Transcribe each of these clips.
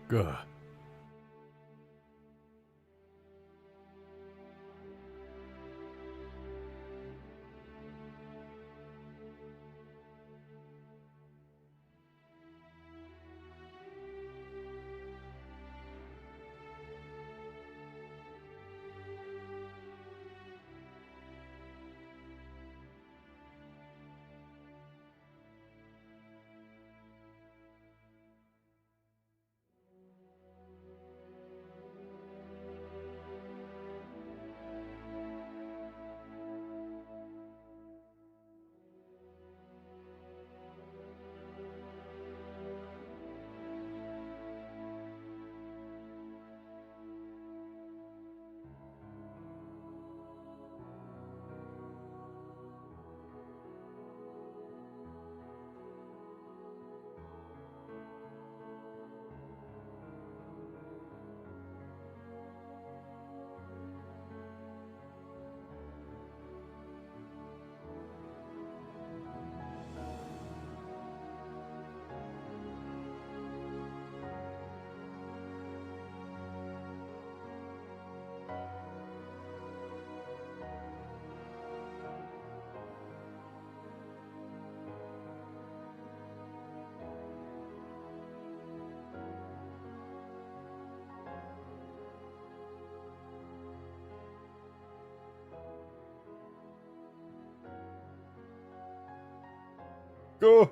Gah. Go.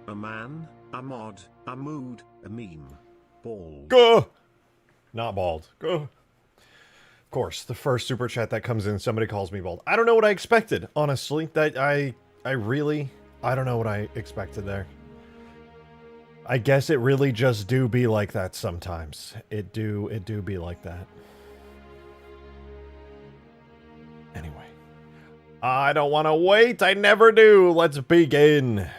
A man, a mod, a mood, a meme. Bald. Go. Not bald. Go. Of course, the first super chat that comes in, somebody calls me bald. I don't know what I expected, honestly. I don't know what I expected there. I guess it really just do be like that sometimes. It do be like that. Anyway. I don't want to wait. I never do. Let's begin.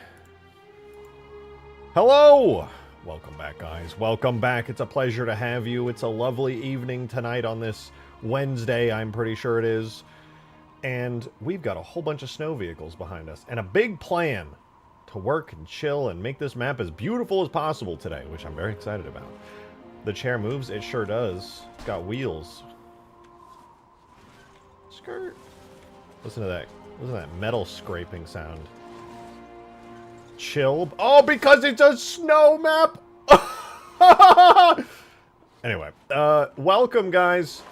Hello. Welcome back, guys. Welcome back. It's a pleasure to have you. It's a lovely evening tonight on this Wednesday, I'm pretty sure it is. And we've got a whole bunch of snow vehicles behind us and a big plan to work and chill and make this map as beautiful as possible today, which I'm very excited about. The chair moves. It sure does. It's got wheels. Skirt. Listen to that. Listen to that metal scraping sound. Chill. Oh, because it's a snow map! Anyway, welcome, guys.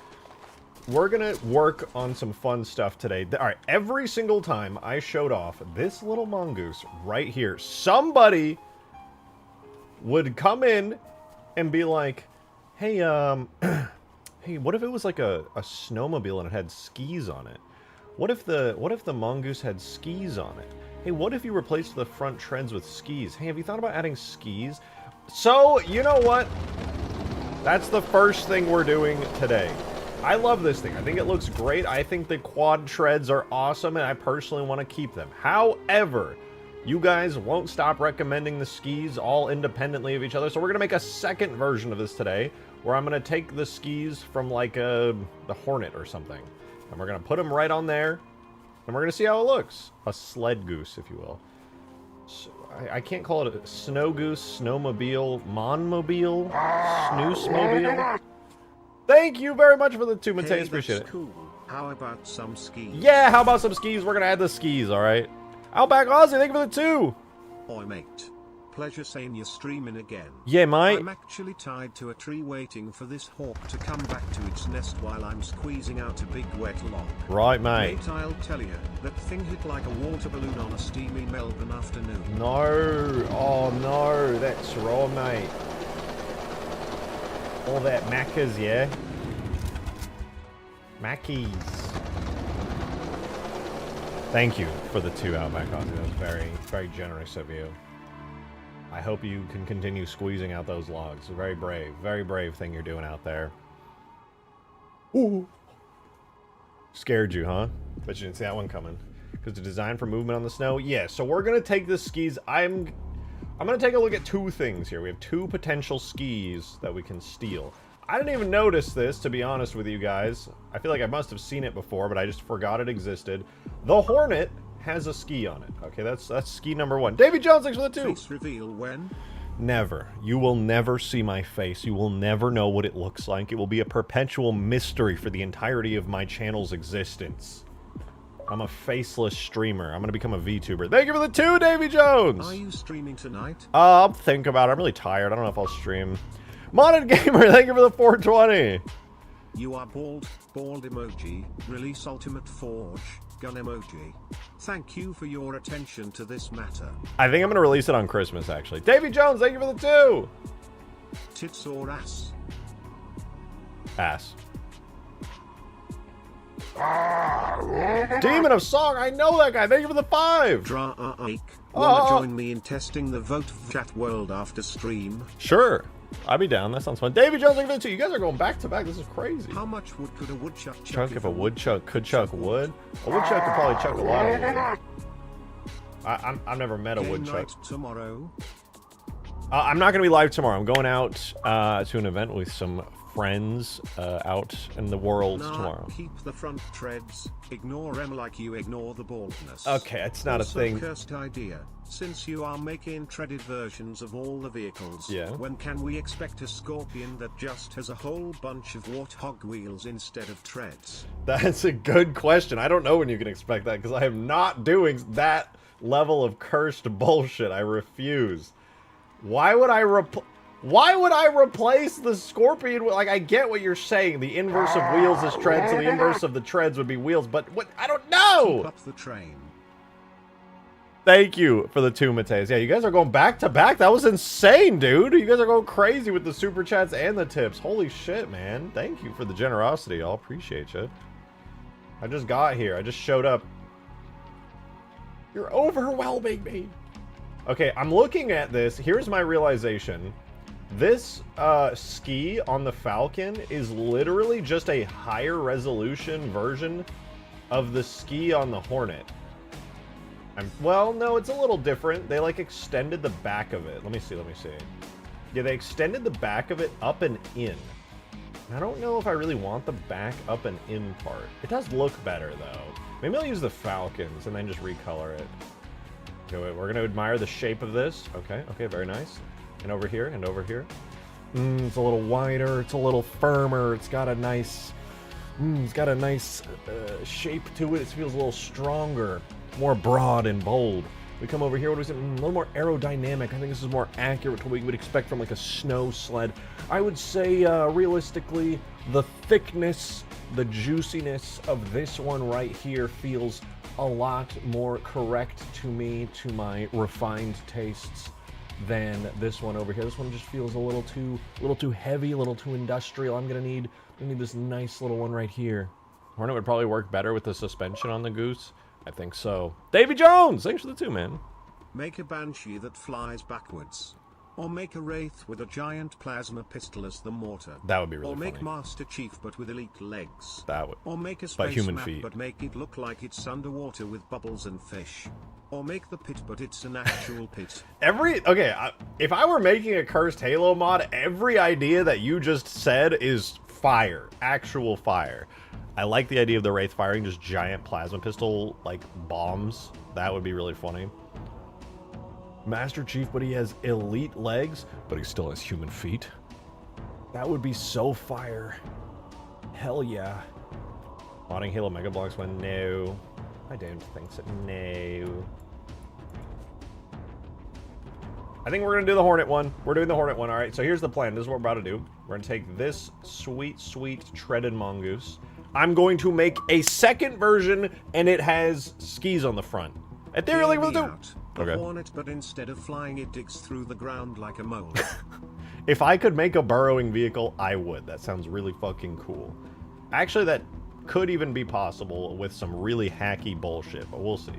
We're gonna work on some fun stuff today. Alright, every single time I showed off this little mongoose right here, somebody would come in and be like, hey, hey, what if it was like a snowmobile and it had skis on it? What if the mongoose had skis on it? Hey, what if you replaced the front treads with skis? Hey, have you thought about adding skis? So, you know what? That's the first thing we're doing today. I love this thing. I think it looks great. I think the quad treads are awesome, and I personally want to keep them. However, you guys won't stop recommending the skis all independently of each other, so we're going to make a second version of this today, where I'm going to take the skis from, like, the Hornet or something, and we're going to put them right on there, and we're going to see how it looks. A sled goose, if you will. So, I can't call it a snow goose, snowmobile, monmobile, snoose-mobile. Thank you very much for the 2 Mateus, appreciate it. Cool. How about some skis? Yeah, how about some skis? We're gonna add the skis, alright? Outback Aussie, thank you for the 2! Oi mate. Pleasure saying you're streaming again. Yeah, mate. I'm actually tied to a tree waiting for this hawk to come back to its nest while I'm squeezing out a big wet log. Right, mate. Mate, I'll tell you, that thing hit like a water balloon on a steamy Melbourne afternoon. No. Oh, no. That's raw, mate. All that Maccas, yeah? Mackies. Thank you for the 2 Outback Aussie. That was very, very generous of you. I hope you can continue squeezing out those logs. Very brave thing you're doing out there. Ooh. Scared you, huh? Bet you didn't see that one coming. Because it's designed for movement on the snow? Yeah, so we're going to take the skis. I'm going to take a look at 2 things here. We have 2 potential skis that we can steal. I didn't even notice this, to be honest with you guys. I feel like I must have seen it before, but I just forgot it existed. The Hornet has a ski on it. Okay, that's ski number 1. Davy Jones, thanks for the 2. Face reveal when? Never. You will never see my face. You will never know what it looks like. It will be a perpetual mystery for the entirety of my channel's existence. I'm a faceless streamer. I'm gonna become a VTuber. Thank you for the 2, Davy Jones! Are you streaming tonight? I'll think about it. I'm really tired. I don't know if I'll stream. Modded Gamer, thank you for the 420. You are bald emoji, release ultimate forge, gun emoji. Thank you for your attention to this matter. I think I'm going to release it on Christmas, actually. Davy Jones, thank you for the 2. Tits or ass? Ass. Demon of Song, I know that guy. Thank you for the 5. Drake, wanna join me in testing the vote chat world after stream? Sure. I'll be down. That sounds fun. Davy Jones, thank you for the 2. You guys are going back to back. This is crazy. How much wood could a woodchuck Chunk if a woodchuck could chuck wood? A woodchuck could probably chuck a lot of wood. I've never met a woodchuck. Tomorrow. I'm not going to be live tomorrow. I'm going out to an event with some friends out in the world tomorrow. Keep the front treads. Ignore them like you ignore the baldness. Okay, it's not also, a thing. Cursed idea. Since you are making treaded versions of all the vehicles, when can we expect a Scorpion that just has a whole bunch of warthog wheels instead of treads? That's a good question. I don't know when you can expect that because I am not doing that level of cursed bullshit. I refuse. Why would I replace the Scorpion? Like, I get what you're saying. The inverse of wheels is treads, so the inverse of the treads would be wheels. But what? I don't know. Keep up the train. Thank you for the 2, Mateus. Yeah, you guys are going back to back. That was insane, dude. You guys are going crazy with the super chats and the tips. Holy shit, man. Thank you for the generosity. I'll appreciate you. I just got here. I just showed up. You're overwhelming me. Okay, I'm looking at this. Here's my realization. This ski on the Falcon is literally just a higher resolution version of the ski on the Hornet. Well, no, it's a little different. They, like, extended the back of it. Let me see. Yeah, they extended the back of it up and in. I don't know if I really want the back up and in part. It does look better, though. Maybe I'll use the Falcons and then just recolor it. Okay, wait, we're going to admire the shape of this. Okay, very nice. And over here, and over here. It's a little wider. It's a little firmer. It's got a nice... shape to it. It feels a little stronger. More broad and bold. We come over here, what do we say? A little more aerodynamic. I think this is more accurate to what we would expect from like a snow sled. I would say, realistically, the thickness, the juiciness of this one right here feels a lot more correct to me, to my refined tastes, than this one over here. This one just feels a little too heavy, a little too industrial. I'm gonna need this nice little one right here. Hornet would probably work better with the suspension on the Goose. I think so. Davy Jones! Thanks for the 2, man. Make a Banshee that flies backwards. Or make a Wraith with a giant plasma pistol as the mortar. That would be really funny. Or make funny. Master Chief but with elite legs. That would. Or make a But space human map feet. but make it look like it's underwater with bubbles and fish. Or make the pit but it's an actual pit. If I were making a cursed Halo mod, every idea that you just said is fire. Actual fire. I like the idea of the Wraith firing just giant plasma pistol, like, bombs. That would be really funny. Master Chief, but he has elite legs, but he still has human feet. That would be so fire. Hell yeah. Modding Halo Mega Blocks when no. I don't think so. No. I think we're going to do the Hornet one. We're doing the Hornet one. All right, so here's the plan. This is what we're about to do. We're going to take this sweet, sweet treaded Mongoose. I'm going to make a second version, and it has skis on the front. Ethereally, we'll do. Okay. Hornet, but instead of flying, it digs through the ground like a mole. If I could make a burrowing vehicle, I would. That sounds really fucking cool. Actually, that could even be possible with some really hacky bullshit, but we'll see.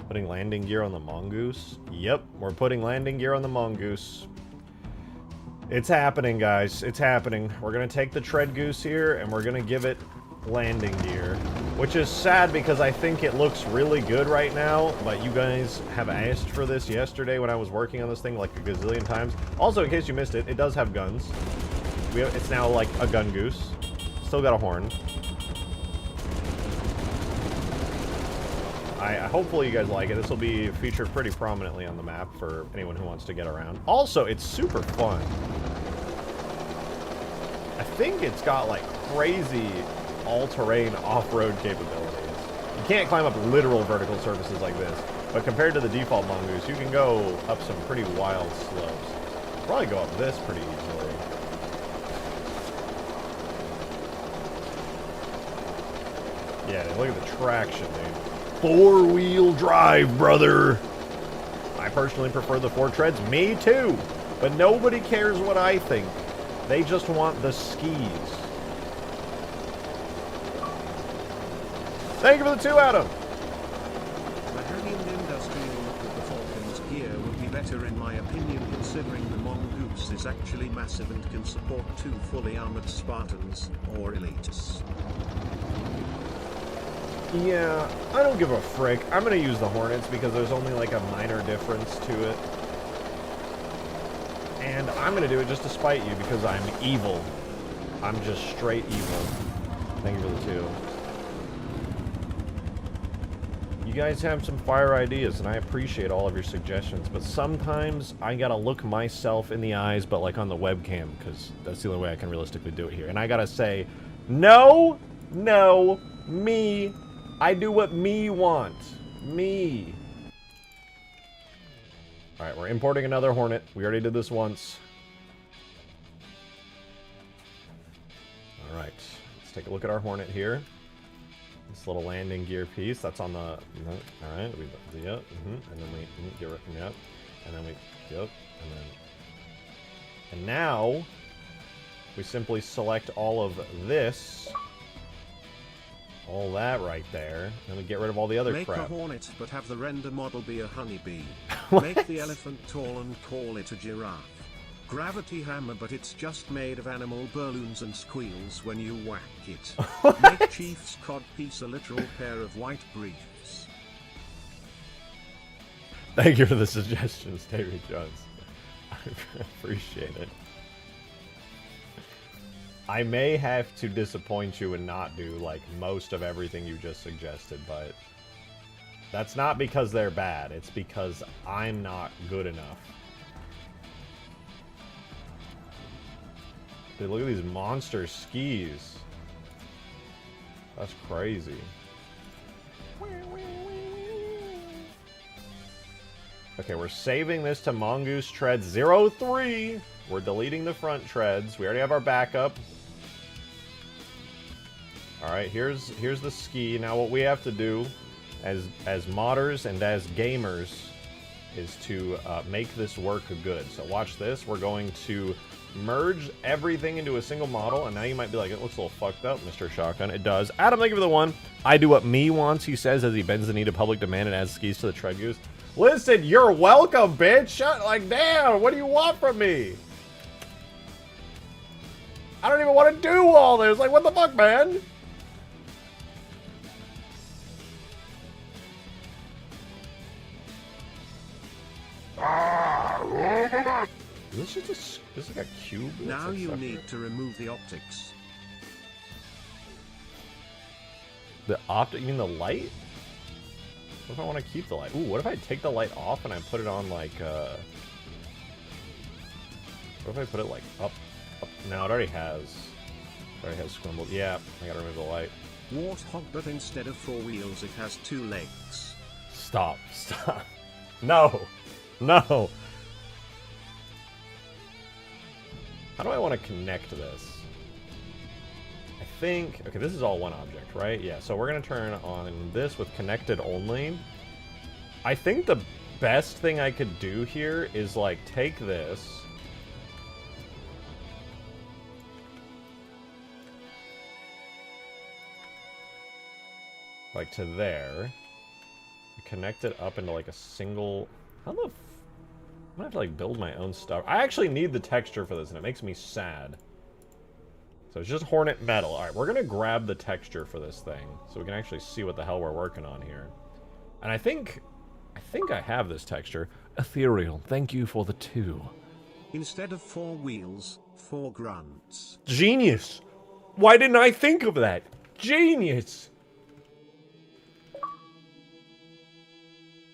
Putting landing gear on the Mongoose? Yep, we're putting landing gear on the Mongoose. It's happening, guys. It's happening. We're going to take the Tread Goose here, and we're going to give it landing gear. Which is sad because I think it looks really good right now, but you guys have asked for this yesterday when I was working on this thing like a gazillion times. Also, in case you missed it, it does have guns. It's now like a gun goose. Still got a horn. Hopefully you guys like it. This will be featured pretty prominently on the map for anyone who wants to get around. Also, it's super fun. I think it's got like crazy all-terrain off-road capabilities. You can't climb up literal vertical surfaces like this, but compared to the default Mongoose, you can go up some pretty wild slopes. Probably go up this pretty easily. Yeah, look at the traction, dude. Four-wheel drive, brother! I personally prefer the four treads. Me too! But nobody cares what I think. They just want the skis. Thank you for the 2, Adam! The heavy and industrial look of the Falcon's gear would be better in my opinion, considering the Mongoose is actually massive and can support 2 fully armored Spartans, or elites. Yeah, I don't give a frick. I'm gonna use the Hornets because there's only like a minor difference to it. And I'm gonna do it just to spite you because I'm evil. I'm just straight evil. Thank you for the 2. You guys have some fire ideas, and I appreciate all of your suggestions, but sometimes I gotta look myself in the eyes, but like on the webcam, because that's the only way I can realistically do it here. And I gotta say, no, no, me. I do what me want. Me. Alright, we're importing another Hornet. We already did this once. Alright, let's take a look at our Hornet here. This little landing gear piece, that's on the... Alright, yep, and then we get rid of yep, and then we... Yep, and then... And now, we simply select all of this... All that right there. Then we get rid of all the other crap. Make a Hornet, but have the render model be a honeybee. Make the elephant tall and call it a giraffe. Gravity hammer, but it's just made of animal balloons and squeals when you whack it. Make Chief's codpiece a literal pair of white briefs. Thank you for the suggestions, David Jones. I appreciate it. I may have to disappoint you and not do, like, most of everything you just suggested, but that's not because they're bad. It's because I'm not good enough. Dude, look at these monster skis. That's crazy. Okay, we're saving this to Mongoose Tread 03. We're deleting the front treads. We already have our backup. Alright, here's the ski. Now what we have to do as modders and as gamers is to make this work good. So watch this. We're going to merge everything into a single model, and now you might be like, it looks a little fucked up, Mr. Shotgun. It does. Adam, thank you for the 1. I do what me wants, he says, as he bends the knee to public demand and adds skis to the Tread Goose. Listen, you're welcome, bitch! Shut, like, damn, what do you want from me? I don't even want to do all this. Like, what the fuck, man? Is this like a cube? Now you need to remove the optics. The optic? You mean the light? What if I want to keep the light? Ooh, what if I take the light off and I put it on like, what if I put it like up? No, it already has. It already has scrambled. Yeah, I gotta remove the light. Warthog, but instead of 4 wheels, it has 2 legs. Stop. Stop. No. No. How do I want to connect this? I think... Okay, this is all one object, right? Yeah, so we're going to turn on this with connected only. I think the best thing I could do here is, like, take this... like, to there. Connect it up into, like, a single... How the... I'm gonna have to, like, build my own stuff. I actually need the texture for this, and it makes me sad. So it's just hornet metal. Alright, we're gonna grab the texture for this thing, so we can actually see what the hell we're working on here. And I think I have this texture. Ethereal, thank you for the 2. Instead of 4 wheels, 4 grunts. Genius! Why didn't I think of that? Genius!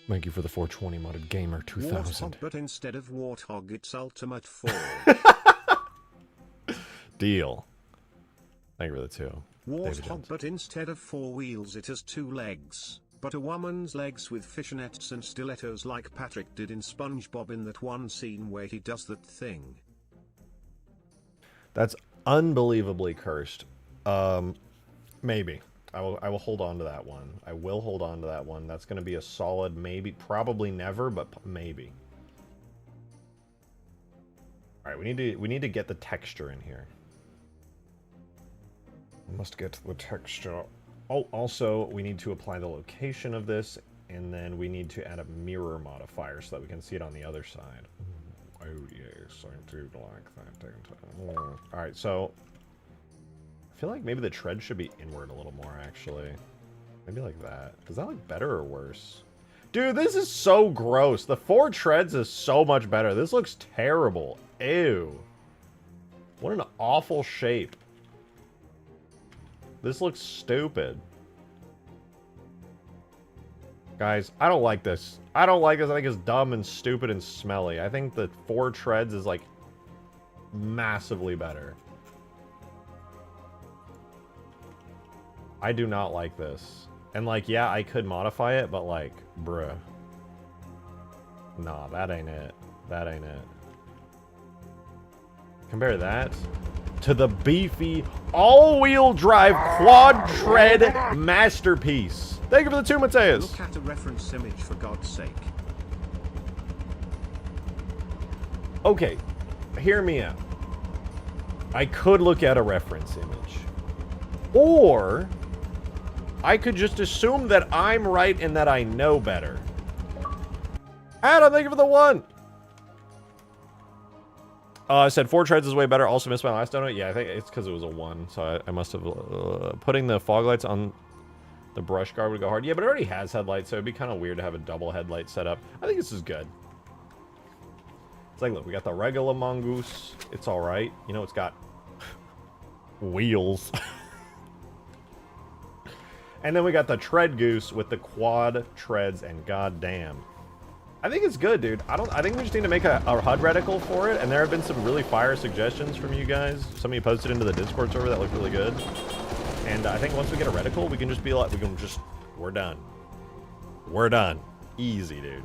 Thank you for the 420 modded gamer 2000. Warthog, but instead of Warthog, it's Ultimate 4. Deal. Thank you for the 2. Warthog, but instead of 4 wheels, it has 2 legs. But a woman's legs with fishnets and stilettos like Patrick did in SpongeBob in that one scene where he does that thing. That's unbelievably cursed. Maybe. I will hold on to that one. I will hold on to that one. That's going to be a solid maybe. Probably never, but maybe. All right, we need to get the texture in here. We must get the texture. Oh, also, we need to apply the location of this, and then we need to add a mirror modifier so that we can see it on the other side. Oh, yes, I do like that. All right, so... I feel like maybe the tread should be inward a little more, actually. Maybe like that. Does that look better or worse? Dude, this is so gross. The 4 treads is so much better. This looks terrible. Ew. What an awful shape. This looks stupid. Guys, I don't like this. I don't like this. I think it's dumb and stupid and smelly. I think the 4 treads is, like, massively better. I do not like this. And, like, yeah, I could modify it, but, like, bruh. Nah, that ain't it. That ain't it. Compare that to the beefy all-wheel drive quad tread masterpiece. Thank you for the 2, Mateus. Look at a reference image, for God's sake. Okay, hear me out. I could look at a reference image. Or... I could just assume that I'm right and that I know better. Adam, thank you for the 1. I said 4 treads is way better. Also missed my last donut. Yeah, I think it's because it was a 1. So I must have... putting the fog lights on the brush guard would go hard. Yeah, but it already has headlights, so it'd be kind of weird to have a double headlight set up. I think this is good. It's like, look, we got the regular Mongoose. It's alright. You know, it's got... wheels. And then we got the Tread Goose with the quad treads, and goddamn. I think it's good, dude. I think we just need to make a HUD reticle for it, and there have been some really fire suggestions from you guys. Some of you posted into the Discord server that looked really good. And I think once we get a reticle, we can just be like, we're done. We're done. Easy, dude.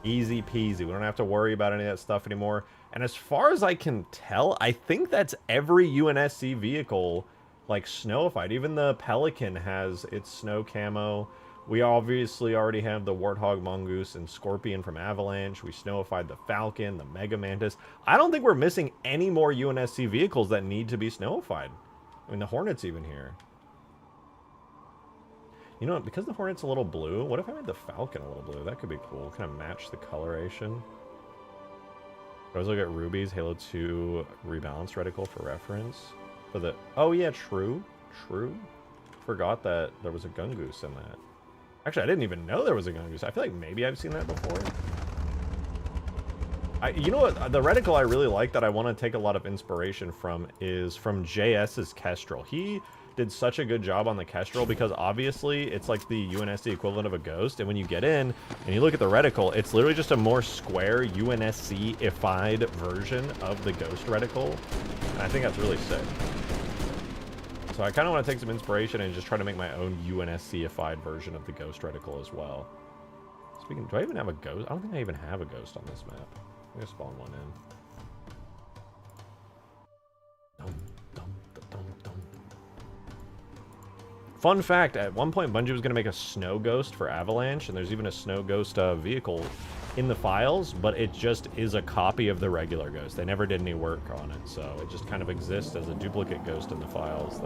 Easy peasy. We don't have to worry about any of that stuff anymore. And as far as I can tell, I think that's every UNSC vehicle, like, snowified. Even the Pelican has its snow camo. We obviously already have the Warthog, Mongoose, and Scorpion from Avalanche. We snowified the Falcon, the Mega Mantis. I don't think we're missing any more UNSC vehicles that need to be snowified. I mean, the Hornet's even here. You know what? Because the Hornet's a little blue, what if I made the Falcon a little blue? That could be cool. Kind of match the coloration. I always look at Ruby's Halo 2 rebalance reticle for reference. For the... Oh, yeah, true. True. Forgot that there was a Gungoose in that. Actually, I didn't even know there was a Gungoose. I feel like maybe I've seen that before. You know what? The reticle I really like that I want to take a lot of inspiration from is from JS's Kestrel. He did such a good job on the Kestrel because obviously it's like the UNSC equivalent of a Ghost, and when you get in and you look at the reticle, it's literally just a more square UNSC-ified version of the Ghost reticle, and I think that's really sick. So I kind of want to take some inspiration and just try to make my own UNSC-ified version of the Ghost Reticle as well. Speaking, do I even have a ghost? I don't think I even have a ghost on this map. I'm gonna spawn one in. Dum, dum, dum, dum. Fun fact, at one point Bungie was gonna make a snow ghost for Avalanche, and there's even a snow ghost vehicle in the files, but it just is a copy of the regular ghost. They never did any work on it, so it just kind of exists as a duplicate ghost in the files.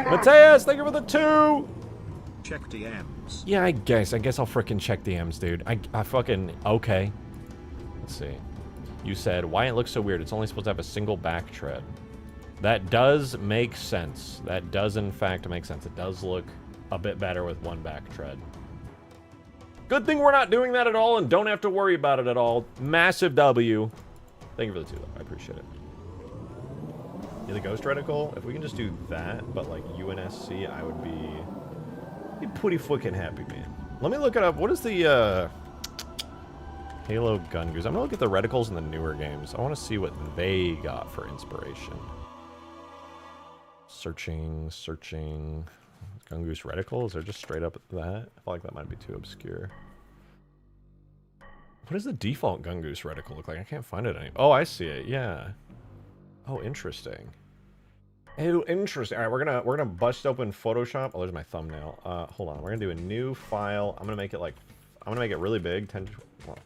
Mateus, thank you for the 2! Check DMs. Yeah, I guess I'll frickin' check DMs, dude. I fucking... Okay. Let's see. You said, why it looks so weird? It's only supposed to have a single back tread. That does make sense. That does, in fact, make sense. It does look a bit better with one back tread. Good thing we're not doing that at all and don't have to worry about it at all. Massive W. Thank you for the 2, though. I appreciate it. Yeah, the Ghost Reticle, if we can just do that, but like UNSC, I would be pretty fucking happy, man. Let me look it up. What is the Halo Gun Goose? I'm gonna look at the reticles in the newer games. I want to see what they got for inspiration. Searching. Gun Goose reticles? Or just straight up that? I feel like that might be too obscure. What does the default Gun Goose reticle look like? I can't find it any. Oh, I see it. Yeah. Oh, interesting. Oh, interesting. All right, we're gonna bust open Photoshop. Oh, there's my thumbnail. Hold on. We're gonna do a new file. I'm gonna make it really big. I'm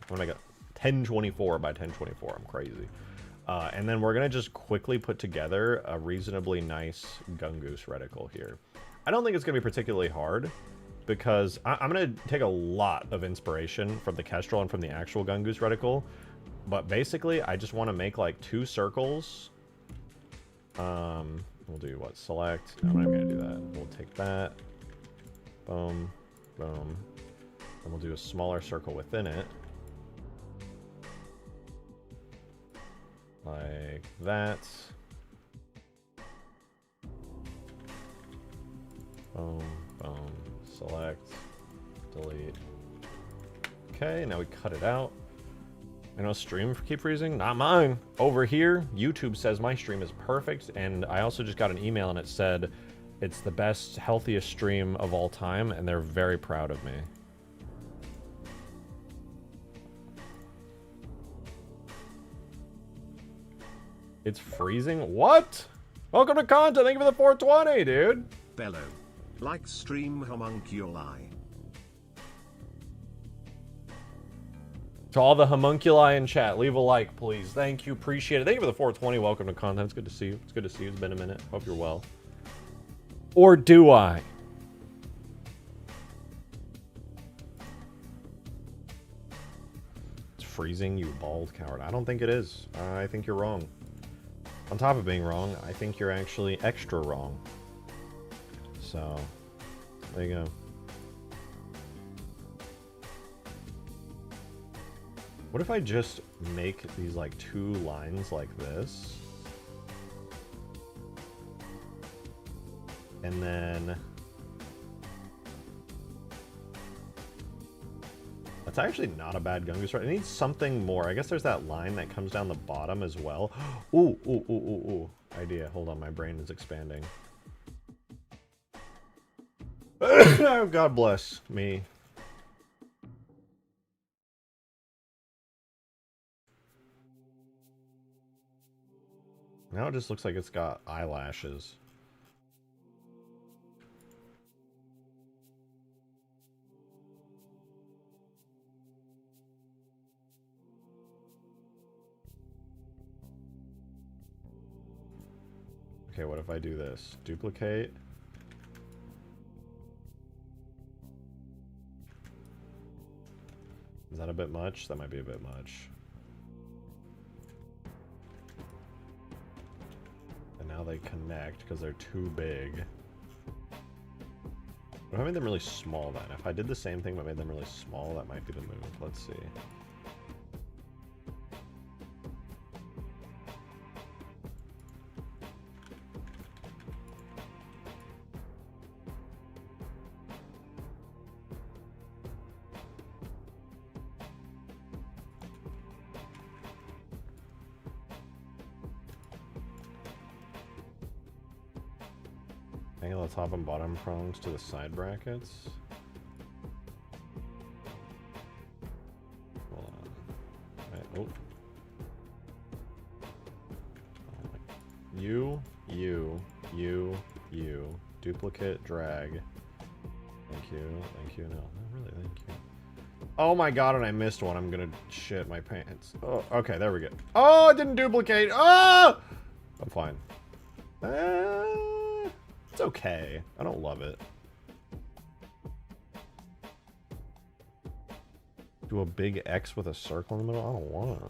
gonna make it 1024 by 1024. I'm crazy. And then we're gonna just quickly put together a reasonably nice Gun Goose reticle here. I don't think it's gonna be particularly hard because I'm gonna take a lot of inspiration from the Kestrel and from the actual Gun Goose reticle. But basically, I just want to make like 2 circles. We'll do what? Select. No, I'm not gonna do that. We'll take that. Boom. Boom. And we'll do a smaller circle within it. Like that. Boom. Boom. Select. Delete. Okay, now we cut it out. I know stream keep freezing, not mine. Over here, YouTube says my stream is perfect, and I also just got an email and it said it's the best, healthiest stream of all time, and they're very proud of me. It's freezing? What? Welcome to content, thank you for the 420, dude. Bellow. Like stream homunculi. To all the homunculi in chat, leave a like, please. Thank you, appreciate it. Thank you for the 420. Welcome to content. It's good to see you. It's good to see you. It's been a minute. Hope you're well. Or do I? It's freezing, you bald coward. I don't think it is. I think you're wrong. On top of being wrong, I think you're actually extra wrong. So, there you go. What if I just make these like 2 lines like this? And then... That's actually not a bad Gun Goose. It needs something more. I guess there's that line that comes down the bottom as well. Ooh, ooh, ooh, ooh, ooh. Idea. Hold on, my brain is expanding. Oh, God bless me. Now it just looks like it's got eyelashes. Okay, what if I do this? Duplicate. Is that a bit much? That might be a bit much. And now they connect because they're too big. What if I made them really small then? If I did the same thing but made them really small, that might be the move. Let's see. Angle the top and bottom prongs to the side brackets. Hold on. Right, oh. You. Duplicate, drag. Thank you, no, not really, thank you. Oh my god, and I missed one. I'm gonna shit my pants. Oh, okay, there we go. Oh, it didn't duplicate. Oh! I'm fine. It's okay. I don't love it. Do a big X with a circle in the middle? I don't want to.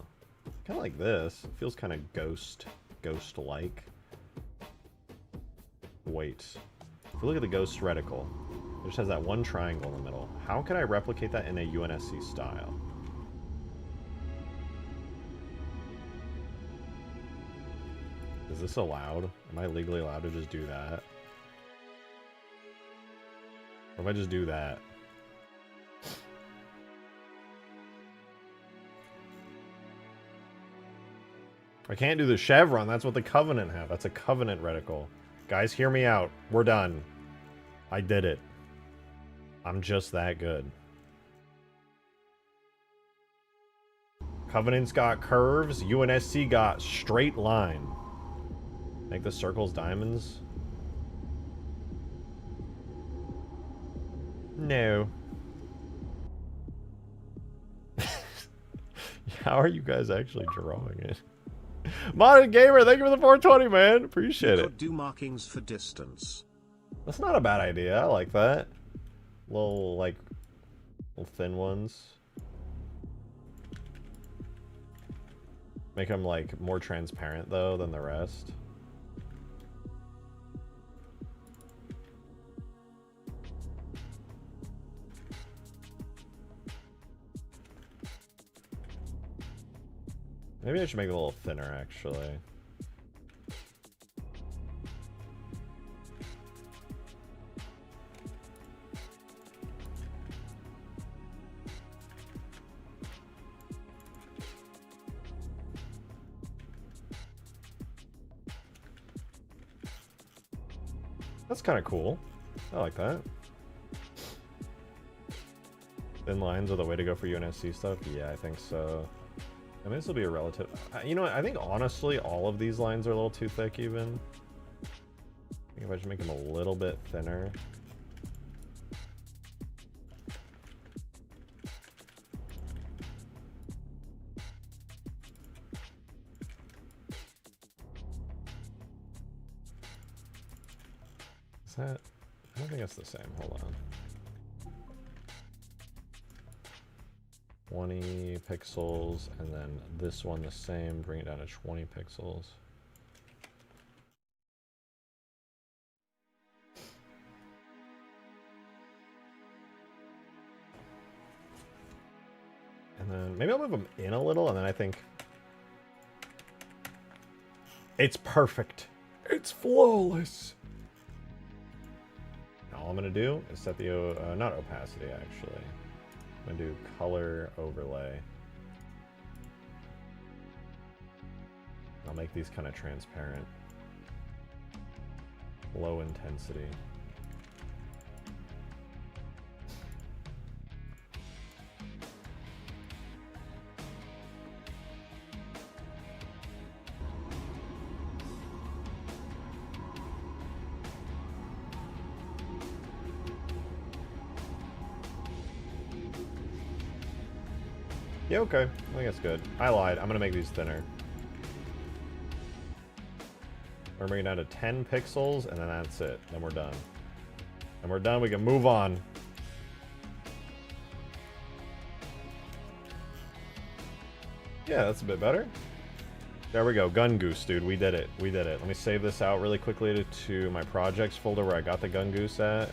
Kind of like this. It feels kind of ghost-like. Wait. If you look at the ghost reticle, it just has that one triangle in the middle. How can I replicate that in a UNSC style? Is this allowed? Am I legally allowed to just do that? Or if I just do that? I can't do the chevron. That's what the Covenant have. That's a Covenant reticle. Guys, hear me out. We're done. I did it. I'm just that good. Covenant's got curves. UNSC got straight line. Make the circles diamonds? No. How are you guys actually drawing it? Modern Gamer, thank you for the 420, man. Appreciate it. Do markings for distance. That's not a bad idea. I like that. Little thin ones. Make them, like, more transparent, though, than the rest. Maybe I should make it a little thinner, actually. That's kind of cool. I like that. Thin lines are the way to go for UNSC stuff? Yeah, I think so. I mean, this will be a relative... You know what? I think, honestly, all of these lines are a little too thick, even. I think if I should make them a little bit thinner. Is that... I don't think it's the same. Hold on. 20 pixels, and then this one the same, bring it down to 20 pixels. And then maybe I'll move them in a little, and then I think it's perfect. It's flawless. All I'm gonna do is set the, not opacity actually. I'm gonna do color overlay. I'll make these kind of transparent. Low intensity. Yeah, okay. I think that's good. I lied. I'm gonna make these thinner. We're bringing it down to 10 pixels, and then that's it. Then we're done. And we're done. We can move on. Yeah, that's a bit better. There we go. Mongoose, dude. We did it. We did it. Let me save this out really quickly to my projects folder where I got the Mongoose at.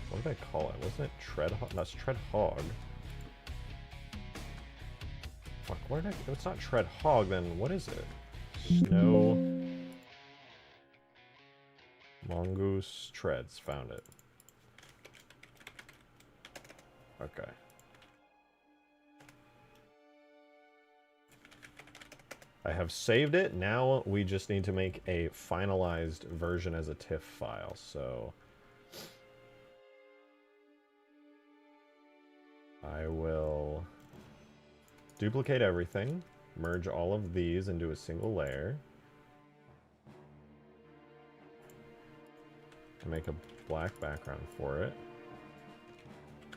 What did I call it? Wasn't it Treadhog? That's Treadhog. Fuck, where did I... If it's not Treadhog, then what is it? Snow... Mongoose Treads. Found it. Okay. I have saved it. Now we just need to make a finalized version as a TIFF file. So I will duplicate everything, merge all of these into a single layer, and make a black background for it.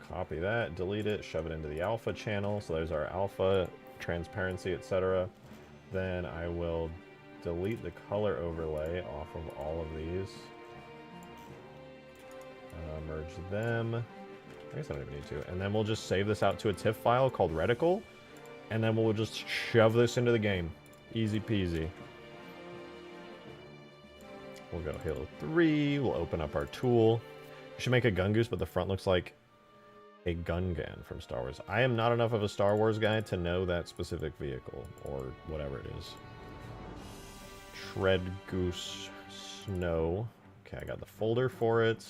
Copy that, delete it, shove it into the alpha channel. So there's our alpha, transparency, etc. Then I will delete the color overlay off of all of these. Merge them. I guess I don't even need to. And then we'll just save this out to a TIFF file called reticle. And then we'll just shove this into the game. Easy peasy. We'll go Halo 3. We'll open up our tool. We should make a Mongoose, but the front looks like a Gungan from Star Wars. I am not enough of a Star Wars guy to know that specific vehicle, or whatever it is. Tread Goose Snow. Okay, I got the folder for it.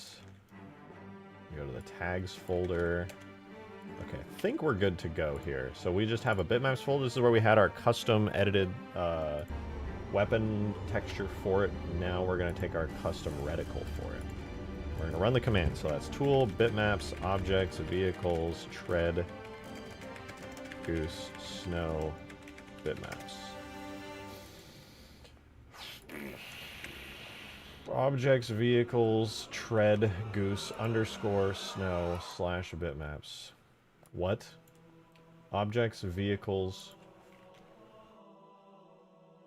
Go to the tags folder. Okay, I think we're good to go here. So we just have a bitmaps folder. This is where we had our custom edited weapon texture for it. Now we're going to take our custom reticle for it. We're going to run the command. So that's tool, bitmaps, objects, vehicles, tread, goose, snow, bitmaps. Objects, vehicles, tread, goose, underscore, snow, slash bitmaps. What? Objects, vehicles.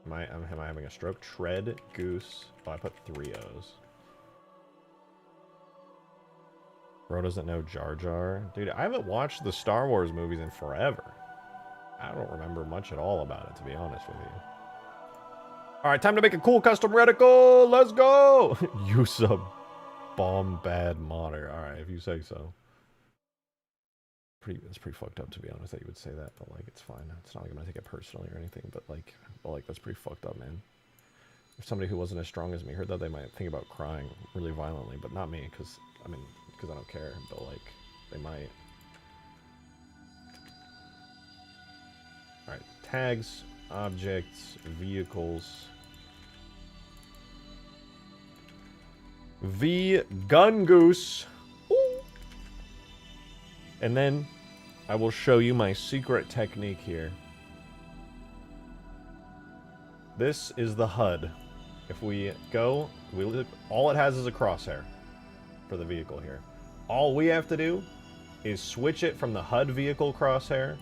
Am I having a stroke? Tread, goose. Oh, I put 3 O's. Bro doesn't know Jar Jar. Dude, I haven't watched the Star Wars movies in forever. I don't remember much at all about it, to be honest with you. Alright, time to make a cool custom reticle! Let's go! Use a bomb bad modder. Alright, if you say so. It's pretty fucked up, to be honest, that you would say that, but like, it's fine. It's not like I'm gonna take it personally or anything, but like, that's pretty fucked up, man. If somebody who wasn't as strong as me heard that, they might think about crying really violently, but not me, because I don't care, but like, they might. Alright, tags, objects, vehicles. Mongoose. And then I will show you my secret technique here. This is the HUD. If we go, all it has is a crosshair for the vehicle here. All we have to do is switch it from the HUD vehicle crosshair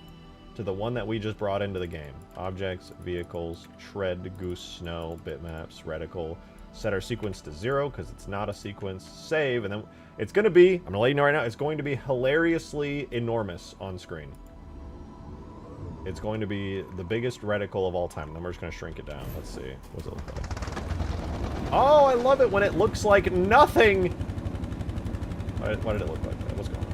to the one that we just brought into the game. Objects, vehicles, tread, goose, snow, bitmaps, reticle. Set our sequence to 0 because it's not a sequence. Save, and then it's going to be, I'm going to let you know right now, it's going to be hilariously enormous on screen. It's going to be the biggest reticle of all time. Then we're just going to shrink it down. Let's see. What's it look like? Oh, I love it when it looks like nothing! Why did it look like that? What's going on?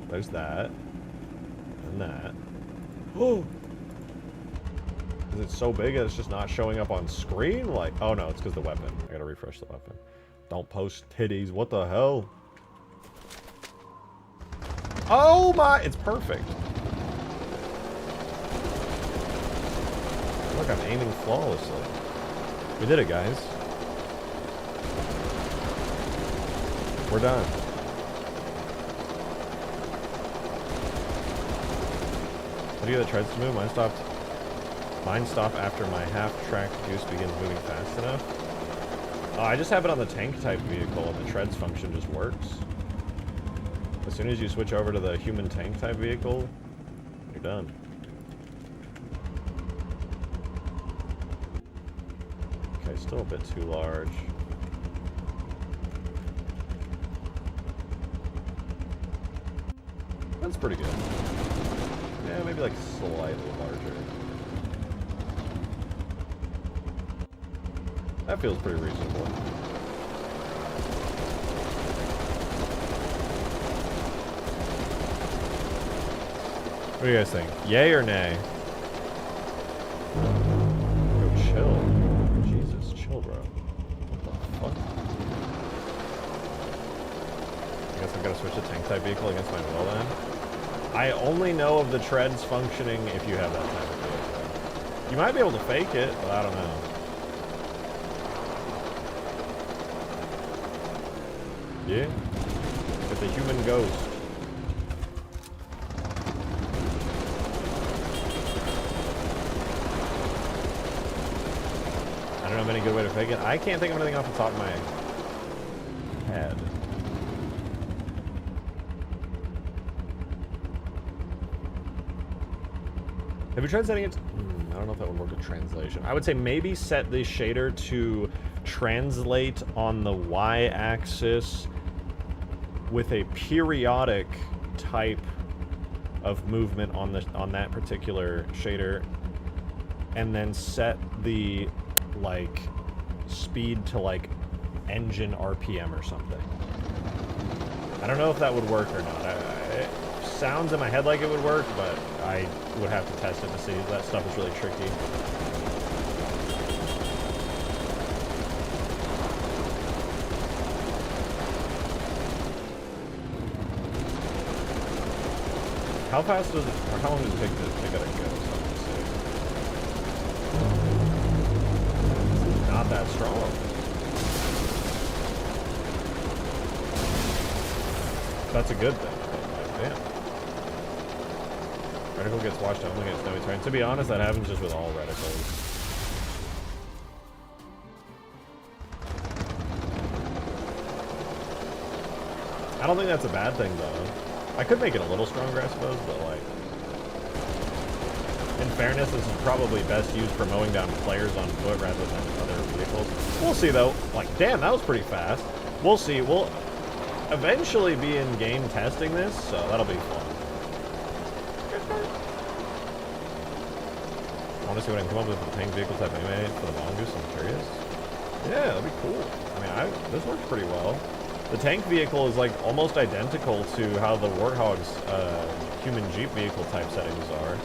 There's that. And that. Oh! Is it so big that it's just not showing up on screen? Like, oh no, it's because the weapon. I gotta refresh the weapon. Don't post titties. What the hell? Oh my! It's perfect. Look, I'm aiming flawlessly. We did it, guys. We're done. How do you get the treads to move? Mine stopped after my half-tracked goose begins moving fast enough. I just have it on the tank-type vehicle, and the treads function just works. As soon as you switch over to the human tank-type vehicle, you're done. Okay, still a bit too large. That's pretty good. Yeah, maybe like slightly larger. That feels pretty reasonable. What do you guys think? Yay or nay? Yo, chill. Jesus, chill, bro. What the fuck? I guess I've got to switch to tank type vehicle against my will then. I only know of the treads functioning if you have that type of vehicle. You might be able to fake it, but I don't know. Yeah. With the human ghost. I don't know of any good way to fake it. I can't think of anything off the top of my head. Have you tried setting it? I don't know if that would work with translation. I would say maybe set the shader to translate on the y-axis with a periodic type of movement on that particular shader, and then set the like speed to like engine RPM or something. I don't know if that would work or not. It sounds in my head like it would work, but I would have to test it to see. That stuff is really tricky. How fast does it, or how long does it take to get a go? Not that strong. That's a good thing. Like, damn. Reticle gets washed out when it gets snowy terrain. To be honest, that happens just with all reticles. I don't think that's a bad thing, though. I could make it a little stronger, I suppose, but, like... In fairness, this is probably best used for mowing down players on foot rather than other vehicles. We'll see, though. Like, damn, that was pretty fast. We'll see. We'll eventually be in-game testing this, so that'll be fun. I want to see what I can come up with the tank vehicle type anyway for the Mongoose. I'm curious. Yeah, that'd be cool. I mean, this works pretty well. The tank vehicle is like almost identical to how the Warthog's human Jeep vehicle type settings are.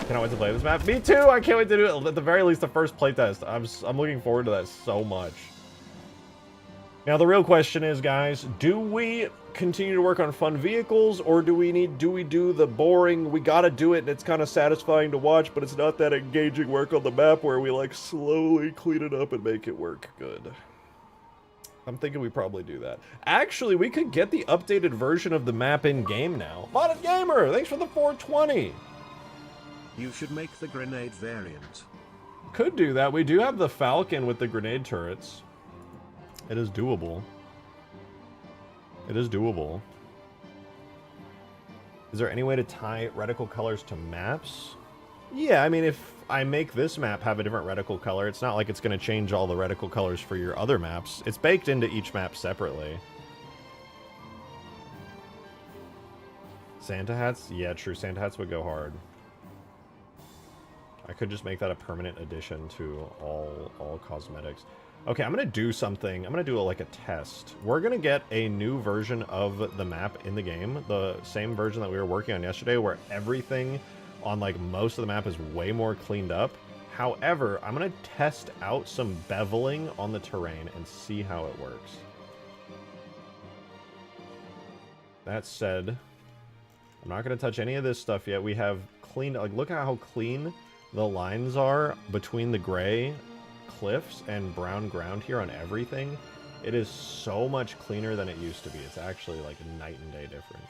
Cannot wait to play this map. Me too! I can't wait to do it. At the very least, the first playtest. I'm looking forward to that so much. Now, the real question is, guys, do we continue to work on fun vehicles, or do we do the boring, we gotta do it, and it's kind of satisfying to watch, but it's not that engaging work on the map where we, like, slowly clean it up and make it work good? I'm thinking we probably do that. Actually, we could get the updated version of the map in-game now. Modded Gamer, thanks for the 420! You should make the grenade variant. Could do that. We do have the Falcon with the grenade turrets. It is doable. It is doable. Is there any way to tie reticle colors to maps? Yeah, I mean, if I make this map have a different reticle color, it's not like it's going to change all the reticle colors for your other maps. It's baked into each map separately. Santa hats? Yeah, true. Santa hats would go hard. I could just make that a permanent addition to all cosmetics. Okay, I'm going to do something. I'm going to do like a test. We're going to get a new version of the map in the game. The same version that we were working on yesterday, where everything on like most of the map is way more cleaned up. However, I'm going to test out some beveling on the terrain and see how it works. That said, I'm not going to touch any of this stuff yet. We have cleaned, like, look at how clean the lines are between the gray cliffs and brown ground here on everything. It is so much cleaner than it used to be. It's actually like a night and day difference.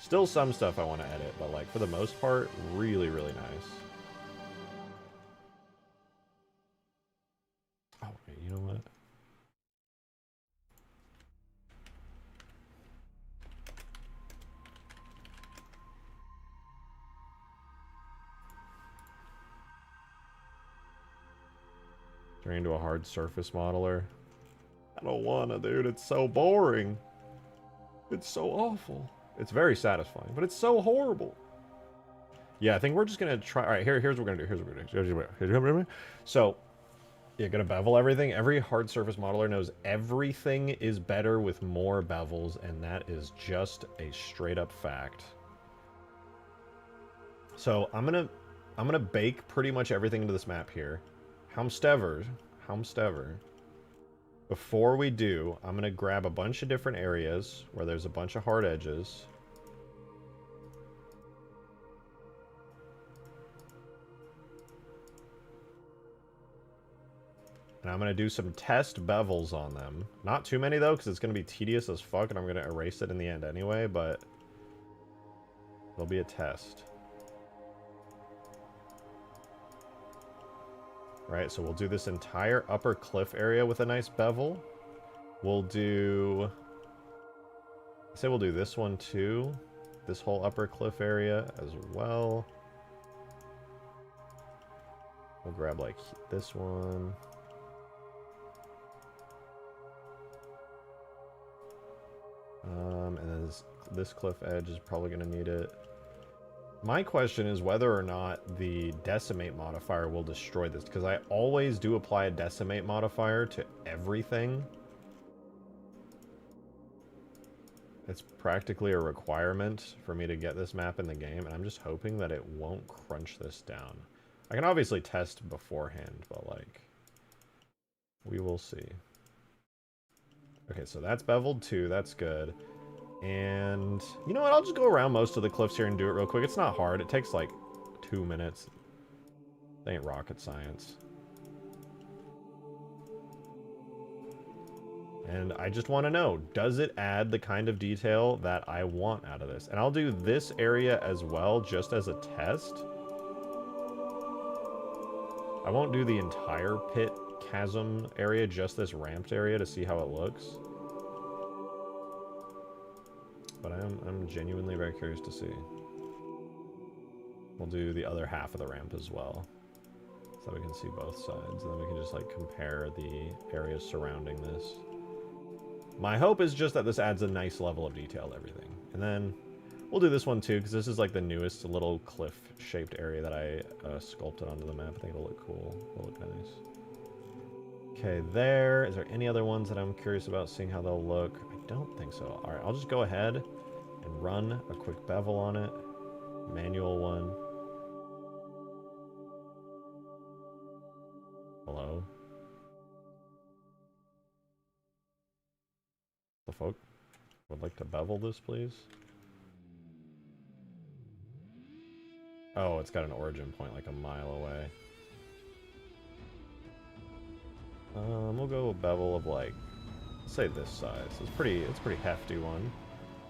Still some stuff I want to edit, but like for the most part, really, really nice. Oh, wait, you know what? Turning into a hard surface modeler. I don't wanna, dude. It's so boring. It's so awful. It's very satisfying, but it's so horrible. Yeah, I think we're just gonna try. All right, here's what we're gonna do. Here's what we're gonna do. So, you're gonna bevel everything. Every hard surface modeler knows everything is better with more bevels, and that is just a straight up fact. So I'm gonna bake pretty much everything into this map here. However, before we do, I'm gonna grab a bunch of different areas where there's a bunch of hard edges. And I'm going to do some test bevels on them. Not too many, though, because it's going to be tedious as fuck, and I'm going to erase it in the end anyway, but there'll be a test. Right, so we'll do this entire upper cliff area with a nice bevel. We'll do... say we'll do this one, too. This whole upper cliff area as well. We'll grab, like, this one. And then this cliff edge is probably going to need it. My question is whether or not the decimate modifier will destroy this, because I always do apply a decimate modifier to everything. It's practically a requirement for me to get this map in the game, and I'm just hoping that it won't crunch this down. I can obviously test beforehand, but, like, we will see. Okay, so that's beveled too, that's good. And, you know what, I'll just go around most of the cliffs here and do it real quick. It's not hard, it takes, like, 2 minutes. It ain't rocket science. And I just want to know, does it add the kind of detail that I want out of this? And I'll do this area as well, just as a test. I won't do the entire pit chasm area, just this ramped area to see how it looks. But I'm genuinely very curious to see. We'll do the other half of the ramp as well, so we can see both sides, and then we can just, like, compare the areas surrounding this. My hope is just that this adds a nice level of detail to everything. And then we'll do this one too, because this is, like, the newest little cliff-shaped area that I sculpted onto the map. I think it'll look cool. It'll look nice. Okay, there. Is there any other ones that I'm curious about seeing how they'll look? I don't think so. Alright, I'll just go ahead and run a quick bevel on it. Manual one. Hello? The folk would like to bevel this, please. Oh, it's got an origin point like a mile away. We'll go a bevel of, like, let's say this size. It's a pretty hefty one.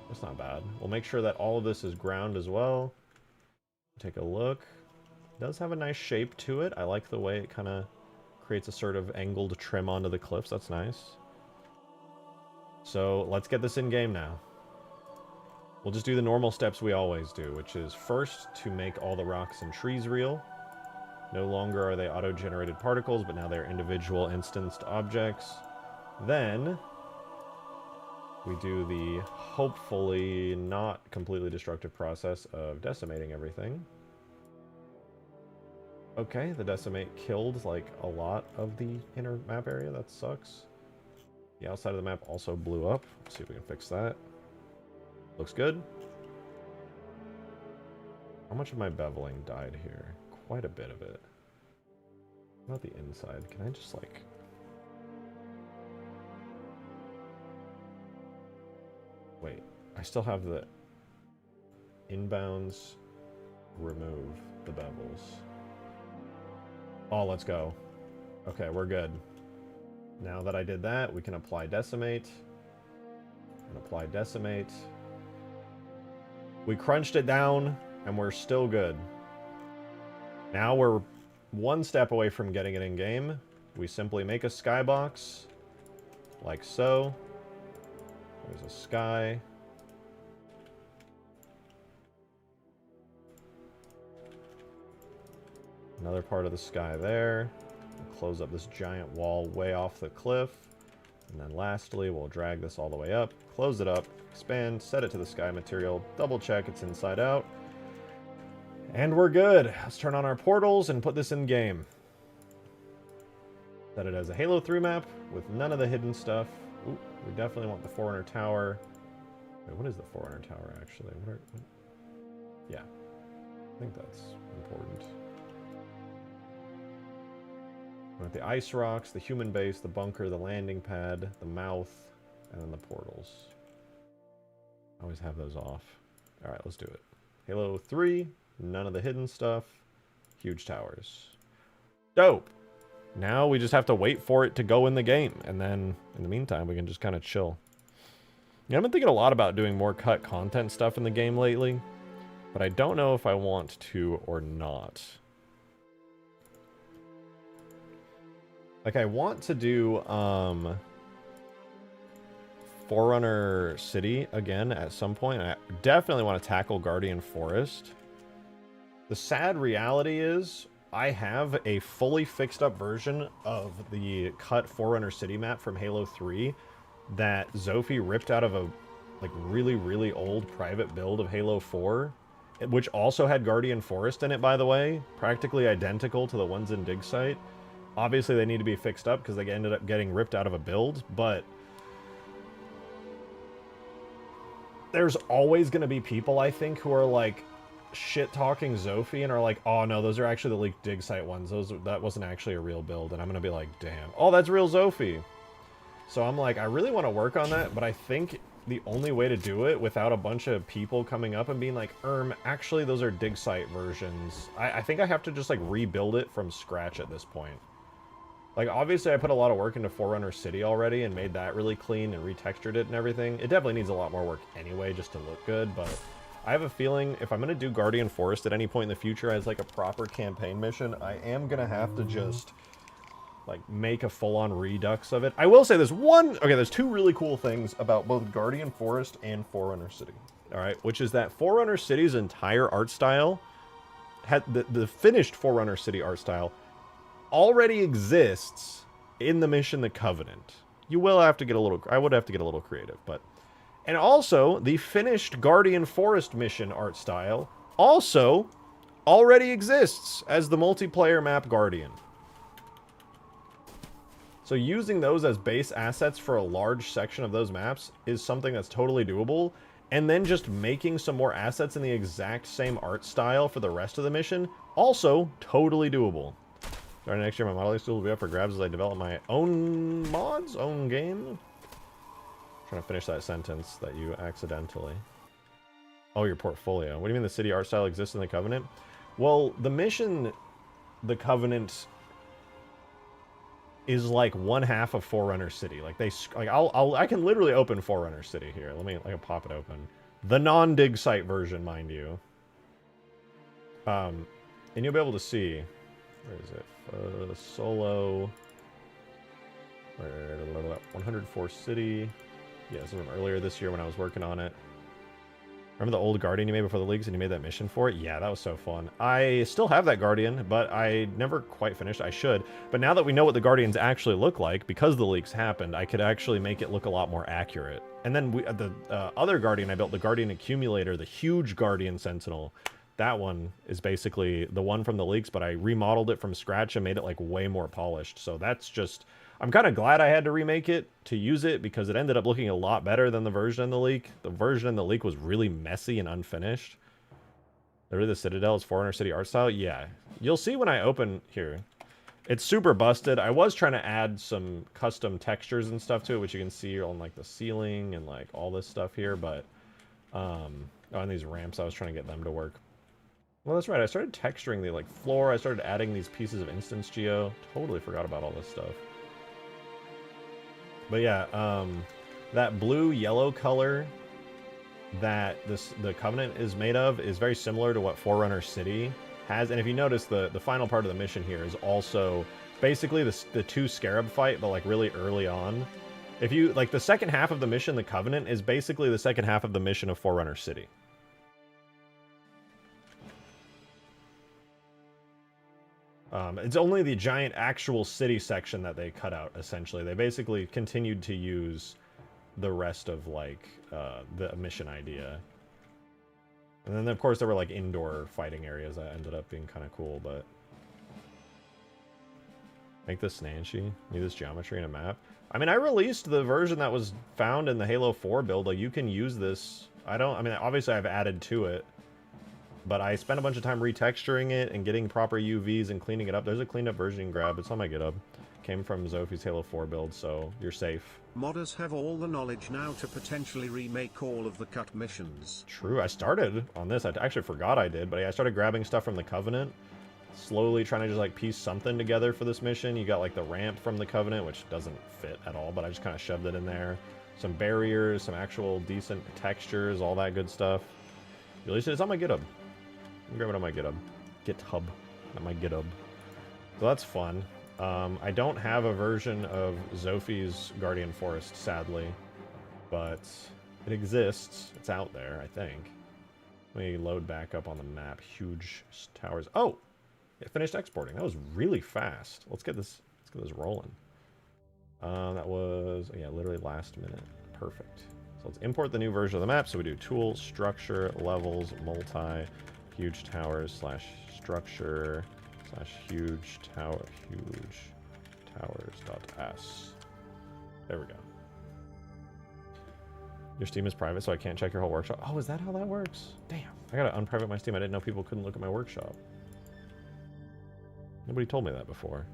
That's not bad. We'll make sure that all of this is ground as well. Take a look. It does have a nice shape to it. I like the way it kind of creates a sort of angled trim onto the cliffs. That's nice. So let's get this in game now. We'll just do the normal steps we always do, which is first to make all the rocks and trees real. No longer are they auto-generated particles, but now they're individual instanced objects. Then we do the hopefully not completely destructive process of decimating everything. Okay, the decimate killed, like, a lot of the inner map area. That sucks. The outside of the map also blew up. Let's see if we can fix that. Looks good. How much of my beveling died here? Quite a bit of it. What about the inside? Can I just, like... Wait, I still have the inbounds. Remove the bevels. Oh, let's go. Okay, we're good. Now that I did that, we can apply decimate. And apply decimate. We crunched it down, and we're still good. Now we're one step away from getting it in game. We simply make a skybox, like so. There's a sky. Another part of the sky there. We'll close up this giant wall way off the cliff. And then lastly, we'll drag this all the way up, close it up, expand, set it to the sky material, double check it's inside out. And we're good. Let's turn on our portals and put this in game. Set it as a Halo 3 map with none of the hidden stuff. Ooh, we definitely want the Forerunner Tower. Wait, what is the Forerunner Tower, actually? Yeah, I think that's important. We want the ice rocks, the human base, the bunker, the landing pad, the mouth, and then the portals. I always have those off. Alright, let's do it. Halo 3, none of the hidden stuff, huge towers. Dope! Now we just have to wait for it to go in the game. And then, in the meantime, we can just kind of chill. Yeah, I've been thinking a lot about doing more cut content stuff in the game lately. But I don't know if I want to or not. Like, I want to do, Forerunner City again at some point. I definitely want to tackle Guardian Forest. The sad reality is, I have a fully fixed up version of the cut Forerunner City map from Halo 3 that Zophie ripped out of a like really old private build of Halo 4, which also had Guardian Forest in it, by the way, practically identical to the ones in Dig Site. Obviously, they need to be fixed up because they ended up getting ripped out of a build, but there's always going to be people, I think, who are like shit-talking Zophie and are like, oh no, those are actually the leaked Dig Site ones. That wasn't actually a real build. And I'm going to be like, damn. Oh, that's real Zophie. So I'm like, I really want to work on that, but I think the only way to do it without a bunch of people coming up and being like, actually those are Dig Site versions. I think I have to just like rebuild it from scratch at this point. Like, obviously, I put a lot of work into Forerunner City already and made that really clean and retextured it and everything. It definitely needs a lot more work anyway just to look good, but I have a feeling if I'm going to do Guardian Forest at any point in the future as, like, a proper campaign mission, I am going to have to just, like, make a full-on redux of it. I will say there's there's two really cool things about both Guardian Forest and Forerunner City, all right? Which is that Forerunner City's entire art style, had the finished Forerunner City art style, already exists in the mission The Covenant. You will have to get a little, I would have to get a little creative, but, and also the finished Guardian Forest mission art style also already exists as the multiplayer map Guardian. So using those as base assets for a large section of those maps is something that's totally doable, and then just making some more assets in the exact same art style for the rest of the mission, also totally doable. Starting next year, my modeling tool will be up for grabs as I develop my own mods, own game. Trying to finish that sentence that you accidentally. Oh, your portfolio. What do you mean the city art style exists in the Covenant? Well, the mission, the Covenant, is like one half of Forerunner City. Like I can literally open Forerunner City here. I can pop it open. The non-dig site version, mind you. And you'll be able to see. Where is it? Solo. 104 City. Yeah, this is from earlier this year when I was working on it. Remember the old Guardian you made before the leaks and you made that mission for it? Yeah, that was so fun. I still have that Guardian, but I never quite finished. I should. But now that we know what the Guardians actually look like, because the leaks happened, I could actually make it look a lot more accurate. And then the other Guardian I built, the Guardian Accumulator, the huge Guardian Sentinel, that one is basically the one from the leaks, but I remodeled it from scratch and made it like way more polished. So that's just, I'm kind of glad I had to remake it to use it because it ended up looking a lot better than the version in the leak. The version in the leak was really messy and unfinished. The Citadel is Forerunner City art style. Yeah, you'll see when I open here. It's super busted. I was trying to add some custom textures and stuff to it, which you can see on like the ceiling and like all this stuff here, but on these ramps, I was trying to get them to work. Well, that's right. I started texturing the like floor. I started adding these pieces of instance geo. Totally forgot about all this stuff. But yeah, that blue-yellow color that the Covenant is made of is very similar to what Forerunner City has. And if you notice, the final part of the mission here is also basically the two Scarab fight, but like really early on. If you like the second half of the mission, the Covenant is basically the second half of the mission of Forerunner City. It's only the giant actual city section that they cut out, essentially. They basically continued to use the rest of, like, the mission idea. And then, of course, there were, like, indoor fighting areas that ended up being kind of cool, but... Make this Snanchi. Need this geometry in a map. I mean, I released the version that was found in the Halo 4 build. Like, you can use this. I mean, obviously I've added to it. But I spent a bunch of time retexturing it and getting proper UVs and cleaning it up. There's a cleaned up version you can grab. It's on my GitHub. Came from Zophie's Halo 4 build, so you're safe. Modders have all the knowledge now to potentially remake all of the cut missions. True, I started on this. I actually forgot I did, but I started grabbing stuff from the Covenant. slowly trying to just like piece something together for this mission. You got like the ramp from the Covenant, which doesn't fit at all, but I just kind of shoved it in there. Some barriers, some actual decent textures, all that good stuff. Release it. It's on my GitHub. I'm grab it on my GitHub. GitHub. Not my GitHub. So that's fun. I don't have a version of Zophie's Guardian Forest, sadly, but it exists. It's out there, I think. Let me load back up on the map. Huge towers. Oh, it finished exporting. That was really fast. Let's get this rolling. That was, yeah, literally last minute. Perfect. So let's import the new version of the map. So we do tool, structure, levels, multi, huge towers slash structure slash huge tower, huge towers dot s. There we go. Your Steam is private, so I can't check your whole workshop. Oh, is that how that works? Damn. I gotta unprivate my Steam. I didn't know people couldn't look at my workshop. Nobody told me that before.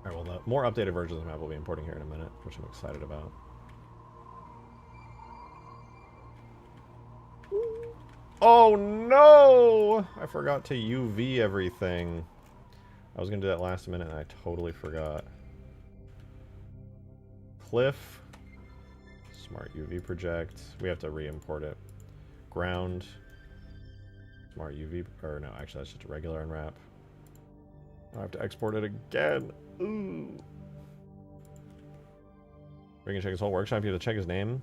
Alright, well, the more updated version of the map will be importing here in a minute, which I'm excited about. Oh no! I forgot to UV everything. I was gonna do that last minute and I totally forgot. Cliff. Smart UV project. We have to re-import it. Ground. Smart UV, or no, actually that's just a regular unwrap. I have to export it again. Ooh. We're gonna check his whole workshop. You have to check his name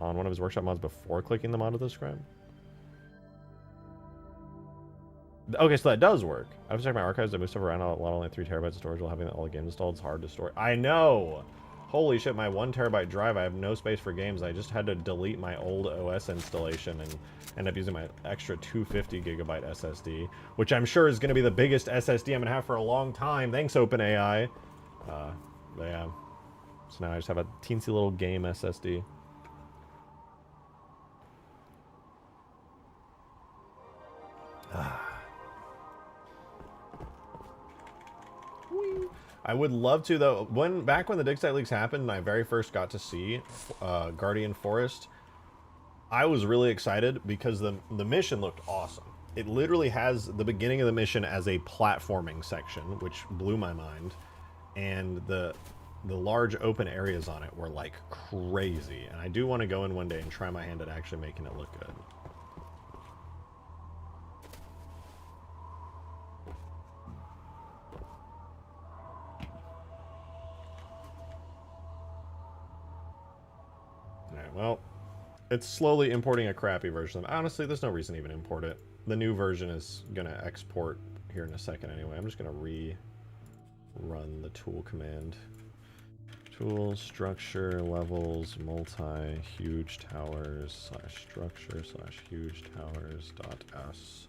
on one of his workshop mods before clicking the mod to describe. Okay, so that does work. I have to check my archives. I moved stuff around a lot, only 3 terabytes of storage while having all the games installed. It's hard to store. I know! Holy shit, my 1 terabyte drive, I have no space for games. I just had to delete my old OS installation and end up using my extra 250 gigabyte SSD, which I'm sure is going to be the biggest SSD I'm going to have for a long time. Thanks, OpenAI. But yeah. So now I just have a teensy little game SSD. I would love to, though. Back when the dig site leaks happened and I very first got to see Guardian Forest, I was really excited because the mission looked awesome. It literally has the beginning of the mission as a platforming section, which blew my mind. And the large open areas on it were like crazy. And I do want to go in one day and try my hand at actually making it look good. Well, it's slowly importing a crappy version. Honestly, there's no reason to even import it. The new version is going to export here in a second anyway. I'm just going to rerun the tool command. Tool, structure, levels, multi, huge towers, slash structure, slash huge towers dot s.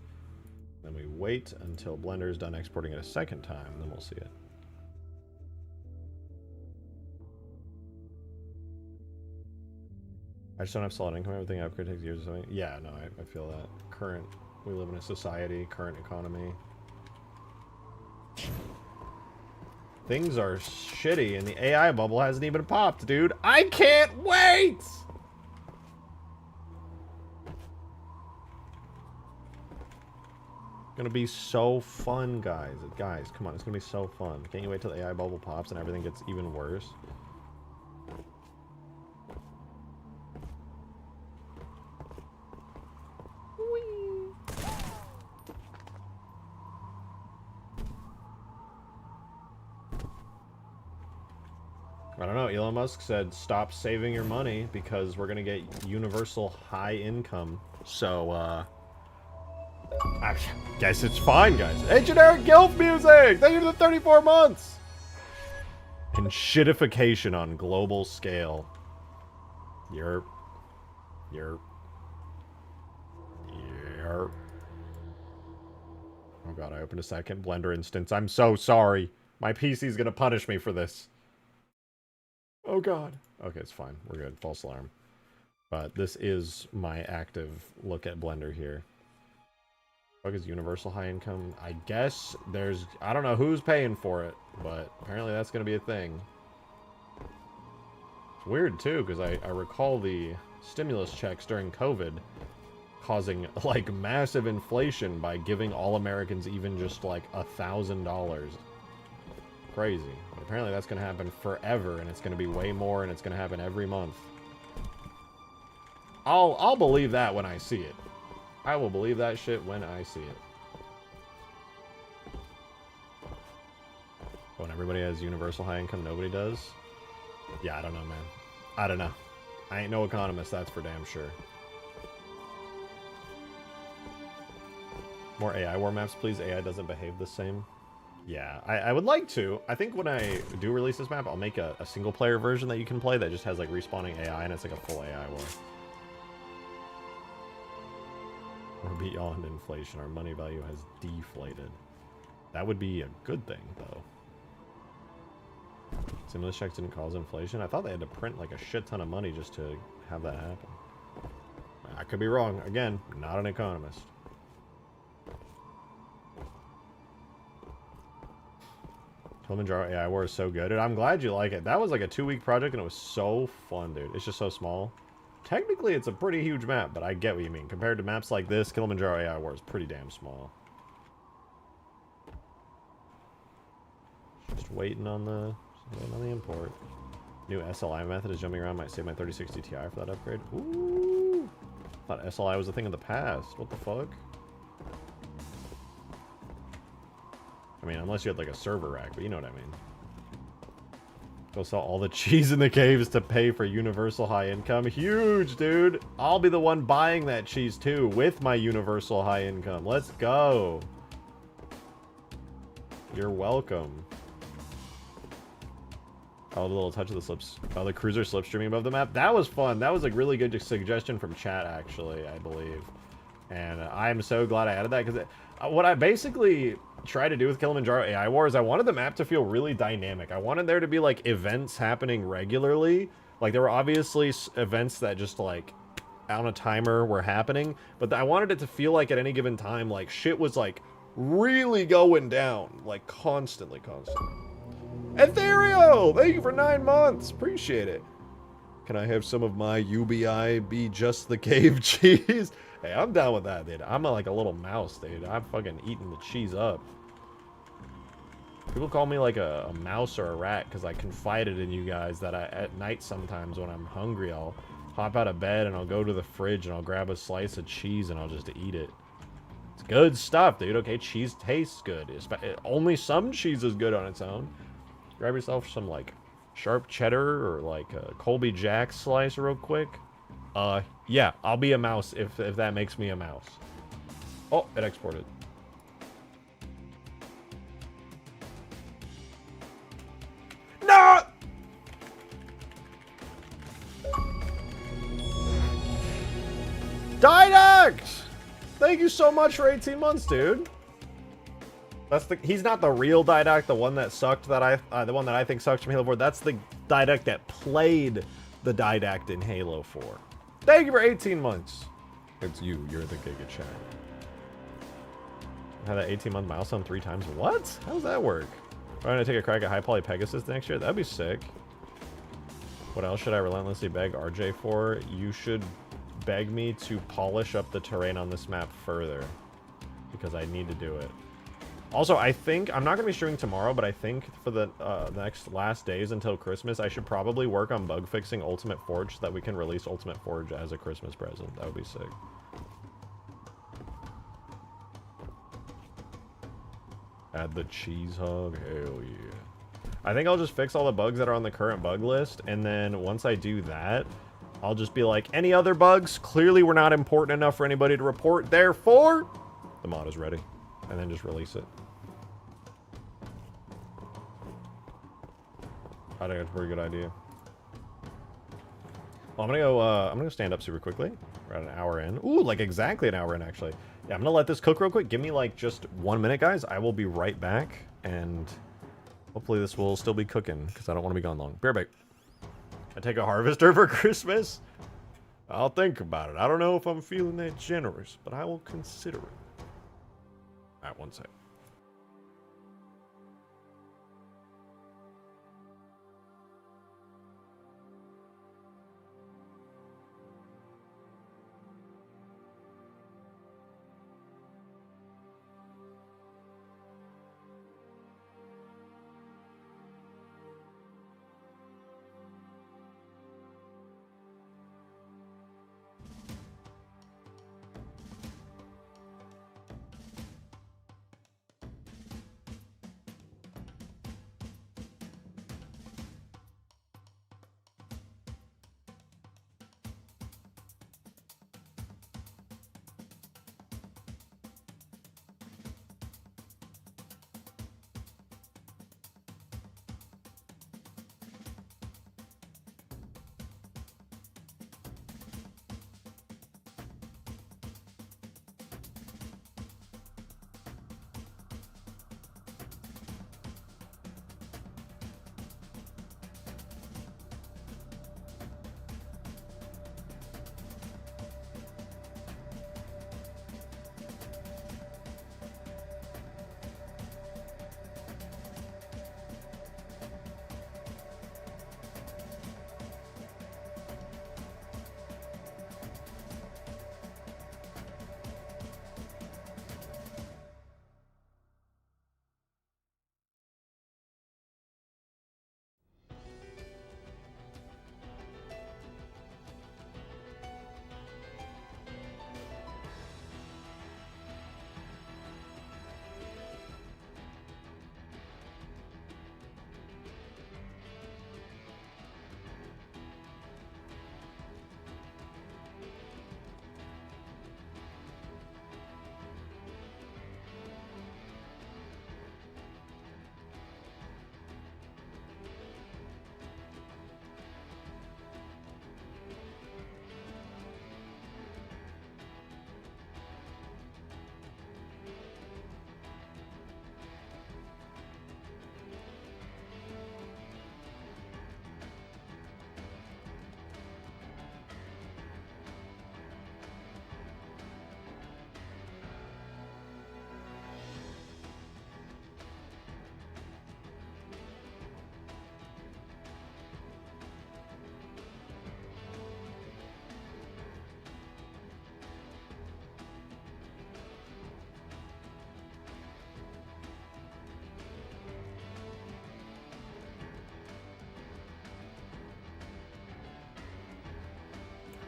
Then we wait until Blender is done exporting it a second time, then we'll see it. I just don't have solid income. Everything I upgrade takes years or something. Yeah, no, I feel that. We live in a society, current economy. Things are shitty, and the AI bubble hasn't even popped, dude. I can't wait! Gonna be so fun, guys. Guys, come on, it's gonna be so fun. Can't you wait till the AI bubble pops and everything gets even worse? I don't know, Elon Musk said stop saving your money because we're gonna get universal high income. So, I guess it's fine, guys. Hey, generic guild music! Thank you for the 34 months! And shitification on global scale. You're... Oh god, I opened a second Blender instance. I'm so sorry. My PC's gonna punish me for this. Oh god. Okay, it's fine. We're good. False alarm. But this is my active look at Blender here. What is universal high income? I guess there's... I don't know who's paying for it, but apparently that's going to be a thing. It's weird, too, because I recall the stimulus checks during COVID causing, like, massive inflation by giving all Americans even just, like, $1,000. Crazy. But apparently that's going to happen forever, and it's going to be way more, and it's going to happen every month. I'll believe that when I see it. I will believe that shit when I see it. When everybody has universal high income, nobody does? Yeah, I don't know, man. I don't know. I ain't no economist, that's for damn sure. More AI war maps, please. AI doesn't behave the same. Yeah, I would like to. I think when I do release this map, I'll make a single-player version that you can play that just has, like, respawning AI, and it's like a full AI war. We're beyond inflation. Our money value has deflated. That would be a good thing, though. Stimulus checks didn't cause inflation. I thought they had to print like a shit ton of money just to have that happen. I could be wrong. Again, not an economist. Kilimanjaro AI War is so good. Dude, I'm glad you like it. That was like a 2-week project and it was so fun, dude. It's just so small. Technically, it's a pretty huge map, but I get what you mean. Compared to maps like this, Kilimanjaro AI War is pretty damn small. Just waiting on the import. New SLI method is jumping around. Might save my 3060 Ti for that upgrade. Ooh! Thought SLI was a thing of the past. What the fuck? I mean, unless you had like a server rack, but you know what I mean. Go sell all the cheese in the caves to pay for universal high income. Huge, dude. I'll be the one buying that cheese too with my universal high income. Let's go. You're welcome. Oh, the little touch of the slips. Oh, the cruiser slipstreaming above the map. That was fun. That was a really good suggestion from chat, actually, I believe. And I'm so glad I added that because what I basically tried to do with Kilimanjaro AI War is I wanted the map to feel really dynamic. I wanted there to be like events happening regularly. Like there were obviously events that just like on a timer were happening, but I wanted it to feel like at any given time like shit was like really going down, like constantly. Ethereal! Thank you for 9 months. Appreciate it. Can I have some of my UBI be just the cave cheese? Hey, I'm down with that, dude. I'm like a little mouse, dude. I'm fucking eating the cheese up. People call me like a mouse or a rat because I confided in you guys that at night sometimes when I'm hungry, I'll hop out of bed and I'll go to the fridge and I'll grab a slice of cheese and I'll just eat it. It's good stuff, dude. Okay, cheese tastes good. Only some cheese is good on its own. Grab yourself some, like, sharp cheddar or, like, a Colby Jack slice real quick. Yeah, I'll be a mouse if that makes me a mouse. Oh, it exported. No! Didact! Thank you so much for 18 months, dude. He's not the real Didact, the one that sucked the one that I think sucked from Halo 4. That's the Didact that played the Didact in Halo 4. Thank you for 18 months. It's you. You're the Giga Chat. Had that 18-month milestone 3 times. What? How does that work? I'm gonna take a crack at High Poly Pegasus next year. That'd be sick. What else should I relentlessly beg RJ for? You should beg me to polish up the terrain on this map further because I need to do it. Also, I think, I'm not going to be streaming tomorrow, but I think for the last days until Christmas, I should probably work on bug fixing Ultimate Forge so that we can release Ultimate Forge as a Christmas present. That would be sick. Add the cheese hug. Hell yeah. I think I'll just fix all the bugs that are on the current bug list, and then once I do that, I'll just be like, any other bugs? Clearly we're not important enough for anybody to report, therefore, the mod is ready. And then just release it. I think that's a pretty good idea. Well, I'm gonna stand up super quickly. We're at an hour in. Ooh, like exactly an hour in, actually. Yeah, I'm gonna let this cook real quick. Give me like just 1 minute, guys. I will be right back, and hopefully this will still be cooking, because I don't want to be gone long. Be right back. I take a harvester for Christmas? I'll think about it. I don't know if I'm feeling that generous, but I will consider it. Alright, 1 sec.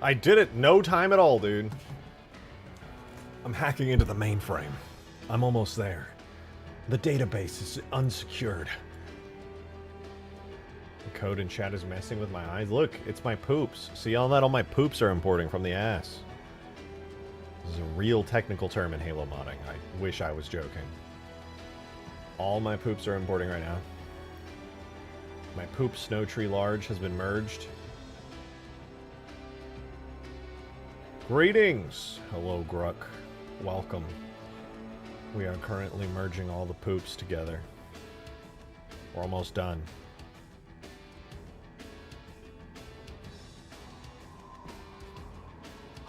I did it. No time at all, dude. I'm hacking into the mainframe. I'm almost there. The database is unsecured. The code in chat is messing with my eyes. Look, it's my poops. See all that? All my poops are importing from the ass. This is a real technical term in Halo modding. I wish I was joking. All my poops are importing right now. My poop snow tree large has been merged. Greetings! Hello, Gruck. Welcome. We are currently merging all the poops together. We're almost done.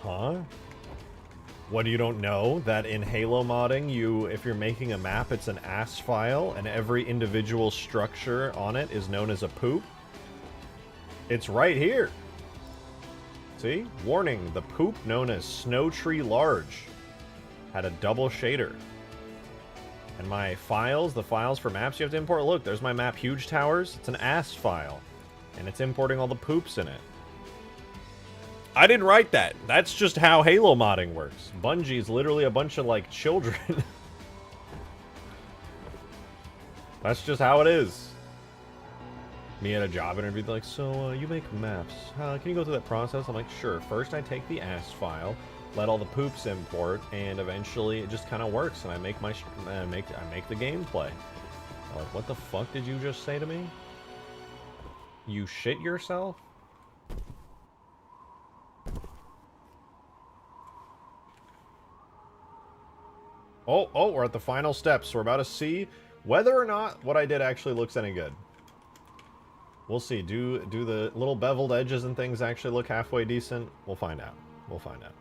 Huh? What, you don't know? That in Halo modding, if you're making a map, it's an AS file, and every individual structure on it is known as a poop? It's right here! See? Warning, the poop known as Snow Tree Large had a double shader. And my files, the files for maps you have to import, look, there's my map Huge Towers. It's an AS file. And it's importing all the poops in it. I didn't write that. That's just how Halo modding works. Bungie's literally a bunch of, like, children. That's just how it is. Me at a job interview, like, so, you make maps. Can you go through that process? I'm like, sure. First, I take the AS file, let all the poops import, and eventually it just kind of works, and I make my I make the gameplay. I'm like, what the fuck did you just say to me? You shit yourself? Oh, we're at the final steps. We're about to see whether or not what I did actually looks any good. We'll see. Do the little beveled edges and things actually look halfway decent? We'll find out. We'll find out.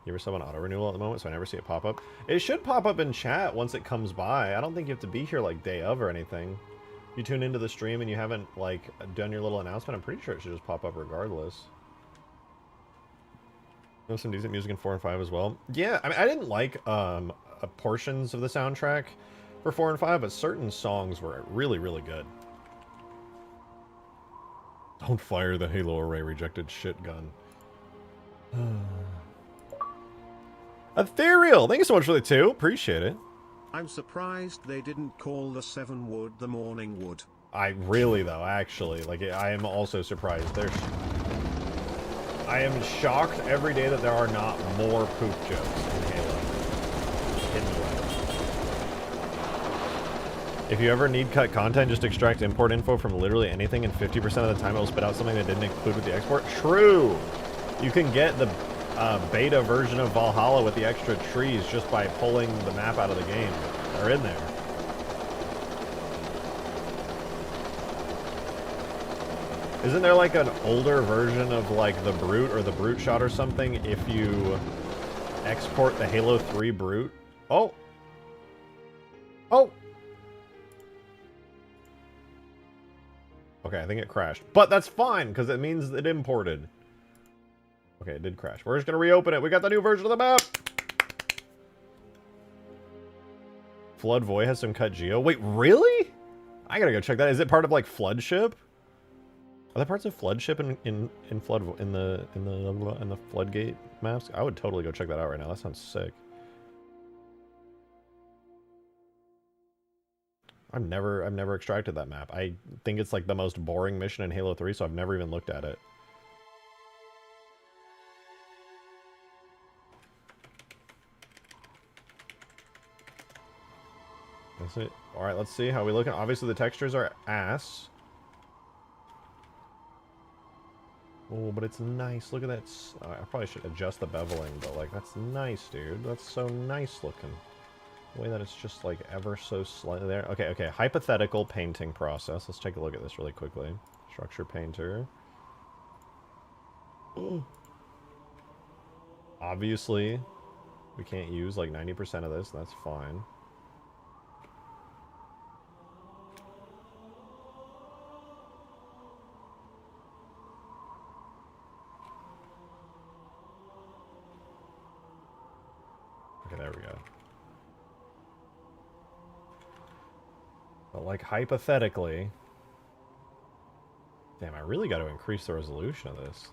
You ever sub on auto-renewal at the moment, so I never see it pop up? It should pop up in chat once it comes by. I don't think you have to be here, like, day of or anything. If you tune into the stream and you haven't, like, done your little announcement, I'm pretty sure it should just pop up regardless. There's some decent music in 4 and 5 as well. Yeah, I mean, I didn't like portions of the soundtrack for 4 and 5, but certain songs were really, really good. Don't fire the Halo Array rejected shit gun. Ethereal! Thank you so much for the 2. Appreciate it. I'm surprised they didn't call the 7 wood the morning wood. I really, though, actually. Like, I am also surprised. I am shocked every day that there are not more poop jokes in Halo. Hidden away. If you ever need cut content, just extract import info from literally anything, and 50% of the time it will spit out something that didn't include with the export. True! You can get the beta version of Valhalla with the extra trees just by pulling the map out of the game. They're in there. Isn't there like an older version of like the Brute or the Brute Shot or something if you export the Halo 3 Brute? Oh! Oh! Okay, I think it crashed. But that's fine, because it means it imported. Okay, it did crash. We're just going to reopen it. We got the new version of the map! Flood Void has some cut geo. Wait, really? I gotta go check that. Is it part of like Floodship? Are there parts of Floodship in the Floodgate maps? I would totally go check that out right now. That sounds sick. I've never extracted that map. I think it's like the most boring mission in Halo 3, so I've never even looked at it. That's it. Alright, let's see how we looking. Obviously the textures are ass. Oh, but it's nice. Look at that. I probably should adjust the beveling, but like, that's nice, dude. That's so nice looking. The way that it's just like ever so slightly there. Okay. Hypothetical painting process. Let's take a look at this really quickly. Structure painter. Oh. Obviously, we can't use like 90% of this. That's fine. Okay, there we go. But like hypothetically, Damn, I really got to increase the resolution of this.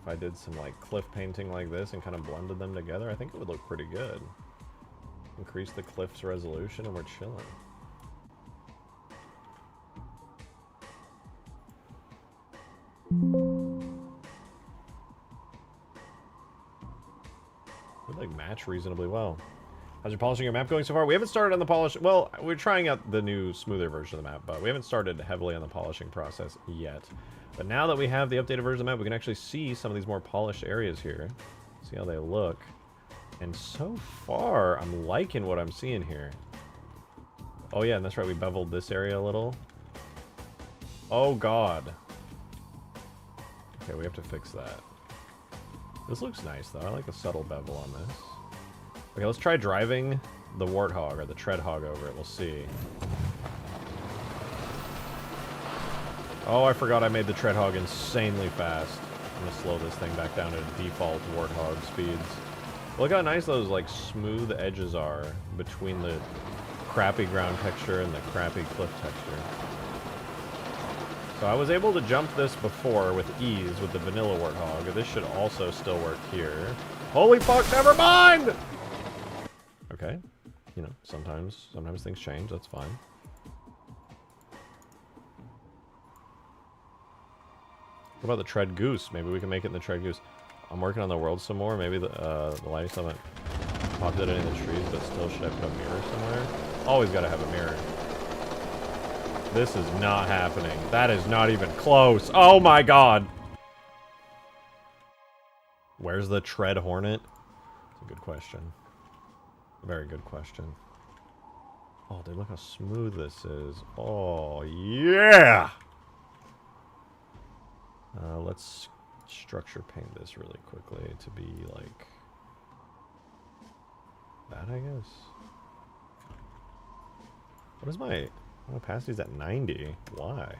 If I did some like cliff painting like this and kind of blended them together, I think it would look pretty good. Increase the cliff's resolution and we're chilling. Would like match reasonably well. How's your polishing your map going so far? We haven't started on the polish. Well, we're trying out the new smoother version of the map, but we haven't started heavily on the polishing process yet. But now that we have the updated version of the map, we can actually see some of these more polished areas here. See how they look. And so far, I'm liking what I'm seeing here. Oh yeah, and that's right, we beveled this area a little. Oh god. Okay, we have to fix that. This looks nice though, I like the subtle bevel on this. Okay, let's try driving the Warthog or the Treadhog over it, we'll see. Oh, I forgot I made the Treadhog insanely fast. I'm gonna slow this thing back down to default Warthog speeds. Look how nice those like smooth edges are between the crappy ground texture and the crappy cliff texture. So I was able to jump this before with ease with the vanilla Warthog. This should also still work here. Holy fuck, never mind! Okay, you know, sometimes things change, that's fine. What about the Tread Goose? Maybe we can make it in the Tread Goose. I'm working on the world some more. Maybe the lighting still haven't populated any of the trees, but still should I put a mirror somewhere? Always gotta have a mirror. This is not happening. That is not even close. Oh my god! Where's the Tread Hornet? That's a good question. A very good question. Oh, dude, look how smooth this is. Oh, yeah! Let's structure paint this really quickly to be like that, I guess. What is my opacity's at 90? Why?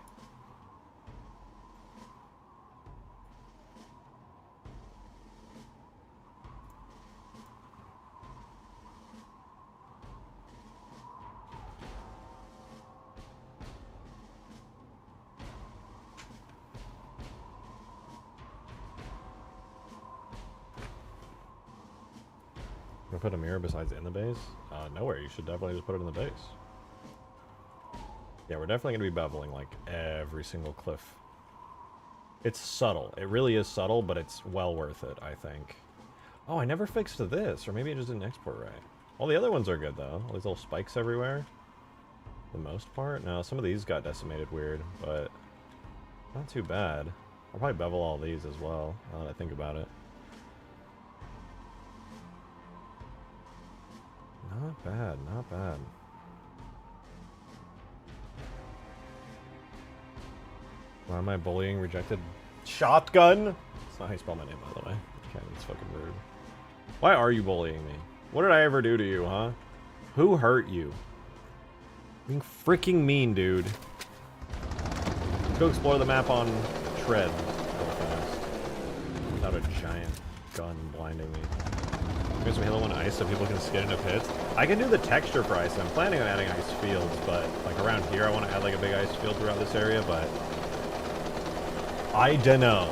Put a mirror besides in the base? Nowhere. You should definitely just put it in the base. Yeah, we're definitely going to be beveling like every single cliff. It's subtle. It really is subtle, but it's well worth it, I think. Oh, I never fixed this, or maybe I just didn't export right. All the other ones are good, though. All these little spikes everywhere. For the most part. No, some of these got decimated weird, but not too bad. I'll probably bevel all these as well, now that I think about it. Not bad, not bad. Why am I bullying rejected shotgun? That's not how you spell my name, by the way. Okay, that's fucking rude. Why are you bullying me? What did I ever do to you, huh? Who hurt you? Being freaking mean, dude. Let's go explore the map on Tread real fast. Without a giant gun blinding me. Maybe some Halo 1 ice so people can skid into pits. I can do the texture for ice. I'm planning on adding ice fields, but like around here I want to add like a big ice field throughout this area, but I dunno.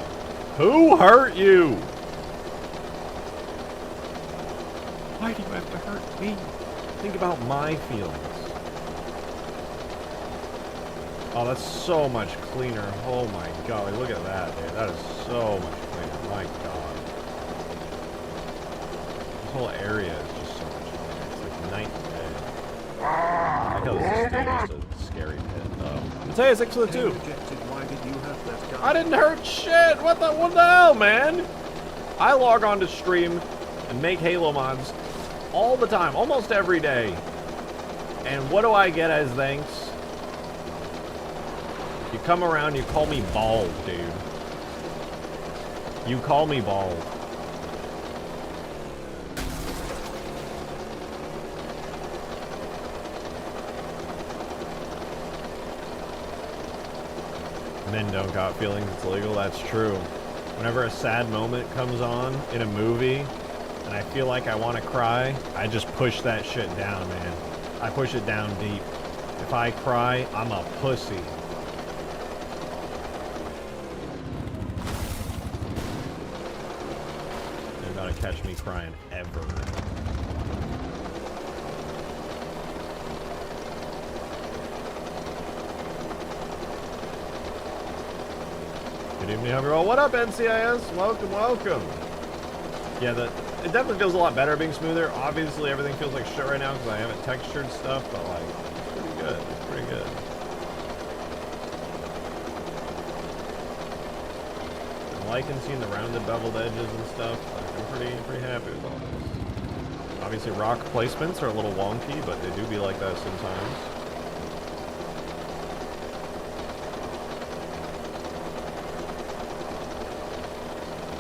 Who hurt you? Why do you have to hurt me? Think about my feelings. Oh, that's so much cleaner. Oh my god, look at that, dude. That is so much cleaner. My god. This whole area is just so much cleaner. It's like night and day. I like how this is still just a scary pit, though. I'll tell you, 6 for the 2. Why did you have that gun? I didn't hurt shit! What the hell, man? I log on to stream and make Halo mods all the time, almost every day. And what do I get as thanks? You come around, you call me bald, dude. You call me bald. Men don't got feelings, it's illegal, that's true. Whenever a sad moment comes on in a movie, and I feel like I want to cry, I just push that shit down, man. I push it down deep. If I cry, I'm a pussy. They're gonna catch me crying ever. Good evening, everyone. What up, NCIS? Welcome, welcome. Yeah, it definitely feels a lot better being smoother. Obviously, everything feels like shit right now because I haven't textured stuff, but like, it's pretty good. It's pretty good. I'm liking seeing the rounded beveled edges and stuff. Like, I'm pretty happy with all this. Obviously, rock placements are a little wonky, but they do be like that sometimes.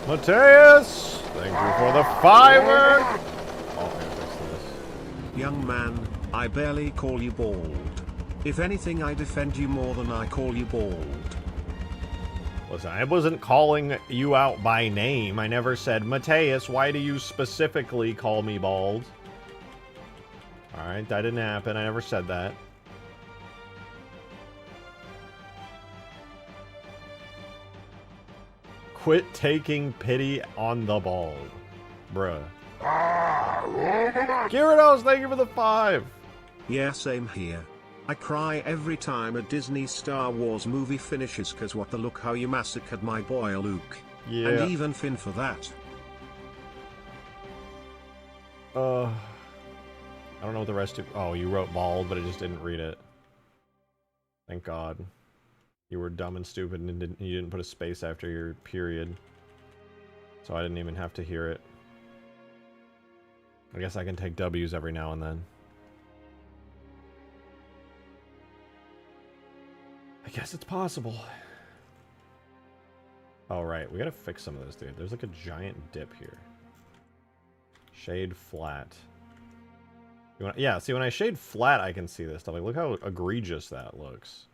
Mateus! Thank you for the fiver! Oh, this. Young man, I barely call you bald. If anything, I defend you more than I call you bald. Listen, I wasn't calling you out by name. I never said, Mateus, why do you specifically call me bald? Alright, that didn't happen. I never said that. Quit taking pity on the bald. Bruh. Gyarados, thank you for the 5. Yeah, same here. I cry every time a Disney Star Wars movie finishes cause what the look how you massacred my boy Luke. Yeah. And even Finn for that. I don't know what the rest of... Oh, you wrote bald, but I just didn't read it. Thank God. You were dumb and stupid and you didn't put a space after your period. So I didn't even have to hear it. I guess I can take W's every now and then. I guess it's possible. Oh, right. We gotta fix some of this, dude. There's like a giant dip here. Shade flat. Yeah, see, when I shade flat, I can see this stuff. Like, look how egregious that looks.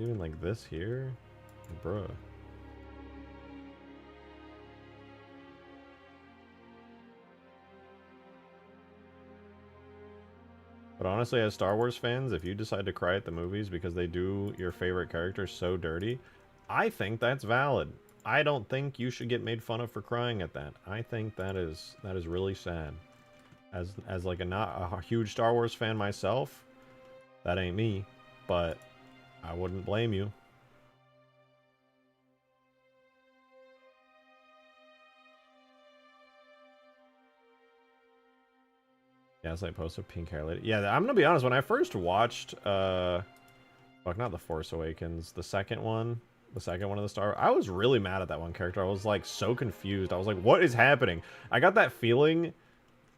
Even like this here? Bruh. But honestly, as Star Wars fans, if you decide to cry at the movies because they do your favorite character so dirty, I think that's valid. I don't think you should get made fun of for crying at that. I think that is really sad. As like not a huge Star Wars fan myself, that ain't me, but I wouldn't blame you. Gaslight post of pink hair lady. Yeah, I'm gonna be honest, when I first watched fuck, not The Force Awakens, the second one of the Star Wars, I was really mad at that one character. I was like so confused. I was like, what is happening? I got that feeling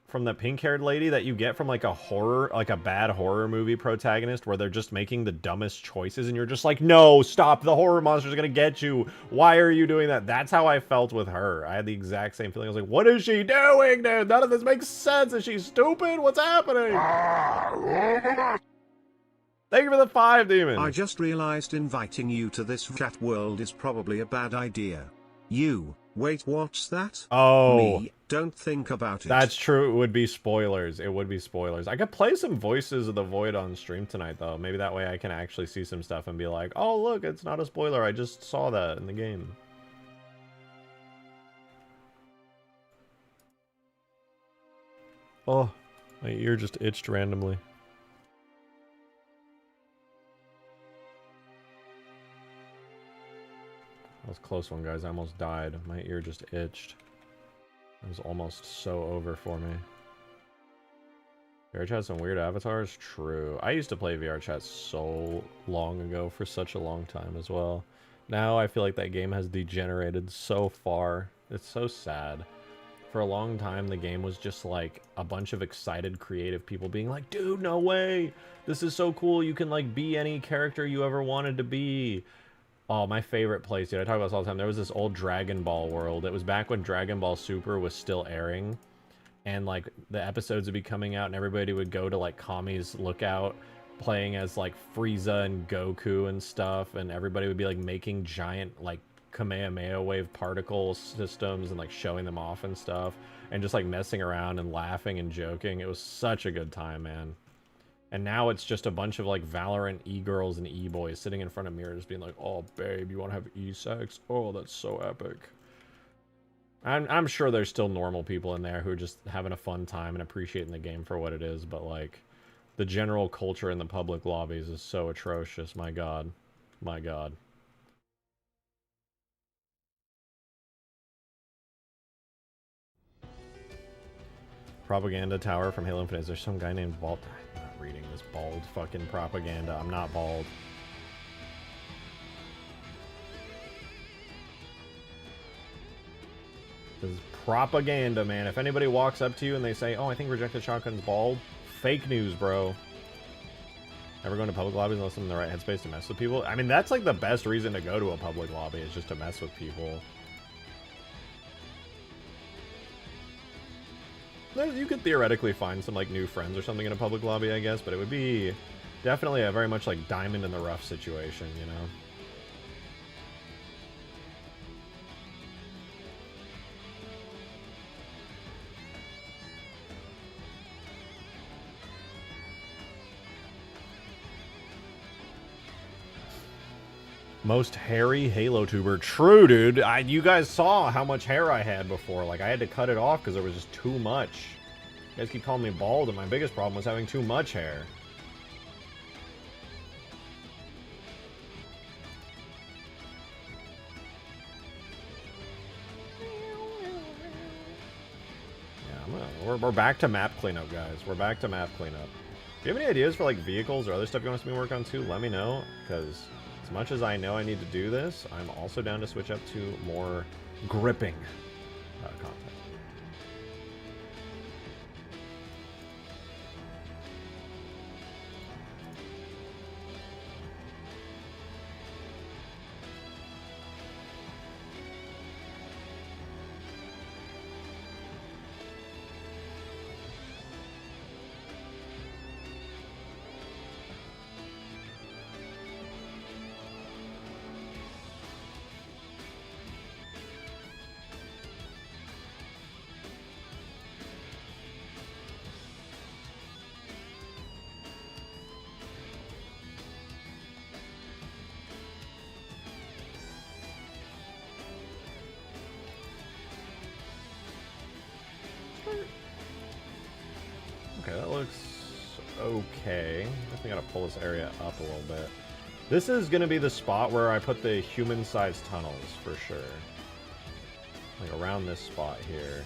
from the pink-haired lady that you get from like a horror, like a bad horror movie protagonist where they're just making the dumbest choices and you're just like, no, stop, the horror monster's gonna get you. Why are you doing that? That's how I felt with her. I had the exact same feeling. I was like, what is she doing, dude? None of this makes sense. Is she stupid? What's happening? Thank you for the 5, Demon. I just realized inviting you to this chat world is probably a bad idea. Wait, what's that? Oh. Me, don't think about it. That's true. It would be spoilers. It would be spoilers. I could play some Voices of the Void on stream tonight, though. Maybe that way I can actually see some stuff and be like, oh, look, it's not a spoiler. I just saw that in the game. Oh, my ear just itched randomly. That was a close one, guys. I almost died. My ear just itched. It was almost so over for me. VR chat has some weird avatars? True. I used to play VR chat so long ago for such a long time as well. Now I feel like that game has degenerated so far. It's so sad. For a long time, the game was just like a bunch of excited creative people being like, dude, no way! This is so cool. You can like be any character you ever wanted to be. Oh, my favorite place, dude. I talk about this all the time. There was this old Dragon Ball world. It was back when Dragon Ball Super was still airing. And, like, the episodes would be coming out and everybody would go to, like, Kami's Lookout playing as, like, Frieza and Goku and stuff. And everybody would be, like, making giant, like, Kamehameha wave particle systems and like showing them off and stuff, and just like messing around and laughing and joking. It was such a good time, man. And now it's just a bunch of like Valorant e-girls and e-boys sitting in front of mirrors being like, oh babe, you want to have e-sex? Oh, that's so epic. I'm sure there's still normal people in there who are just having a fun time and appreciating the game for what it is, but like the general culture in the public lobbies is so atrocious. My god. My god. Propaganda Tower from Halo Infinite. Is there some guy named Bald? I'm not reading this bald fucking propaganda. I'm not bald. This is propaganda, man. If anybody walks up to you and they say, oh, I think Rejected Shotgun's bald, fake news, bro. Never going to public lobbies unless I'm in the right headspace to mess with people. I mean, that's like the best reason to go to a public lobby, is just to mess with people. You could theoretically find some like new friends or something in a public lobby, I guess, but it would be definitely a very much like diamond in the rough situation, you know? Most hairy Halo tuber. True, dude. You guys saw how much hair I had before. Like, I had to cut it off because there was just too much. You guys keep calling me bald, and my biggest problem was having too much hair. Yeah, we're back to map cleanup, guys. We're back to map cleanup. Do you have any ideas for, like, vehicles or other stuff you want us to work on, too? Let me know, because as much as I know I need to do this, I'm also down to switch up to more gripping content. Okay, that looks okay. I think I gotta pull this area up a little bit. This is gonna be the spot where I put the human-sized tunnels, for sure. Like, around this spot here.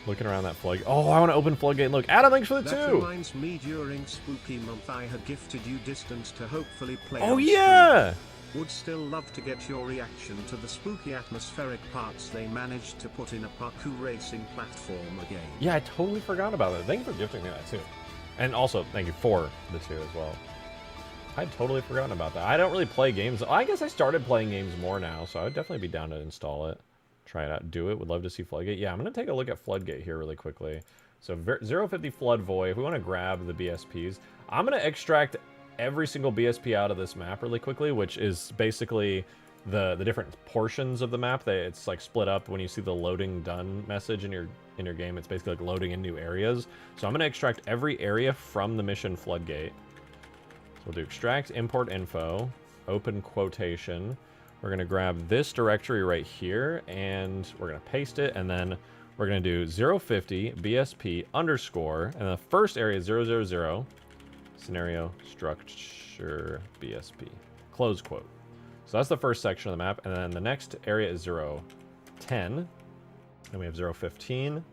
Looking around that flood. Oh, I want to open floodgate. Look, Adam, thanks for the That two. reminds me, during Spooky Month I had gifted you Distance to hopefully play Oh, on yeah! stream. Would still love to get your reaction to the spooky atmospheric parts they managed to put in a parkour racing platform again. Yeah, I totally forgot about that. Thank you for gifting me that, too. And also, thank you for the two as well. I'd totally forgotten about that. I don't really play games. I guess I started playing games more now, so I would definitely be down to install it. Try it out. Do it. Would love to see Floodgate. Yeah, I'm going to take a look at Floodgate here really quickly. So 050 Flood Void. If we want to grab the BSPs, I'm going to extract every single BSP out of this map really quickly, which is basically the different portions of the map. It's like split up when you see the loading done message in your game. It's basically like loading in new areas. So I'm going to extract every area from the mission Floodgate. So we'll do extract, import info, open quotation. We're going to grab this directory right here, and we're going to paste it, and then we're going to do 050 BSP underscore, and the first area is 000, scenario structure BSP, close quote. So that's the first section of the map, and then the next area is 010, then we have 015,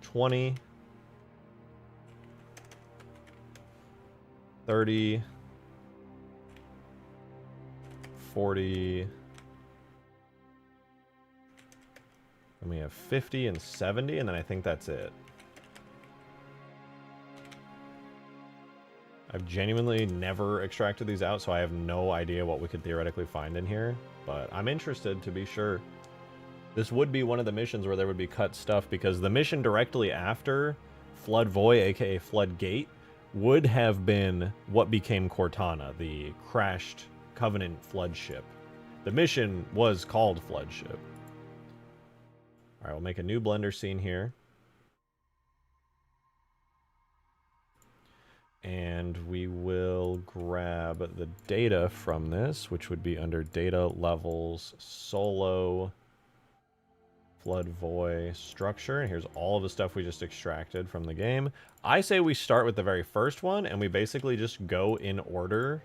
20, 30, 40, and we have 50 and 70, and then I think that's it. I've genuinely never extracted these out, so I have no idea what we could theoretically find in here, but I'm interested to be sure. This would be one of the missions where there would be cut stuff, because the mission directly after Flood Void, aka Floodgate, would have been what became Cortana, the crashed Covenant flood ship. The mission was called Flood Ship. All right, we'll make a new Blender scene here. And we will grab the data from this, which would be under Data Levels, Solo, Flood Voy, Structure. And here's all of the stuff we just extracted from the game. I say we start with the very first one, and we basically just go in order.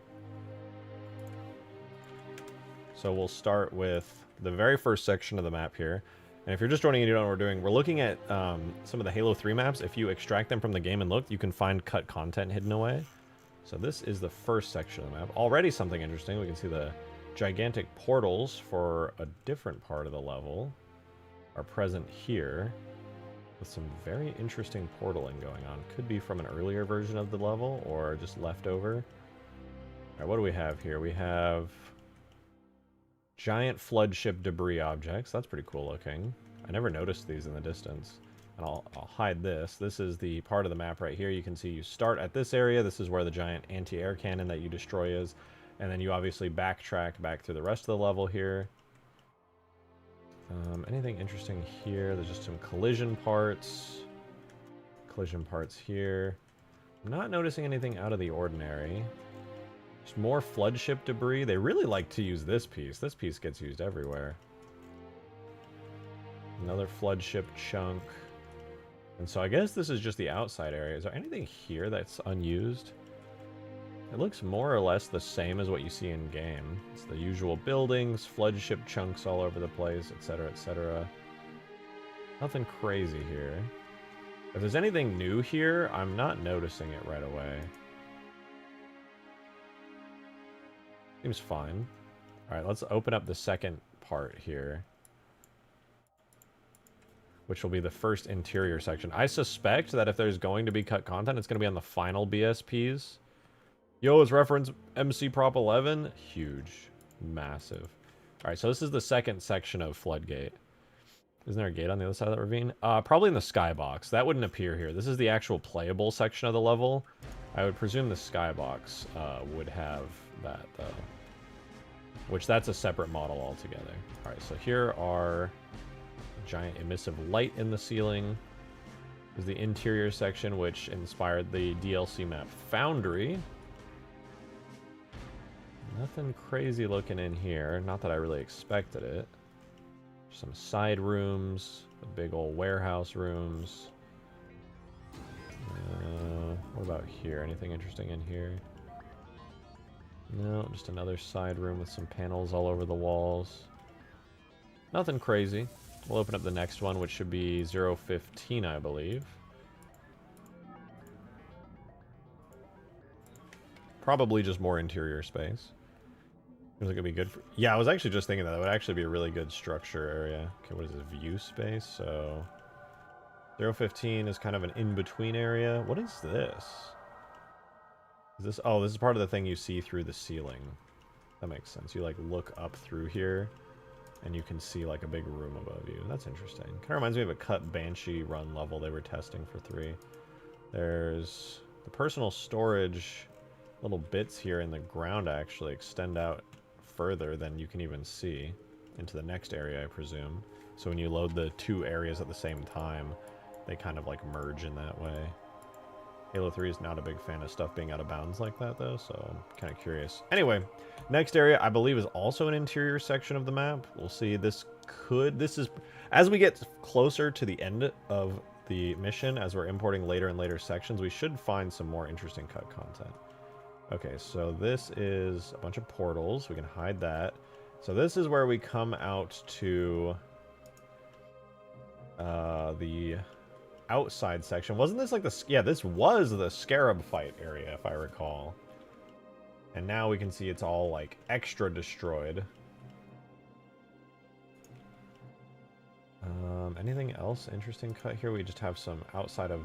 So we'll start with the very first section of the map here. And if you're just joining and you don't know what we're doing, we're looking at some of the Halo 3 maps. If you extract them from the game and look, you can find cut content hidden away. So this is the first section of the map. Already something interesting. We can see the gigantic portals for a different part of the level are present here, with some very interesting portaling going on. Could be from an earlier version of the level or just leftover. All right, what do we have here? We have giant flood ship debris objects. That's pretty cool looking. I never noticed these in the distance. And I'll hide this. This is the part of the map right here. You can see you start at this area. This is where the giant anti-air cannon that you destroy is. And then you obviously backtrack back through the rest of the level here. Anything interesting here? There's just some collision parts. Collision parts here. I'm not noticing anything out of the ordinary. Just more flood ship debris. They really like to use this piece. This piece gets used everywhere. Another flood ship chunk. And so I guess this is just the outside area. Is there anything here that's unused? It looks more or less the same as what you see in game. It's the usual buildings, flood ship chunks all over the place, etc., etc. Nothing crazy here. If there's anything new here, I'm not noticing it right away. Seems fine. Alright, let's open up the second part here, which will be the first interior section. I suspect that if there's going to be cut content, it's going to be on the final BSPs. Yo, it's reference MC Prop 11. Huge. Massive. Alright, so this is the second section of Floodgate. Isn't there a gate on the other side of that ravine? Probably in the skybox. That wouldn't appear here. This is the actual playable section of the level. I would presume the skybox would have that, though. Which, that's a separate model altogether. Alright, so here are giant emissive light in the ceiling. There's the interior section, which inspired the DLC map Foundry. Nothing crazy looking in here. Not that I really expected it. Some side rooms, the big old warehouse rooms. What about here? Anything interesting in here? No, just another side room with some panels all over the walls. Nothing crazy. We'll open up the next one, which should be 015, I believe. Probably just more interior space. Seems like it'd be good for... Yeah, I was actually just thinking that would actually be a really good structure area. Okay, what is this? View space? So... 015 is kind of an in-between area. What is this? Is this... Oh, this is part of the thing you see through the ceiling. That makes sense. You, like, look up through here, and you can see, like, a big room above you. That's interesting. Kind of reminds me of a cut Banshee run level they were testing for 3. There's the personal storage... Little bits here in the ground actually extend out further than you can even see into the next area, I presume. So when you load the two areas at the same time, they kind of like merge in that way. Halo 3 is not a big fan of stuff being out of bounds like that, though, so I'm kind of curious. Anyway, next area I believe is also an interior section of the map. We'll see. This is as we get closer to the end of the mission, as we're importing later and later sections, we should find some more interesting cut content. Okay, so this is a bunch of portals. We can hide that. So this is where we come out to the outside section. Wasn't this like the... Yeah, this was the Scarab fight area, if I recall. And now we can see it's all, like, extra destroyed. Anything else interesting cut here? We just have some outside of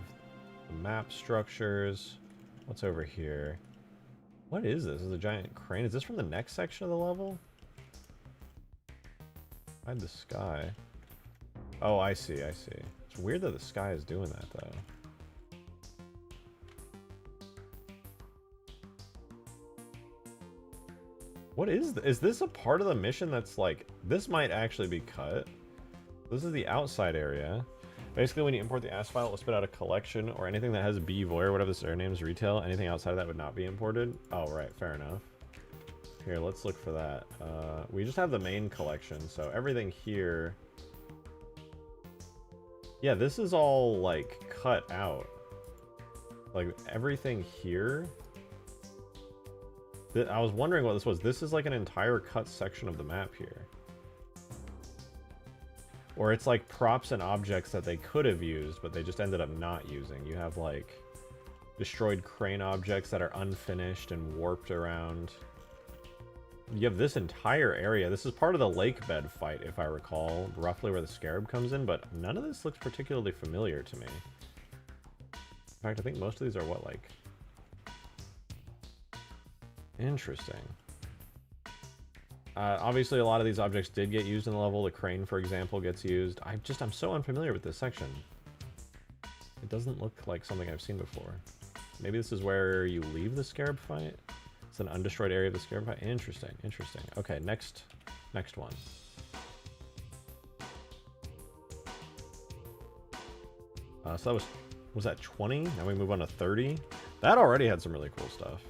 the map structures. What's over here? What is this? This is a giant crane. Is this from the next section of the level? Hide the sky. Oh, I see, I see. It's weird that the sky is doing that, though. What is this a part of the mission that's like, this might actually be cut? This is the outside area. Basically, when you import the AS file, it will spit out a collection or anything that has B void or whatever this name is retail. Anything outside of that would not be imported. Oh, right, fair enough. Here, let's look for that. We just have the main collection, so everything here. Yeah, this is all like cut out. Like everything here. I was wondering what this was. This is like an entire cut section of the map here. Or it's like props and objects that they could have used, but they just ended up not using. You have like destroyed crane objects that are unfinished and warped around. You have this entire area. This is part of the lake bed fight, if I recall, roughly where the Scarab comes in, but none of this looks particularly familiar to me. In fact, I think most of these are what, like... Interesting. Obviously, a lot of these objects did get used in the level. The crane, for example, gets used. I'm so unfamiliar with this section. It doesn't look like something I've seen before. Maybe this is where you leave the Scarab fight? It's an undestroyed area of the Scarab fight? Interesting, interesting. Okay, next one. So that was that 20? Now we move on to 30? That already had some really cool stuff.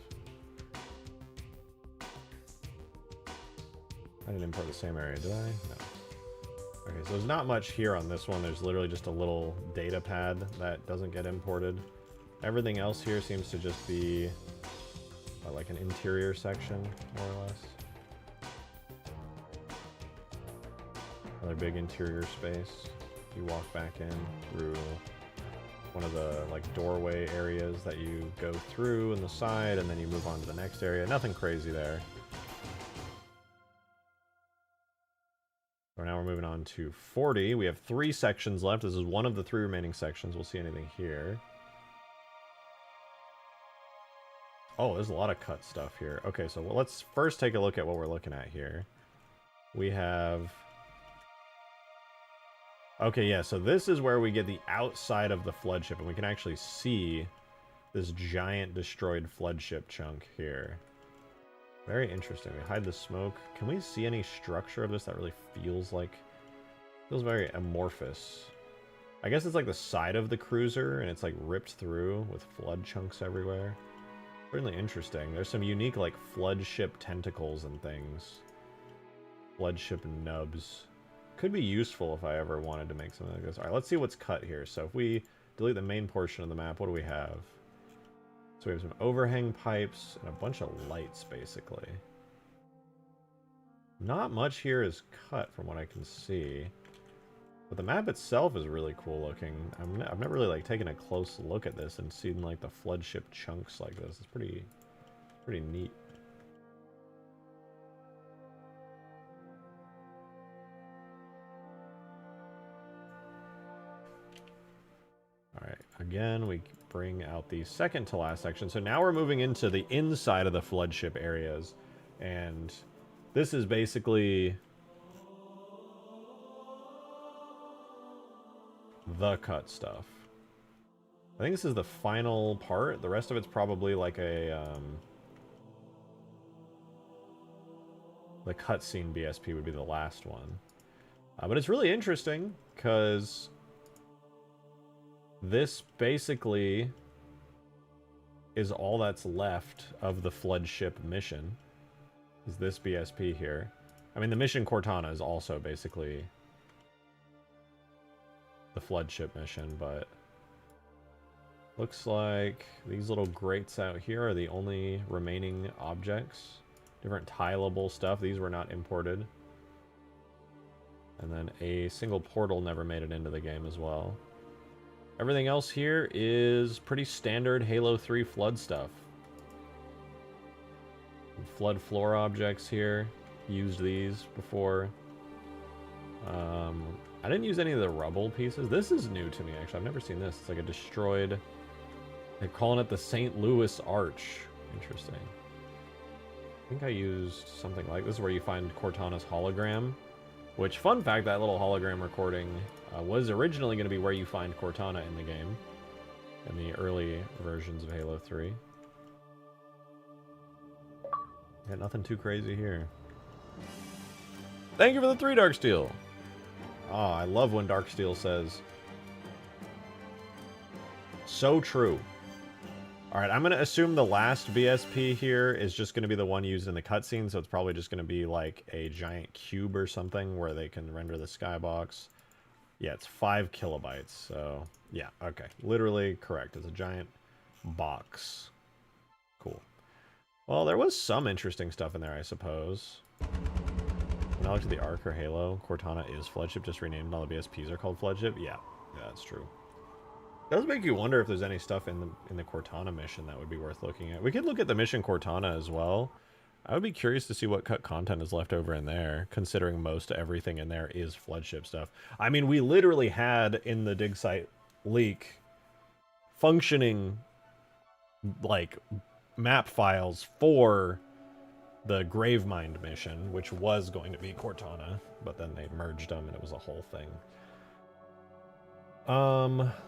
I didn't import the same area, did I? No. Okay, so there's not much here on this one. There's literally just a little data pad that doesn't get imported. Everything else here seems to just be like an interior section, more or less. Another big interior space. You walk back in through one of the like doorway areas that you go through in the side, and then you move on to the next area. Nothing crazy there. So now we're moving on to 40. We have 3 sections left. This is one of the 3 remaining sections. We'll see anything here. Oh, there's a lot of cut stuff here. Okay, so let's first take a look at what we're looking at here. We have... Okay, yeah, so this is where we get the outside of the flood ship, and we can actually see this giant destroyed flood ship chunk here. Very interesting. We hide the smoke. Can we see any structure of this that really feels very amorphous? I guess it's like the side of the cruiser, and it's like ripped through with flood chunks everywhere. Certainly interesting. There's some unique like flood ship tentacles and things. Flood ship nubs. Could be useful if I ever wanted to make something like this. Alright, let's see what's cut here. So if we delete the main portion of the map, what do we have? So we have some overhang pipes and a bunch of lights, basically. Not much here is cut from what I can see. But the map itself is really cool looking. I've never really like taken a close look at this and seen like the flood ship chunks like this. It's pretty neat. Alright, again, we bring out the second to last section. So now we're moving into the inside of the flood ship areas. And this is basically the cut stuff. I think this is the final part. The rest of it's probably like a, the cutscene BSP would be the last one. But it's really interesting, because this basically is all that's left of the flood ship mission. Is this BSP here. I mean, the mission Cortana is also basically the flood ship mission, but looks like these little grates out here are the only remaining objects. Different tileable stuff. These were not imported. And then a single portal never made it into the game as well. Everything else here is pretty standard Halo 3 flood stuff. Flood floor objects here. Used these before. I didn't use any of the rubble pieces. This is new to me, actually. I've never seen this. It's like a destroyed... They're calling it the St. Louis Arch. Interesting. I think I used something like this, where you find Cortana's hologram. Which, fun fact, that little hologram recording was originally going to be where you find Cortana in the game. In the early versions of Halo 3. Yeah, nothing too crazy here. Thank you for the 3 Darksteel. Oh, I love when Darksteel says. So true. Alright, I'm going to assume the last BSP here is just going to be the one used in the cutscene, so it's probably just going to be like a giant cube or something where they can render the skybox. Yeah, it's 5 kilobytes, so yeah, okay. Literally correct. It's a giant box. Cool. Well, there was some interesting stuff in there, I suppose. When I looked at the Arc or Halo, Cortana is Floodship, just renamed. All the BSPs are called Floodship. Yeah, that's true. It does make you wonder if there's any stuff in the Cortana mission that would be worth looking at. We could look at the mission Cortana as well. I would be curious to see what cut content is left over in there, considering most everything in there is Floodship stuff. I mean, we literally had in the dig site leak functioning like map files for the Gravemind mission, which was going to be Cortana, but then they merged them and it was a whole thing.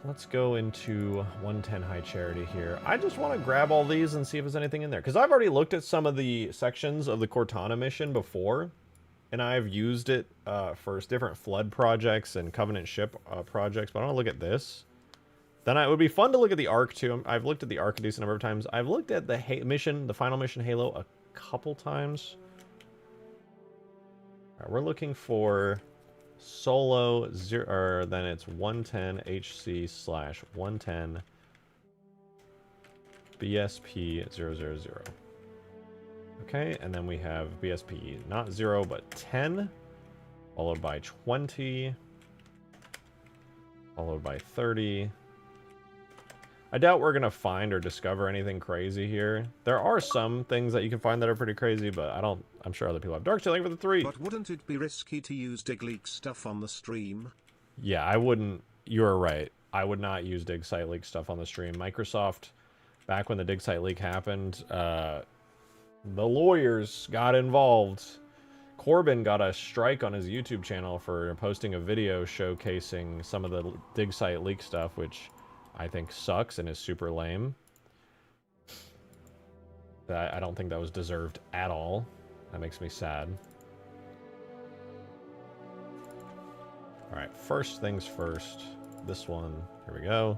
Let's go into 110 High Charity here. I just want to grab all these and see if there's anything in there, because I've already looked at some of the sections of the Cortana mission before, and I've used it for different flood projects and Covenant ship projects, but I want to look at this. Then it would be fun to look at the Arc too. I've looked at the Arc a decent number of times. I've looked at the final mission Halo a couple times. All right, we're looking for Solo 0, or then it's 110 HC / 110 BSP 000. Okay, and then we have BSP not 0 but 10, followed by 20, followed by 30. I doubt we're gonna find or discover anything crazy here. There are some things that you can find that are pretty crazy, but I'm sure other people have. Dark Thank you for the 3. But wouldn't it be risky to use dig leak stuff on the stream? Yeah, I wouldn't. You're right. I would not use dig site leak stuff on the stream. Microsoft, back when the dig site leak happened, the lawyers got involved. Corbin got a strike on his YouTube channel for posting a video showcasing some of the dig site leak stuff, which I think sucks and is super lame. I don't think that was deserved at all. That makes me sad. Alright, first things first. This one. Here we go.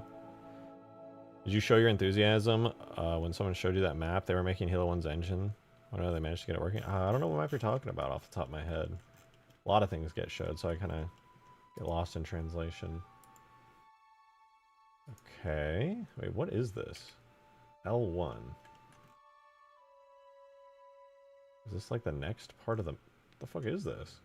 Did you show your enthusiasm when someone showed you that map? They were making Halo 1's engine. I don't know, they managed to get it working. I don't know what map you're talking about off the top of my head. A lot of things get showed, so I kind of get lost in translation. Okay. Wait, what is this? L1. Is this like the next part of the... What the fuck is this?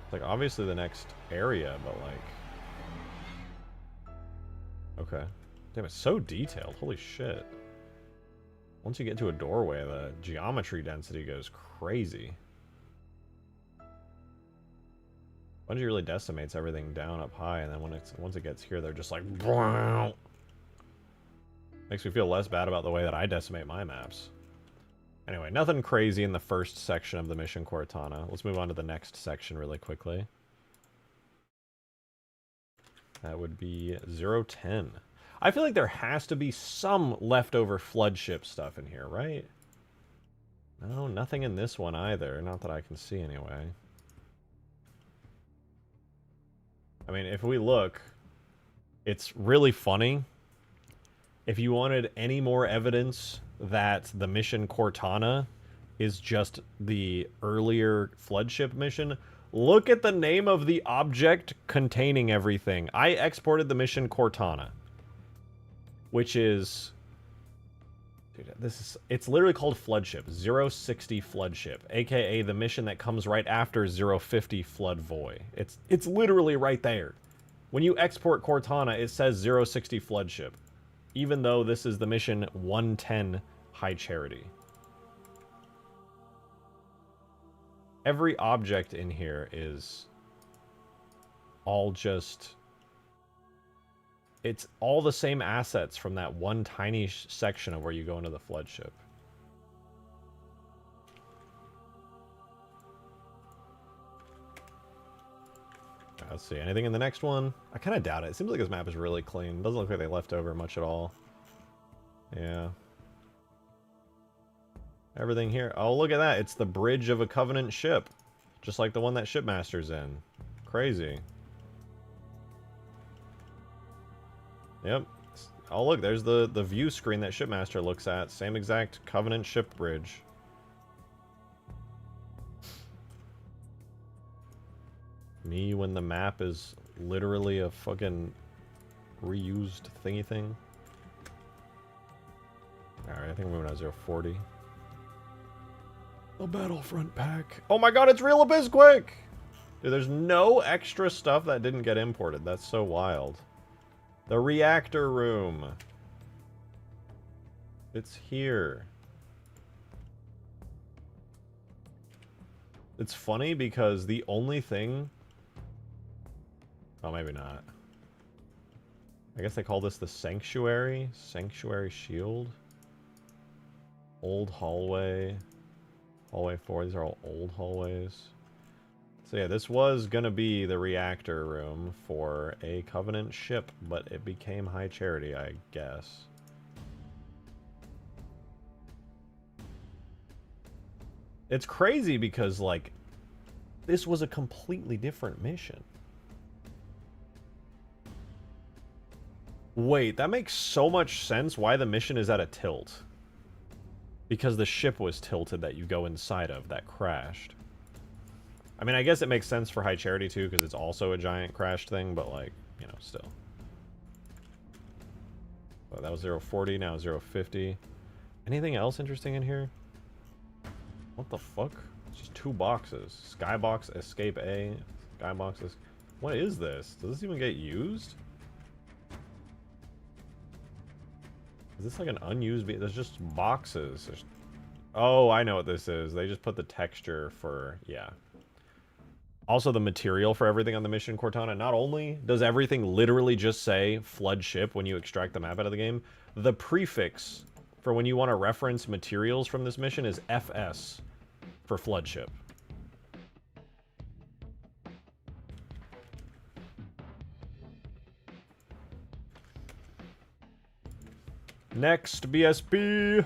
It's like obviously the next area, but like... Okay. Damn, it's so detailed. Holy shit. Once you get to a doorway, the geometry density goes crazy. Bungie really decimates everything down up high, and then once it gets here, they're just like... Makes me feel less bad about the way that I decimate my maps. Anyway, nothing crazy in the first section of the mission Cortana. Let's move on to the next section really quickly. That would be 010. I feel like there has to be some leftover floodship stuff in here, right? No, nothing in this one either. Not that I can see anyway. I mean, if we look, it's really funny. If you wanted any more evidence that the mission Cortana is just the earlier floodship mission, look at the name of the object containing everything. I exported the mission Cortana, which is... Dude, it's literally called Floodship. 060 Floodship, aka the mission that comes right after 050 Flood Voy. It's literally right there. When you export Cortana, it says 060 Floodship, even though this is the mission 110 High Charity. Every object in here is all just... It's all the same assets from that one tiny section of where you go into the floodship. let's see. Anything in the next one? I kind of doubt it. It seems like this map is really clean. Doesn't look like they left over much at all. Yeah. Everything here. Oh, look at that. It's the bridge of a Covenant ship. Just like the one that Shipmaster's in. Crazy. Yep. Oh, look. There's the view screen that Shipmaster looks at. Same exact Covenant ship bridge. Me when the map is literally a fucking reused thingy thing. Alright, I think we're moving at 040. The Battlefront pack. Oh my god, it's real Abyssquick! Dude, there's no extra stuff that didn't get imported. That's so wild. The reactor room. It's here. It's funny because the only thing... Oh, maybe not. I guess they call this the Sanctuary. Sanctuary Shield. Old hallway. Hallway 4. These are all old hallways. So yeah, this was gonna be the reactor room for a Covenant ship, but it became High Charity, I guess. It's crazy because, like, this was a completely different mission. Wait, that makes so much sense why the mission is at a tilt. Because the ship was tilted that you go inside of that crashed. I mean, I guess it makes sense for High Charity too, because it's also a giant crash thing, but like, you know, still. So that was 040, now 050. Anything else interesting in here? What the fuck? It's just 2 boxes. Skybox, Escape A. Skyboxes. What is this? Does this even get used? Is this like an unused... There's just boxes. There's... Oh, I know what this is. They just put the texture for... Yeah. Also, the material for everything on the mission, Cortana. Not only does everything literally just say Flood Ship when you extract the map out of the game, the prefix for when you want to reference materials from this mission is FS for Flood Ship. Next, BSB.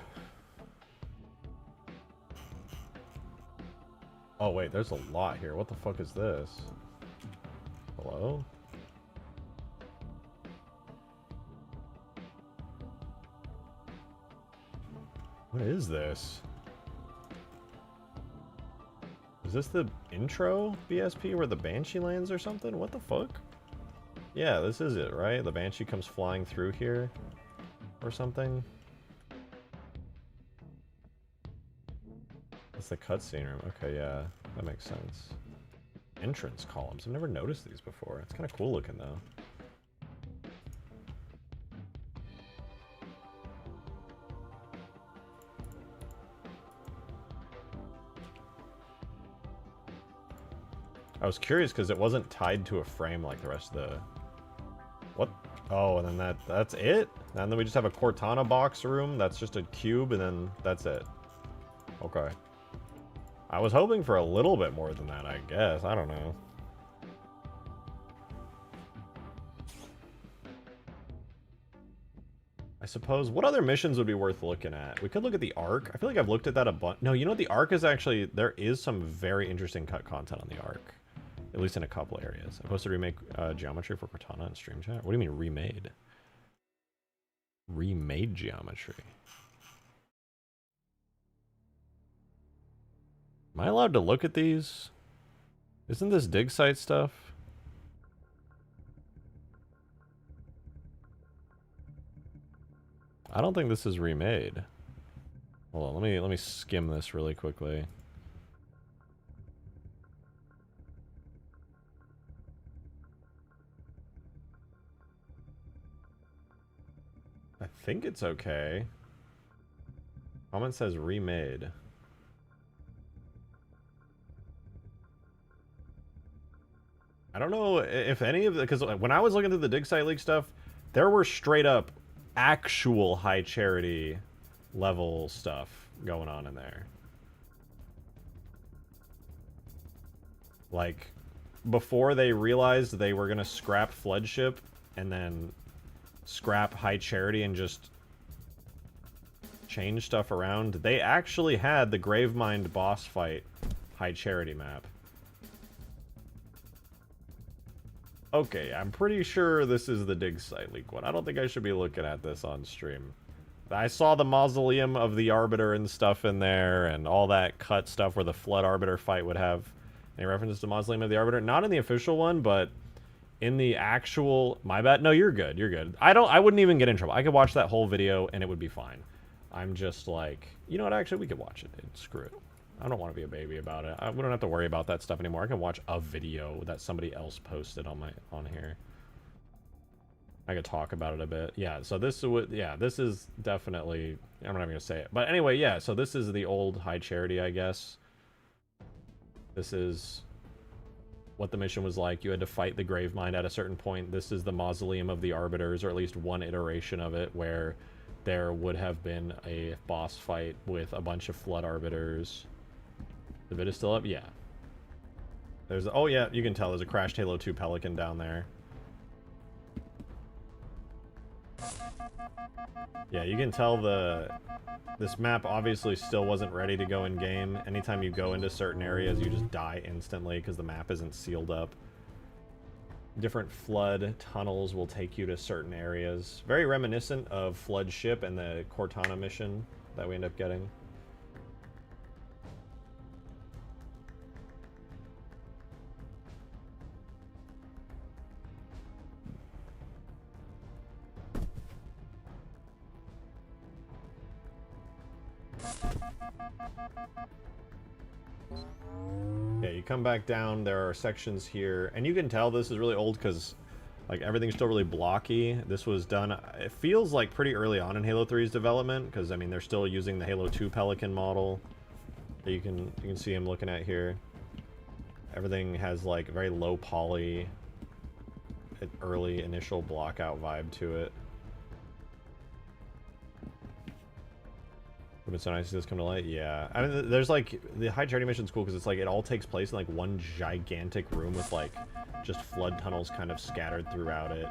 Oh, wait, there's a lot here. What the fuck is this? Hello? What is this? Is this the intro BSP where the Banshee lands or something? What the fuck? Yeah, this is it, right? The Banshee comes flying through here. Or something. That's the cutscene room. Okay, yeah, that makes sense. Entrance columns. I've never noticed these before. It's kind of cool looking, though. I was curious because it wasn't tied to a frame like the rest of the... What? Oh, and then that's it? And then we just have a Cortana box room. That's just a cube, and then that's it. Okay. I was hoping for a little bit more than that, I guess. I don't know. I suppose, what other missions would be worth looking at? We could look at the Ark. I feel like I've looked at that a bunch. No, you know what? The Ark is actually... There is some very interesting cut content on the Ark. At least in a couple areas. I'm supposed to remake geometry for Cortana and Stream Chat? What do you mean remade? Remade geometry. Am I allowed to look at these? Isn't this dig site stuff? I don't think this is remade. Hold on, let me skim this really quickly. I think it's okay. Comment says remade. I don't know if any of the... Because when I was looking through the Dig Site League stuff, there were straight up actual High Charity level stuff going on in there. Like, before they realized they were going to scrap Floodship and then scrap High Charity and just change stuff around, they actually had the Gravemind boss fight High Charity map. Okay, I'm pretty sure this is the dig site leak one. I don't think I should be looking at this on stream. I saw the Mausoleum of the Arbiter and stuff in there, and all that cut stuff where the Flood Arbiter fight would have any references to Mausoleum of the Arbiter. Not in the official one, but in the actual... My bad. No, you're good. You're good. I wouldn't even get in trouble. I could watch that whole video, and it would be fine. I'm just like... You know what? Actually, we could watch it. Screw it. I don't want to be a baby about it. We don't have to worry about that stuff anymore. I can watch a video that somebody else posted on here. I could talk about it a bit. Yeah, so this is definitely... I'm not even going to say it. But anyway, yeah, so this is the old High Charity, I guess. This is what the mission was like. You had to fight the Gravemind at a certain point. This is the Mausoleum of the Arbiters, or at least one iteration of it, where there would have been a boss fight with a bunch of Flood Arbiters. The vid is still up? Yeah. There's... Oh, yeah, you can tell there's a crashed Halo 2 Pelican down there. Yeah, you can tell this map obviously still wasn't ready to go in game. Anytime you go into certain areas, you just die instantly because the map isn't sealed up. Different flood tunnels will take you to certain areas. Very reminiscent of Flood Ship and the Cortana mission that we end up getting. Yeah, you come back down, there are sections here, and you can tell this is really old because, like, everything's still really blocky. This was done, it feels like pretty early on in Halo 3's development, because, I mean, they're still using the Halo 2 Pelican model that you can see I'm looking at here. Everything has, like, very low poly, early initial blockout vibe to it. Would have been so nice to see this come to light. Yeah, I mean, there's like the High Charity mission's cool because it's like it all takes place in like one gigantic room with like just flood tunnels kind of scattered throughout it.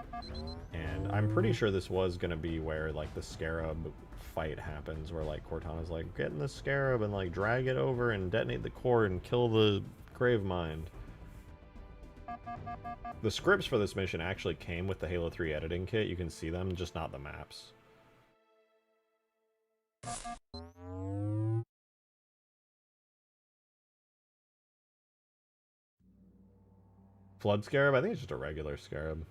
And I'm pretty sure this was gonna be where like the Scarab fight happens, where like Cortana's like, get in the Scarab and like drag it over and detonate the core and kill the Gravemind. The scripts for this mission actually came with the Halo 3 editing kit. You can see them, just not the maps. Flood Scarab? I think it's just a regular Scarab.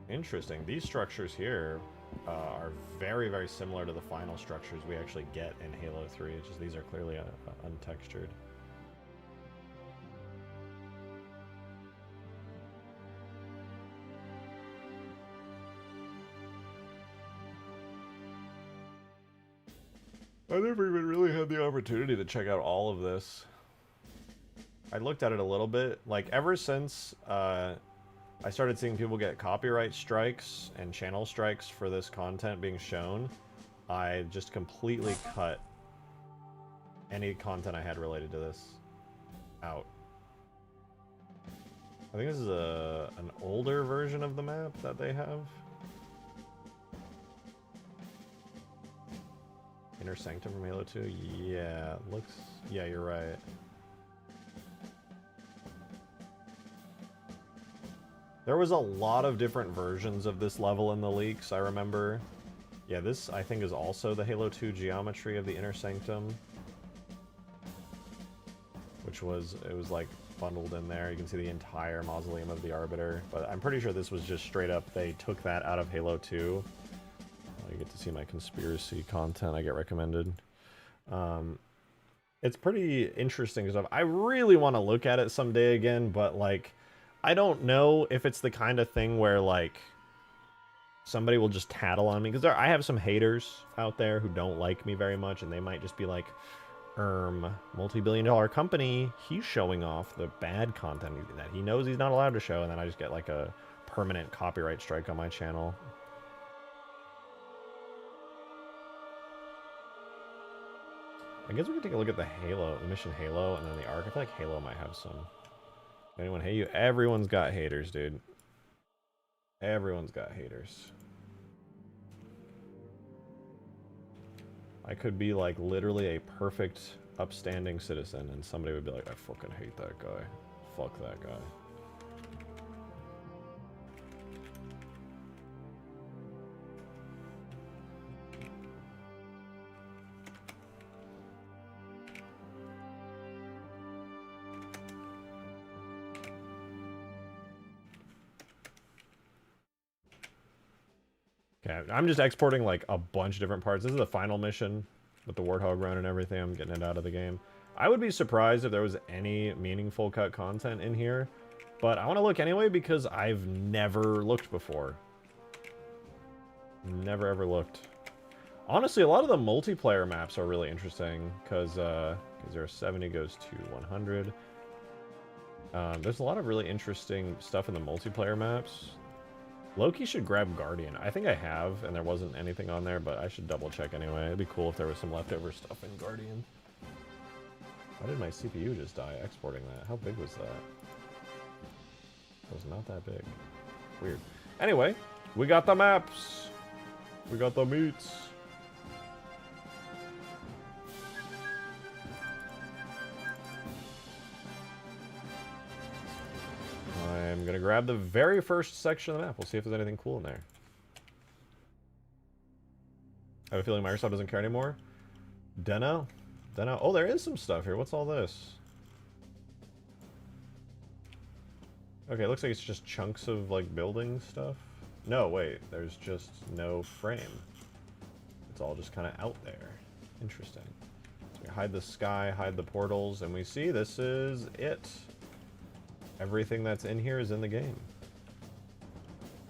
Interesting. These structures here are very, very similar to the final structures we actually get in Halo 3. It's just these are clearly untextured. I never even really had the opportunity to check out all of this. I looked at it a little bit. Like, ever since I started seeing people get copyright strikes and channel strikes for this content being shown, I just completely cut any content I had related to this out. I think this is an older version of the map that they have. Inner Sanctum from Halo 2? Yeah, looks... Yeah, you're right. There was a lot of different versions of this level in the leaks, I remember. Yeah, this, I think, is also the Halo 2 geometry of the Inner Sanctum. Which was... It was, like, bundled in there. You can see the entire Mausoleum of the Arbiter. But I'm pretty sure this was just straight up... They took that out of Halo 2. You get to see my conspiracy content I get recommended. It's pretty interesting stuff. I really want to look at it someday again, but like, I don't know if it's the kind of thing where like somebody will just tattle on me, because I have some haters out there who don't like me very much, and they might just be like, multi-billion-dollar company, he's showing off the bad content that he knows he's not allowed to show, and then I just get like a permanent copyright strike on my channel. I guess we could take a look at the Halo, the mission Halo, and then the Ark. I feel like Halo might have some. Anyone hate you? Everyone's got haters, dude. Everyone's got haters. I could be like literally a perfect, upstanding citizen, and somebody would be like, I fucking hate that guy. Fuck that guy. Okay, I'm just exporting like a bunch of different parts. This is the final mission with the Warthog run and everything. I'm getting it out of the game. I would be surprised if there was any meaningful cut content in here, but I want to look anyway because I've never looked before. Never ever looked. Honestly, a lot of the multiplayer maps are really interesting because 070 goes to 100. There's a lot of really interesting stuff in the multiplayer maps. Loki should grab Guardian. I think I have, and there wasn't anything on there, but I should double check anyway. It'd be cool if there was some leftover stuff in Guardian. Why did my CPU just die exporting that? How big was that? It was not that big. Weird. Anyway, we got the maps. We got the meats. I'm gonna grab the very first section of the map. We'll see if there's anything cool in there. I have a feeling Microsoft doesn't care anymore. Dunno. Oh, there is some stuff here. What's all this? Okay, it looks like it's just chunks of, like, building stuff. No, wait. There's just no frame. It's all just kind of out there. Interesting. So we hide the sky, hide the portals, and we see this is it. Everything that's in here is in the game.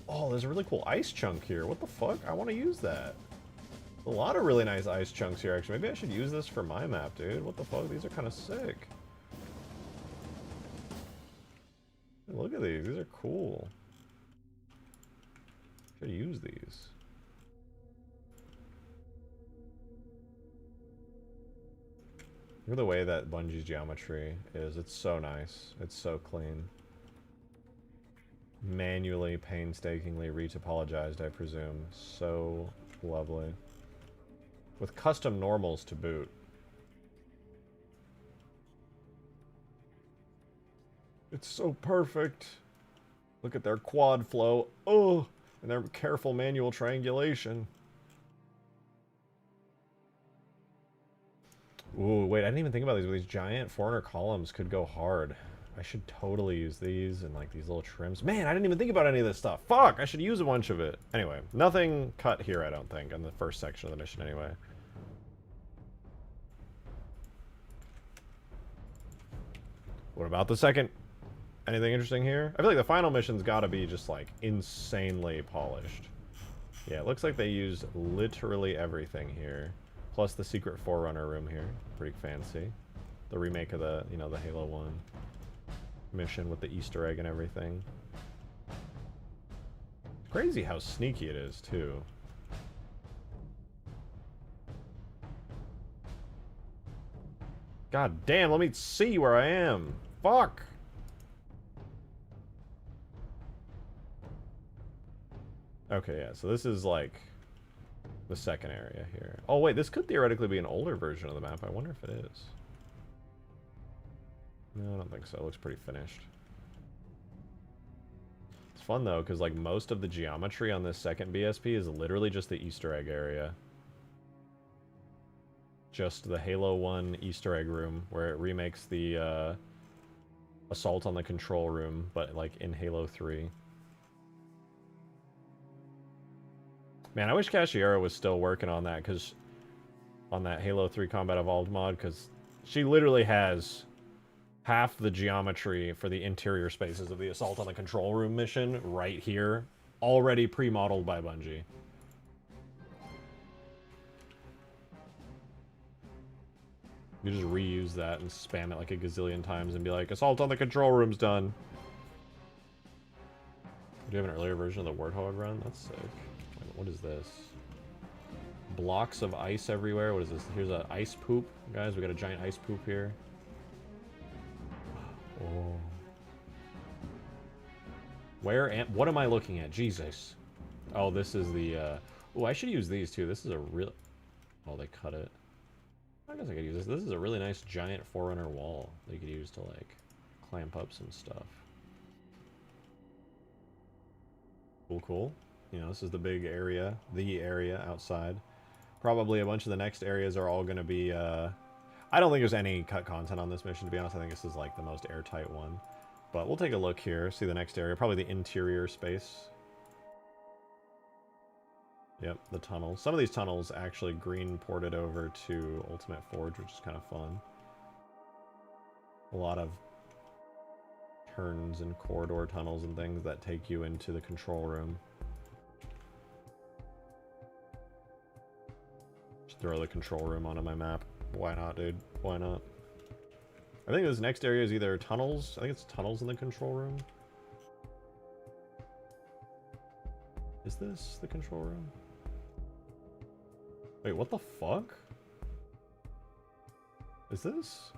Oh, there's a really cool ice chunk here. What the fuck? I want to use that. A lot of really nice ice chunks here, actually. Maybe I should use this for my map, dude. What the fuck? These are kind of sick. Look at these. These are cool. Should use these. Look at the way that Bungie's geometry is. It's so nice. It's so clean. Manually, painstakingly retopologized, I presume. So lovely. With custom normals to boot. It's so perfect. Look at their quad flow. Oh, and their careful manual triangulation. Ooh, wait, I didn't even think about these. These giant 400 columns could go hard. I should totally use these and like these little trims. Man, I didn't even think about any of this stuff. Fuck, I should use a bunch of it. Anyway, nothing cut here, I don't think, in the first section of the mission anyway. What about the second? Anything interesting here? I feel like the final mission's gotta be just like insanely polished. Yeah, it looks like they used literally everything here. Plus the secret Forerunner room here. Pretty fancy. The remake of the, you know, the Halo 1 mission with the Easter egg and everything. It's crazy how sneaky it is, too. God damn, let me see where I am. Fuck! Okay, yeah, so this is like the second area here. Oh wait, this could theoretically be an older version of the map. I wonder if it is. No, I don't think so. It looks pretty finished. It's fun though, because like most of the geometry on this second BSP is literally just the Easter egg area. Just the Halo 1 Easter egg room, where it remakes the assault on the control room, but like in Halo 3. Man, I wish Cashiera was still working on that, because on that Halo 3 Combat Evolved mod, because she literally has half the geometry for the interior spaces of the Assault on the Control Room mission right here, already pre-modeled by Bungie. You just reuse that and spam it like a gazillion times and be like, Assault on the Control Room's done. Do you have an earlier version of the Warthog run? That's sick. Wait, what is this? Blocks of ice everywhere. What is this? Here's an ice poop. Guys, we got a giant ice poop here. Oh. Where and what am I looking at? Jesus. Oh, this is the, oh, I should use these too. This is a real... Oh, they cut it. I guess I could use this. This is a really nice giant Forerunner wall that you could use to, like, clamp up some stuff. Cool, cool. You know, this is the big area. The area outside. Probably a bunch of the next areas are all going to be, I don't think there's any cut content on this mission, to be honest. I think this is, like, the most airtight one. But we'll take a look here, see the next area. Probably the interior space. Yep, the tunnels. Some of these tunnels actually green ported over to Ultimate Forge, which is kind of fun. A lot of turns and corridor tunnels and things that take you into the control room. Just throw the control room onto my map. Why not, dude? Why not? I think this next area is either tunnels. I think it's tunnels in the control room. Is this the control room? Wait, what the fuck? Is this?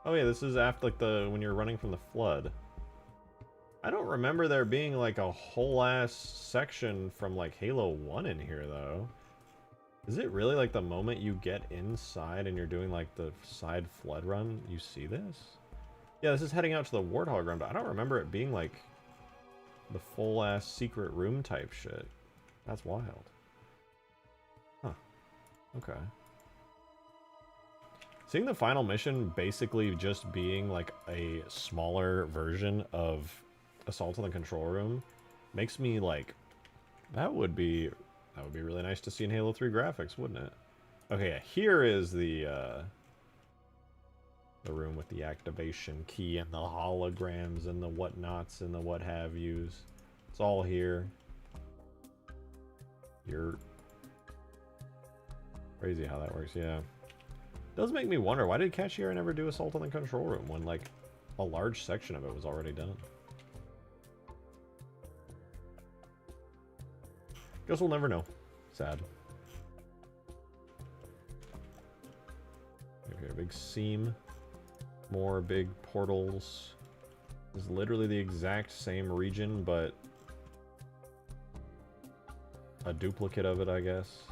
Oh yeah, this is after, like, when you're running from the flood. I don't remember there being, like, a whole ass section from, like, Halo 1 in here, though. Is it really, like, the moment you get inside and you're doing, like, the side flood run, you see this? Yeah, this is heading out to the Warthog run, but I don't remember it being, like, the full ass secret room type shit. That's wild. Huh. Okay. Seeing the final mission basically just being like a smaller version of Assault on the Control Room makes me like, that would be really nice to see in Halo 3 graphics, wouldn't it? Okay, yeah, here is the room with the activation key and the holograms and the whatnots and the what have yous. It's all here. You're crazy how that works, yeah. Does make me wonder, why did Cashier never do Assault on the Control Room when, like, a large section of it was already done? Guess we'll never know. Sad. Okay, a big seam. More big portals. This is literally the exact same region, but a duplicate of it, I guess.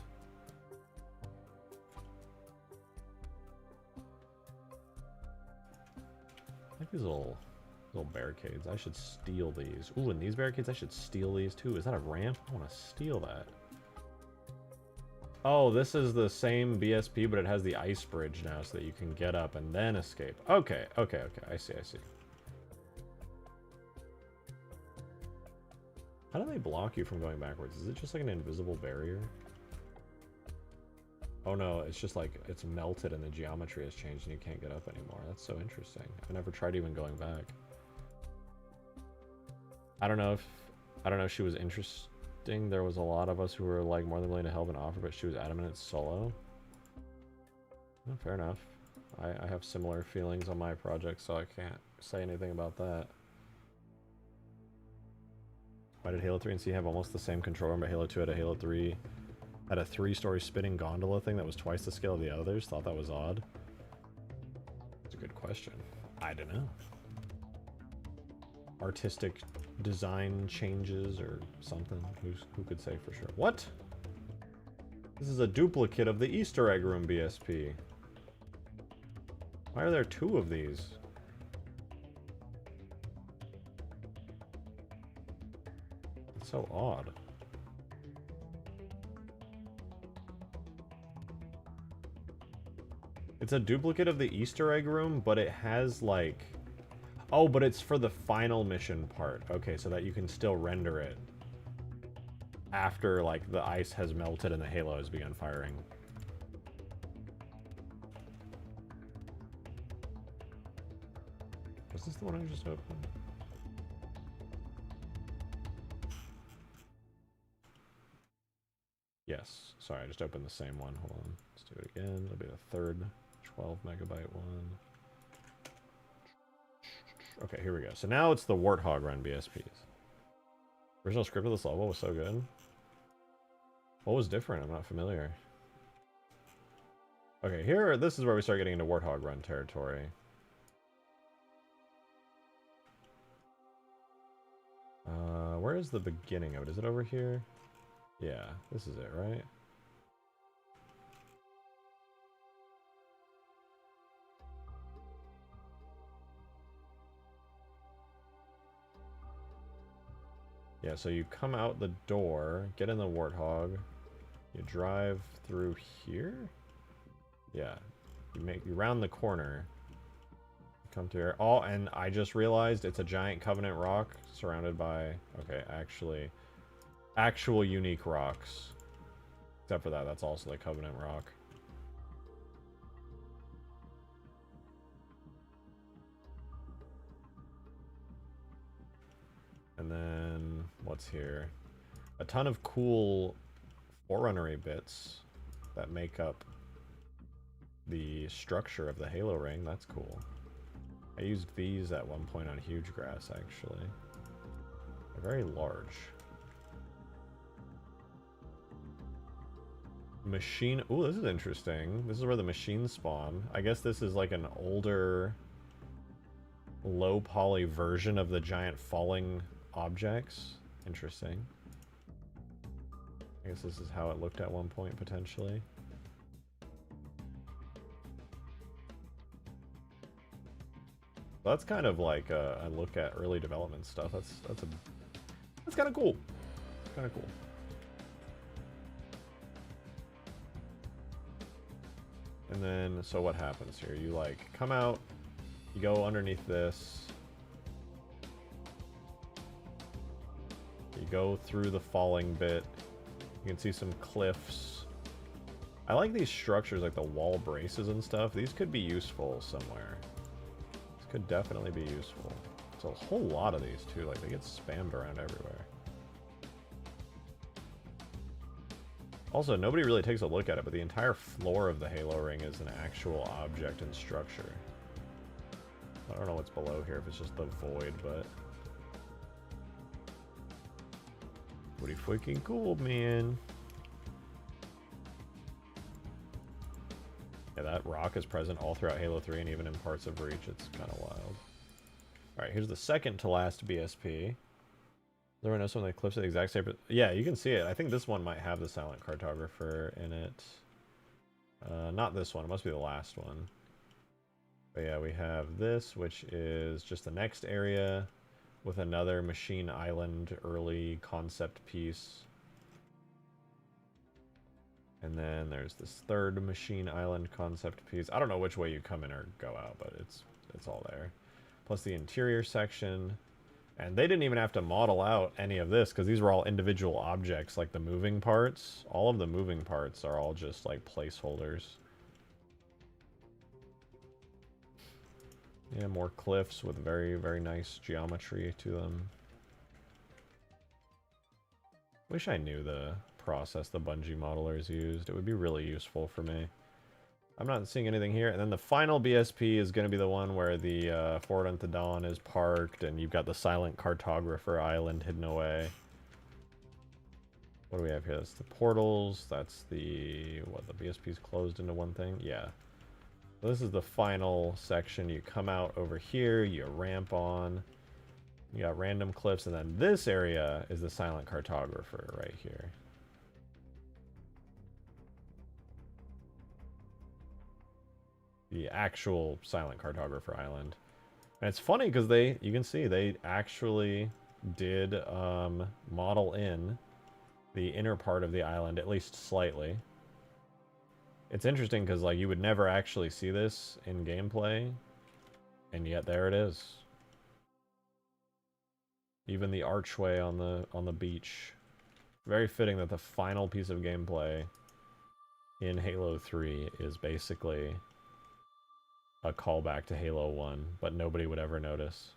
I like these little barricades. I should steal these. Ooh, and these barricades, I should steal these too. Is that a ramp? I want to steal that. Oh, this is the same BSP, but it has the ice bridge now so that you can get up and then escape. Okay, okay, okay. I see, I see. How do they block you from going backwards? Is it just like an invisible barrier? Oh no, it's just like, it's melted and the geometry has changed and you can't get up anymore. That's so interesting. I've never tried even going back. I don't know if she was interesting. There was a lot of us who were like more than willing to help and offer, but she was adamant it's solo. Well, fair enough. I have similar feelings on my project, so I can't say anything about that. Why did Halo 3 and C have almost the same control room, but Halo 2 had a Halo 3 had a 3-story spinning gondola thing that was twice the scale of the others? Thought that was odd. It's a good question. I don't know. Artistic design changes or something. Who could say for sure? What? This is a duplicate of the Easter egg room BSP. Why are there two of these? It's so odd. It's a duplicate of the Easter egg room, but it has like... Oh, but it's for the final mission part. Okay, so that you can still render it after like the ice has melted and the halo has begun firing. Was this the one I just opened? Yes. Sorry, I just opened the same one. Hold on. Let's do it again. It'll be the third 12 megabyte one. Okay, here we go. So now it's the Warthog run BSPs. Original script of this level was so good. What was different? I'm not familiar. Okay, here, this is where we start getting into Warthog run territory. Where is the beginning of it? Is it over here? Yeah, this is it, right? Yeah, so you come out the door, get in the Warthog, you drive through here? Yeah. You round the corner. Come to here. Oh, and I just realized it's a giant Covenant rock surrounded by... Okay, actual unique rocks. Except for that, that's also the Covenant rock. And then, what's here? A ton of cool Forerunner-y bits that make up the structure of the Halo ring. That's cool. I used these at one point on Huge Grass, actually. They're very large. Machine... Ooh, this is interesting. This is where the machines spawn. I guess this is like an older, low poly version of the giant falling objects. Interesting. I guess this is how it looked at one point, potentially. That's kind of like a look at early development stuff. That's kind of cool. Kind of cool. And then, so what happens here? You like come out, you go underneath this, you go through the falling bit. You can see some cliffs. I like these structures, like the wall braces and stuff. These could be useful somewhere. Could definitely be useful. It's a whole lot of these too, like they get spammed around everywhere. Also, nobody really takes a look at it, but the entire floor of the Halo ring is an actual object and structure. I don't know what's below here, if it's just the void, but... pretty freaking cool, man. Yeah, that rock is present all throughout Halo 3 and even in parts of Reach. It's kind of wild. Alright, here's the second to last BSP. Does everyone know some of the cliffs are the exact same? Yeah, you can see it. I think this one might have the Silent Cartographer in it. Not this one. It must be the last one. But yeah, we have this, which is just the next area with another Machine Island early concept piece. And then there's this third Machine Island concept piece. I don't know which way you come in or go out, but it's all there. Plus the interior section. And they didn't even have to model out any of this, because these were all individual objects, like the moving parts. All of the moving parts are all just like placeholders. Yeah, more cliffs with very, very nice geometry to them. Wish I knew the process the Bungie modelers used. It would be really useful for me. I'm not seeing anything here. And then the final BSP is going to be the one where the Forward Unto Dawn is parked, and you've got the Silent Cartographer Island hidden away. What do we have here? That's the portals. That's the... what, the BSP's closed into one thing? Yeah. So this is the final section. You come out over here, you ramp on. You got random cliffs, and then this area is the Silent Cartographer right here. The actual Silent Cartographer Island. And it's funny because you can see they actually did model in the inner part of the island, at least slightly. It's interesting because like you would never actually see this in gameplay, and yet there it is. Even the archway on the beach. Very fitting that the final piece of gameplay in Halo 3 is basically a callback to Halo 1, but nobody would ever notice.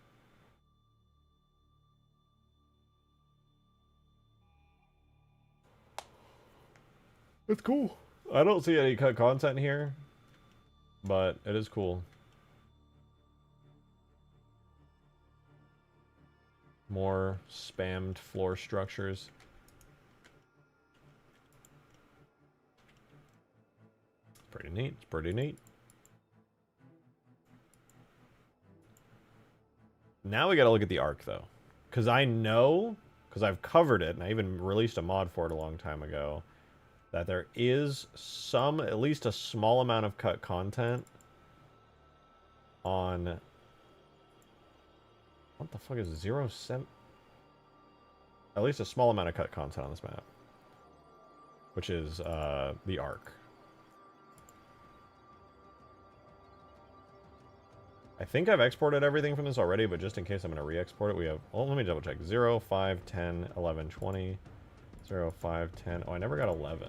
It's cool. I don't see any cut content here, but it is cool. More spammed floor structures. Pretty neat. It's pretty neat. Now we gotta look at the arc, though. Because I know, because I've covered it, and I even released a mod for it a long time ago, that there is some, at least a small amount of cut content on... What the fuck is 0.7? At least a small amount of cut content on this map. Which is, the arc. I think I've exported everything from this already, but just in case I'm going to re-export it, we have... Oh, let me double check. 0, 5, 10, 11, 20. 0, 5, 10... Oh, I never got 11.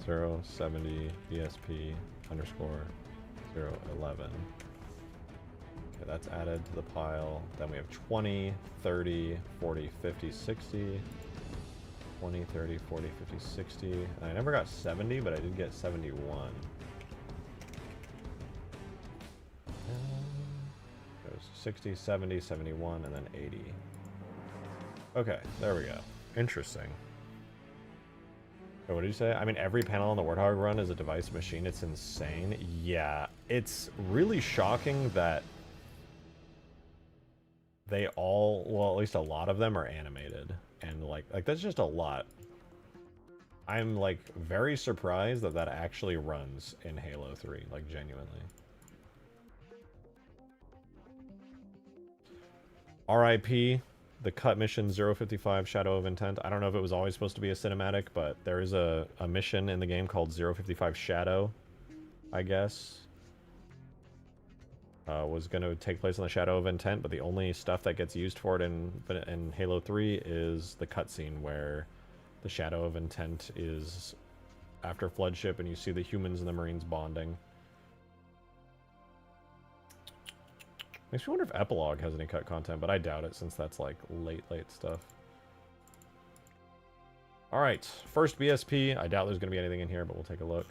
Zero 70 BSP underscore 011. Okay, that's added to the pile. Then we have 20, 30, 40, 50, 60. 20, 30, 40, 50, 60. And I never got 70, but I did get 71. Goes 60, 70, 71, and then 80. Okay, there we go. Interesting. What did you say? I mean, every panel on the Warthog run is a device machine. It's insane. Yeah, it's really shocking that they all, well, at least a lot of them are animated. And, like that's just a lot. I'm, like, very surprised that that actually runs in Halo 3, like, genuinely. RIP. The cut mission 055 Shadow of Intent. I don't know if it was always supposed to be a cinematic, but there is a mission in the game called 055 Shadow, I guess. Was going to take place on the Shadow of Intent, but the only stuff that gets used for it in Halo 3 is the cutscene where the Shadow of Intent is after Floodship and you see the humans and the Marines bonding. Makes me wonder if Epilogue has any cut content, but I doubt it since that's like late stuff. Alright, first BSP. I doubt there's going to be anything in here, but we'll take a look.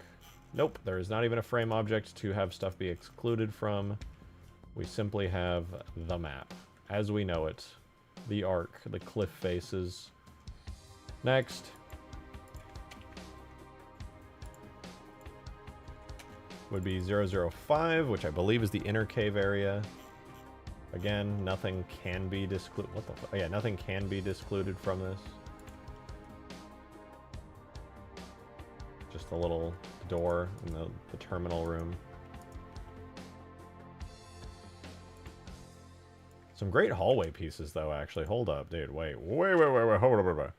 Nope, there is not even a frame object to have stuff be excluded from. We simply have the map, as we know it. The arc, the cliff faces. Next. Would be 005, which I believe is the inner cave area. Again, nothing can be discluded. What the fuck? Oh, yeah, nothing can be discluded from this. Just a little door in the terminal room. Some great hallway pieces, though, actually. Hold up, dude. Wait. Hold up.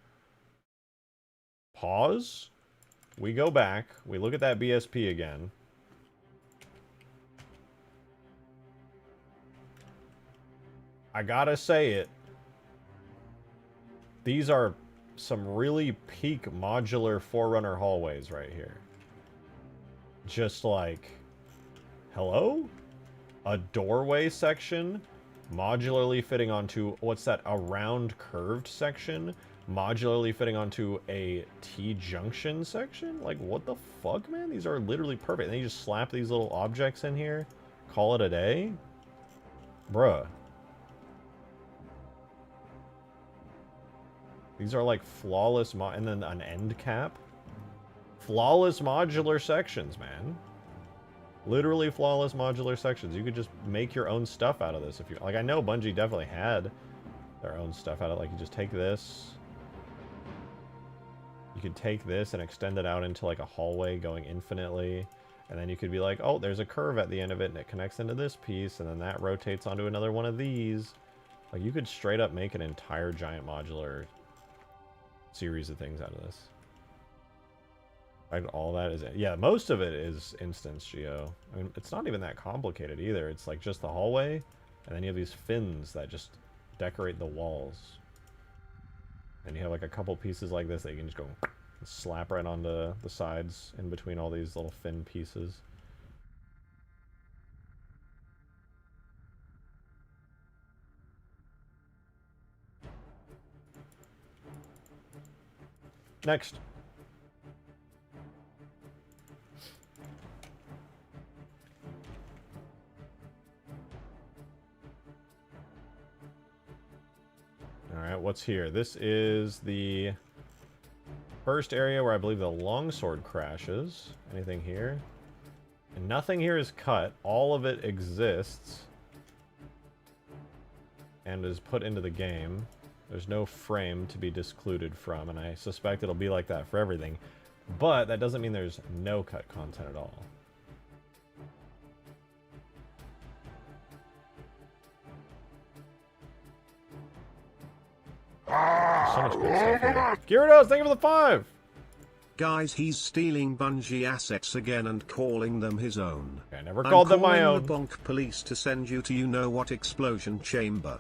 Pause. We go back. We look at that BSP again. I gotta say it. These are some really peak modular Forerunner hallways right here. Just like, hello? A doorway section, modularly fitting onto, what's that, a round curved section, modularly fitting onto a T-junction section? Like, what the fuck, man? These are literally perfect. And then you just slap these little objects in here, call it a day? Bruh. These are like flawless and then an end cap. Flawless modular sections, man. Literally flawless modular sections. You could just make your own stuff out of this if you like. I know Bungie definitely had their own stuff out of it. Like, you just take this. You could take this and extend it out into like a hallway going infinitely. And then you could be like, oh, there's a curve at the end of it and it connects into this piece and then that rotates onto another one of these. Like, you could straight up make an entire giant modular series of things out of this. Like, all that is... Yeah, most of it is instance geo. I mean, it's not even that complicated either. It's like just the hallway, and then you have these fins that just decorate the walls. And you have like a couple pieces like this that you can just go and slap right onto the sides in between all these little fin pieces. Next. what's here? This is the first area where I believe the longsword crashes. Anything here? And nothing here is cut. All of it exists and is put into the game. There's no frame to be discluded from, and I suspect it'll be like that for everything. But that doesn't mean there's no cut content at all. So much good stuff here. Gyarados, thank you for the 5! Guys, he's stealing Bungie assets again and calling them his own. I never called them my own. I'm calling the bonk police to send you to you-know-what explosion chamber.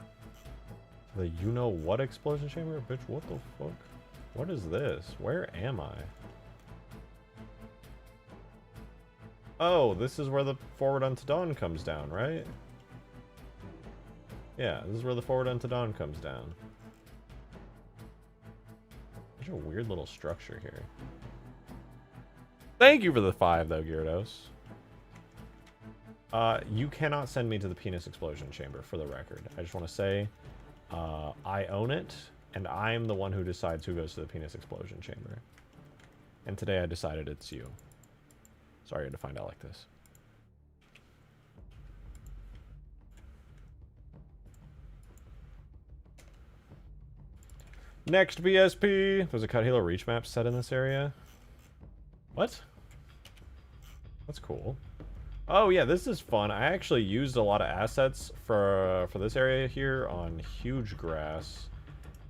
The you-know-what explosion chamber? Bitch, what the fuck? What is this? Where am I? Oh, this is where the Forward Unto Dawn comes down, right? Yeah, this is where the Forward Unto Dawn comes down. Such a weird little structure here. Thank you for the 5, though, Gyarados. You cannot send me to the penis explosion chamber, for the record. I just want to say, I own it, and I'm the one who decides who goes to the penis explosion chamber. And today I decided it's you. Sorry to find out like this. Next BSP. There's a Cut Halo Reach map set in this area. What? That's cool. Oh yeah, this is fun. I actually used a lot of assets for this area here on Huge Grass.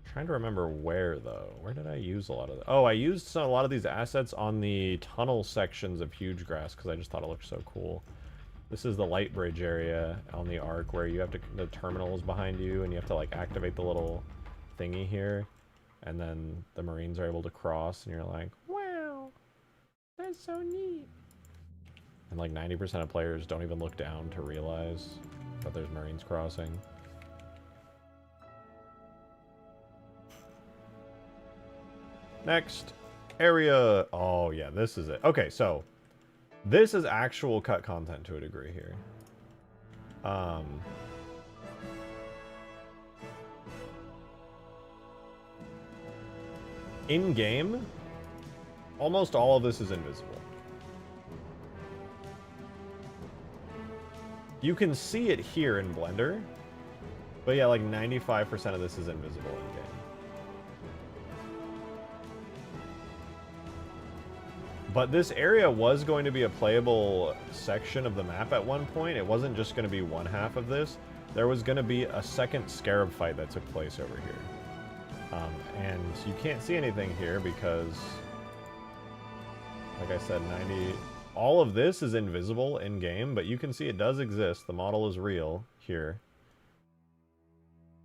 I'm trying to remember where though. Where did I use a lot of? Oh, I used a lot of these assets on the tunnel sections of Huge Grass because I just thought it looked so cool. This is the light bridge area on the arc where you have to, the terminal is behind you and you have to like activate the little thingy here, and then the Marines are able to cross, and you're like, wow, that's so neat. And like 90% of players don't even look down to realize that there's Marines crossing. Next area. Oh yeah, this is it. Okay, so this is actual cut content to a degree here. In game, almost all of this is invisible. You can see it here in Blender, but yeah, like 95% of this is invisible in game. But this area was going to be a playable section of the map at one point. It wasn't just going to be one half of this. There was going to be a second Scarab fight that took place over here. And you can't see anything here because, like I said, all of this is invisible in-game, but you can see it does exist. The model is real here.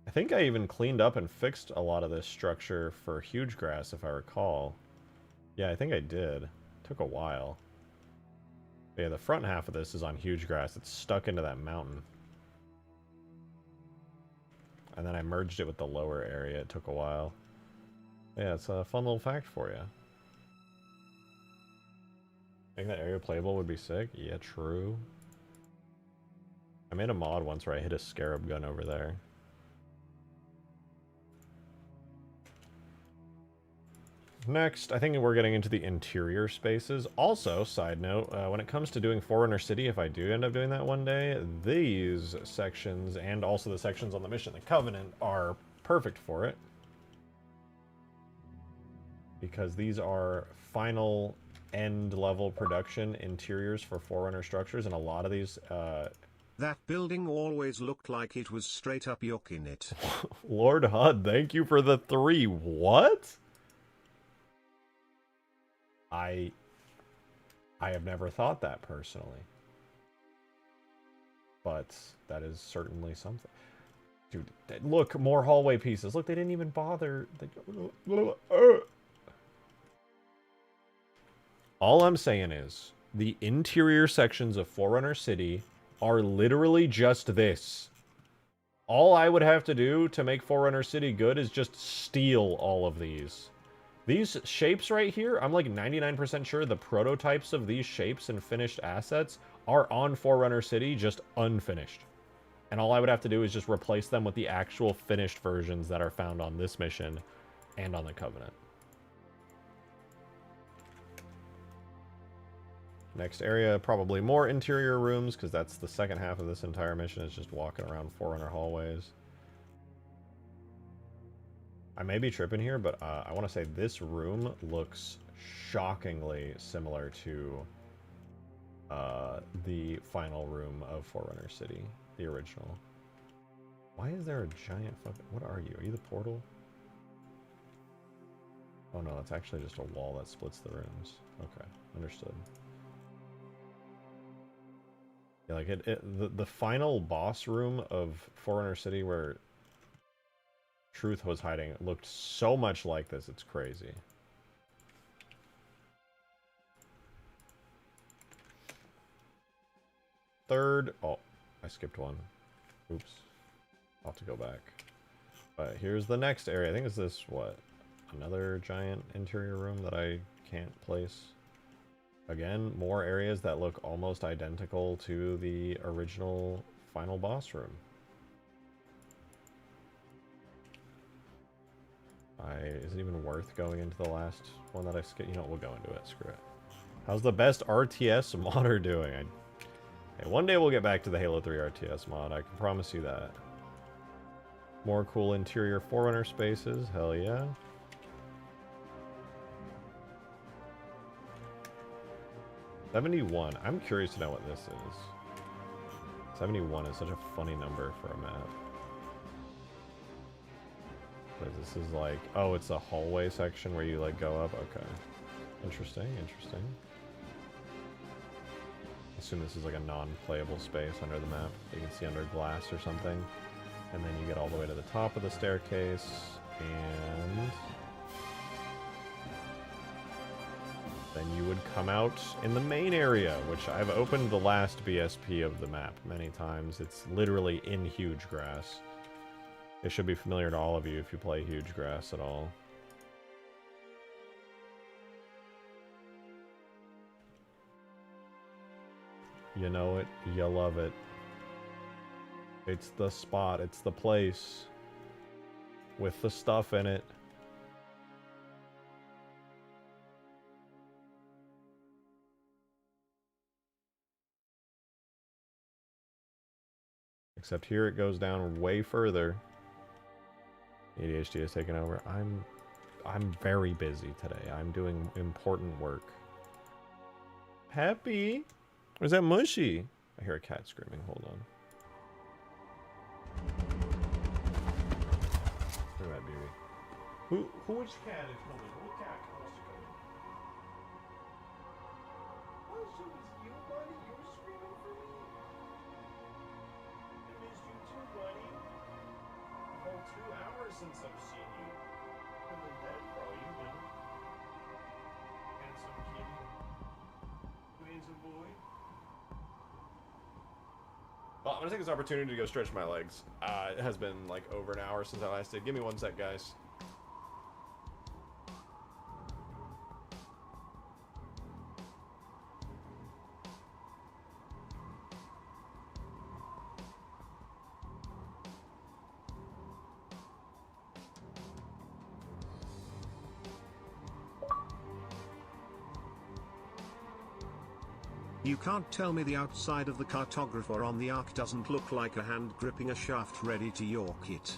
I think I even cleaned up and fixed a lot of this structure for Huge Grass, if I recall. Yeah, I think I did. Took a while. But yeah, the front half of this is on Huge Grass. It's stuck into that mountain. And then I merged it with the lower area. It took a while. Yeah, it's a fun little fact for you. Think that area playable would be sick? Yeah, true. I made a mod once where I hit a Scarab gun over there. Next, I think we're getting into the interior spaces. Also, side note, when it comes to doing Forerunner City, if I do end up doing that one day, these sections, and also the sections on the Mission of the Covenant, are perfect for it. Because these are final end-level production interiors for Forerunner structures, and a lot of these... That building always looked like it was straight up yucking it. Lord Hud, thank you for the 3. What? I have never thought that personally. But that is certainly something. Dude, look, more hallway pieces. Look, they didn't even bother. All I'm saying is, the interior sections of Forerunner City are literally just this. All I would have to do to make Forerunner City good is just steal all of these. These shapes right here, I'm like 99% sure the prototypes of these shapes and finished assets are on Forerunner City, just unfinished. And all I would have to do is just replace them with the actual finished versions that are found on this mission and on the Covenant. Next area, probably more interior rooms, because that's the second half of this entire mission, is just walking around Forerunner hallways. I may be tripping here, but I want to say this room looks shockingly similar to the final room of Forerunner City, the original. Why is there a giant fucking... What are you? Are you the portal? Oh no, it's actually just a wall that splits the rooms. Okay, understood. Yeah, like the final boss room of Forerunner City where Truth was hiding looked so much like this, it's crazy. Third... Oh, I skipped one. Oops. I'll have to go back. But here's the next area. I think it's this, what? Another giant interior room that I can't place. Again, more areas that look almost identical to the original final boss room. Is it even worth going into the last one that I skipped? You know what, we'll go into it. Screw it. How's the best RTS modder doing? Hey, one day we'll get back to the Halo 3 RTS mod. I can promise you that. More cool interior Forerunner spaces. Hell yeah. $71. I'm curious to know what this is. 71 is such a funny number for a map. This is like... Oh, it's a hallway section where you, like, go up? Okay. Interesting, interesting. I assume this is like a non-playable space under the map. You can see under glass or something. And then you get all the way to the top of the staircase, and... then you would come out in the main area, which I've opened the last BSP of the map many times. It's literally in huge grass. It should be familiar to all of you if you play huge grass at all. You know it, you love it. It's the spot, it's the place. With the stuff in it. Except here it goes down way further. ADHD has taken over. I'm very busy today. I'm doing important work. Happy? Or is that Mushy? I hear a cat screaming. Hold on. Look at that beauty. Which cat is coming? What cat wants to come in? Oh, so it's you, buddy? You were screaming for me? I missed you too, buddy. A whole 2 hours since I've seen you. I've been dead, bro. You've been handsome kitty. Handsome boy. Well, I'm gonna take this opportunity to go stretch my legs. It has been like over an hour since I last did. Give me 1 sec, guys. You can't tell me the outside of the cartographer on the Ark doesn't look like a hand gripping a shaft ready to york it.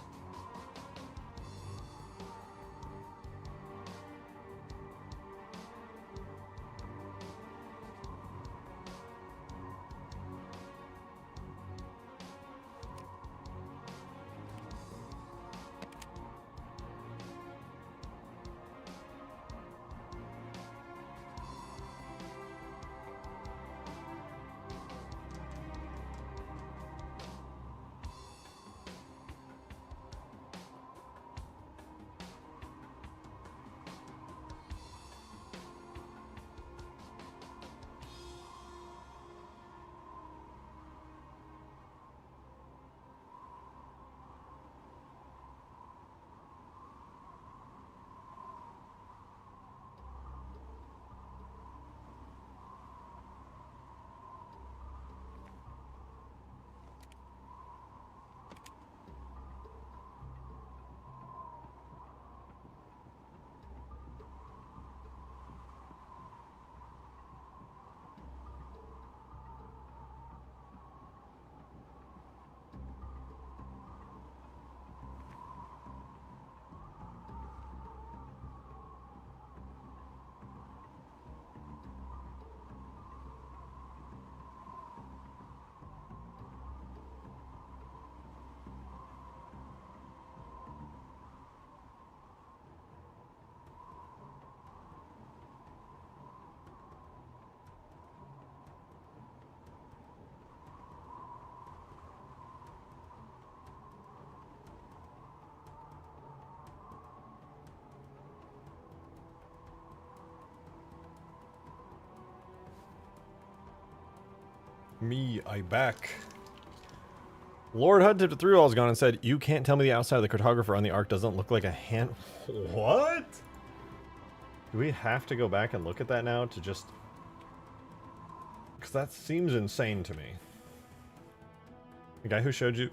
Me, I back. Lord Hud tipped it through all's gone and said, you can't tell me the outside of the cartographer on the arc doesn't look like a hand. What? Do we have to go back and look at that now to just... Because that seems insane to me. The guy who showed you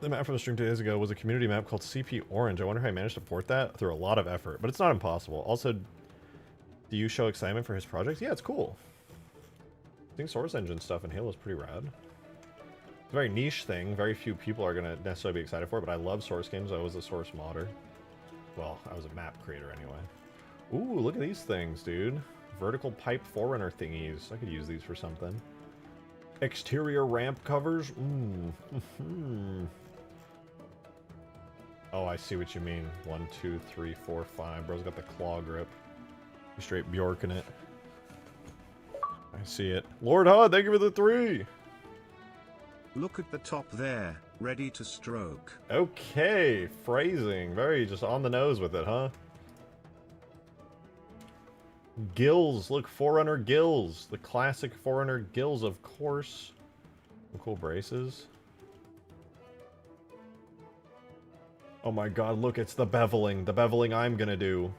the map from the stream 2 days ago was a community map called CP Orange. I wonder how he managed to port that through a lot of effort, but it's not impossible. Also, do you show excitement for his projects? Yeah, it's cool. I think Source Engine stuff in Halo is pretty rad. It's a very niche thing. Very few people are going to necessarily be excited for it, but I love Source games. I was a Source modder. Well, I was a map creator anyway. Ooh, look at these things, dude. Vertical pipe Forerunner thingies. I could use these for something. Exterior ramp covers. Ooh. Oh, I see what you mean. 1, 2, 3, 4, 5. Bro's got the claw grip. Straight Bjork in it. I see it. Lord Hud, thank you for the 3. Look at the top there, ready to stroke. Okay, phrasing. Very just on the nose with it, huh? Gills. Look, Forerunner gills. The classic Forerunner gills, of course. Some cool braces. Oh my god, look, it's the beveling. The beveling I'm gonna do.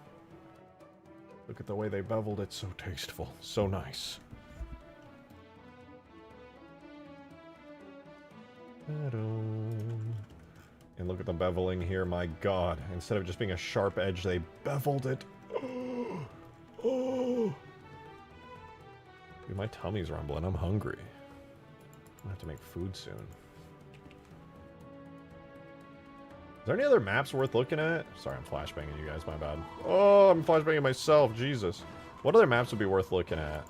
Look at the way they beveled it. So tasteful. So nice. And look at the beveling here, my god. Instead of just being a sharp edge, they beveled it. Oh. Dude, my tummy's rumbling. I'm hungry. I'm gonna have to make food soon. Is there any other maps worth looking at? Sorry, I'm flashbanging you guys, my bad. Oh, I'm flashbanging myself, Jesus. What other maps would be worth looking at?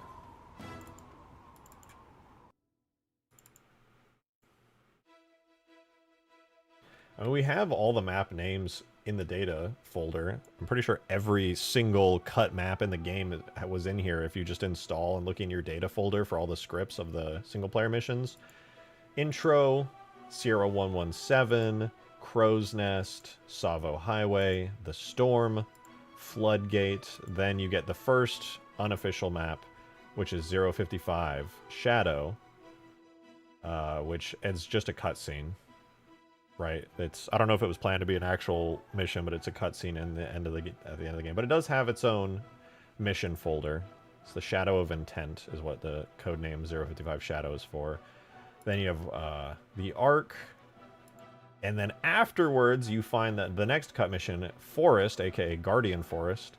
I mean, we have all the map names in the data folder. I'm pretty sure every single cut map in the game was in here if you just install and look in your data folder for all the scripts of the single-player missions. Intro, Sierra 117, Crow's Nest, Savo Highway, The Storm, Floodgate. Then you get the first unofficial map, which is 055, Shadow, which is just a cutscene. Right, it's I don't know if it was planned to be an actual mission, but it's a cutscene at the end of the game. But it does have its own mission folder. It's the Shadow of Intent is what the codename 055 Shadow is for. Then you have the Ark, and then afterwards you find that the next cut mission, Forest, aka Guardian Forest.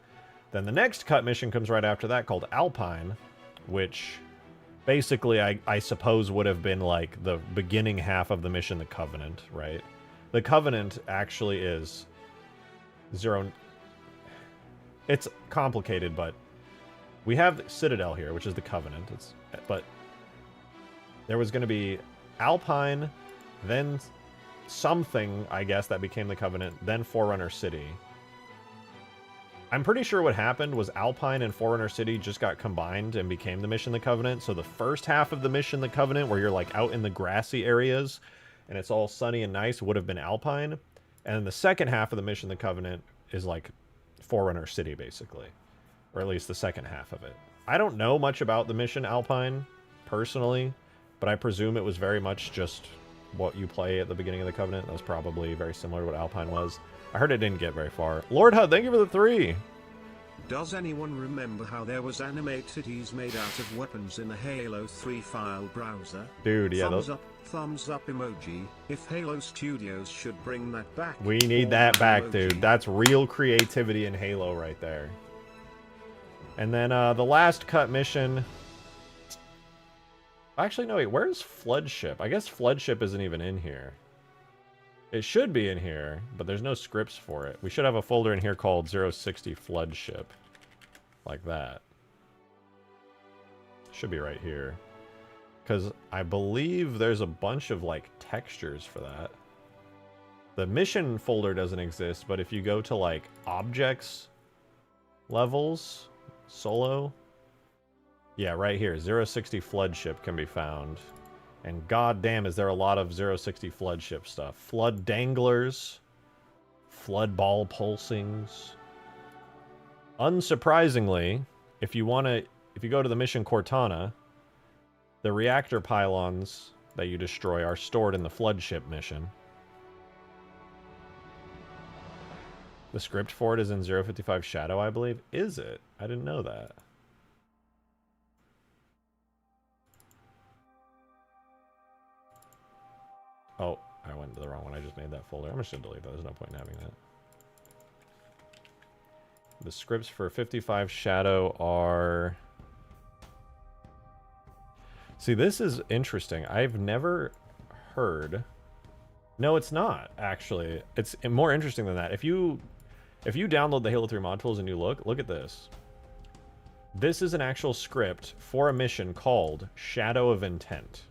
Then the next cut mission comes right after that called Alpine, which basically, I suppose would have been like the beginning half of the mission, the Covenant, right? The Covenant actually is zero. It's complicated, but we have Citadel here, which is the Covenant. But there was going to be Alpine, then something, I guess, that became the Covenant, then Forerunner City. I'm pretty sure what happened was Alpine and Forerunner City just got combined and became the Mission the Covenant. So the first half of the Mission the Covenant, where you're like out in the grassy areas and it's all sunny and nice, would have been Alpine. And then the second half of the Mission the Covenant is like Forerunner City, basically. Or at least the second half of it. I don't know much about the Mission Alpine, personally, but I presume it was very much just what you play at the beginning of the Covenant. That was probably very similar to what Alpine was. I heard it didn't get very far. Lord Hud, thank you for the 3. Does anyone remember how there was animate cities made out of weapons in the Halo 3 file browser? Dude, yeah. Thumbs up emoji. If Halo Studios should bring that back. We need that back, dude. That's real creativity in Halo right there. And then the last cut mission. Actually, no, wait. Where's Floodship? I guess Floodship isn't even in here. It should be in here, but there's no scripts for it. We should have a folder in here called 060 Floodship. Like that. Should be right here. Because I believe there's a bunch of, like, textures for that. The mission folder doesn't exist, but if you go to, like, Objects, Levels, Solo... Yeah, right here. 060 Floodship can be found. And goddamn, is there a lot of 060 Floodship stuff. Flood Danglers. Flood Ball Pulsings. Unsurprisingly, if you go to the mission Cortana, The reactor pylons that you destroy are stored in the floodship mission. The script for it is in 055 Shadow, I believe. Is it? I didn't know that. Oh, I went to the wrong one. I just made that folder. I'm just going to delete that. There's no point in having that. The scripts for 55 Shadow are... See, this is interesting. I've never heard... No, it's not, actually. It's more interesting than that. If you download the Halo 3 mod tools and you look at this. This is an actual script for a mission called Shadow of Intent.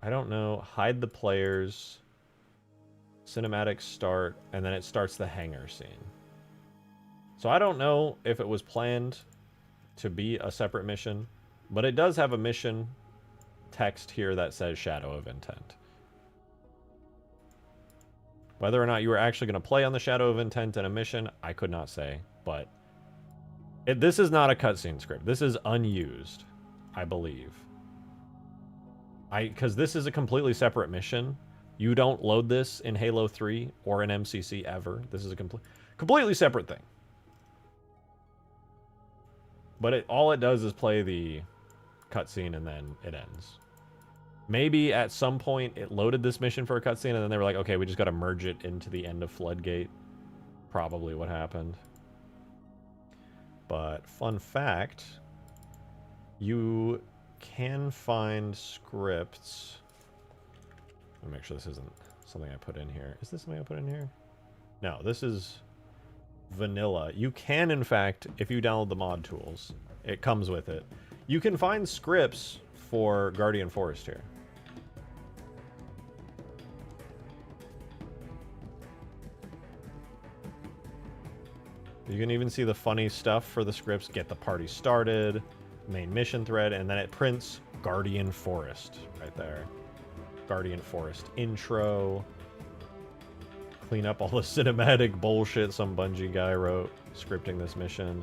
I don't know. Hide the players. Cinematic start. And then it starts the hangar scene. So I don't know if it was planned to be a separate mission. But it does have a mission text here that says Shadow of Intent. Whether or not you were actually going to play on the Shadow of Intent in a mission, I could not say. But this is not a cutscene script. This is unused, I believe. Because this is a completely separate mission. You don't load this in Halo 3 or in MCC ever. This is a completely separate thing. But all it does is play the cutscene and then it ends. Maybe at some point it loaded this mission for a cutscene and then they were like, okay, we just got to merge it into the end of Floodgate. Probably what happened. But fun fact, you can find scripts. Let me make sure this isn't something I put in here. Is this something I put in here? No, this is vanilla. You can, in fact, if you download the mod tools, it comes with it. You can find scripts for Guardian Forest here. You can even see the funny stuff for the scripts. Get the party started, main mission thread, and then it prints Guardian Forest right there. Guardian Forest intro. Clean up all the cinematic bullshit some Bungie guy wrote scripting this mission.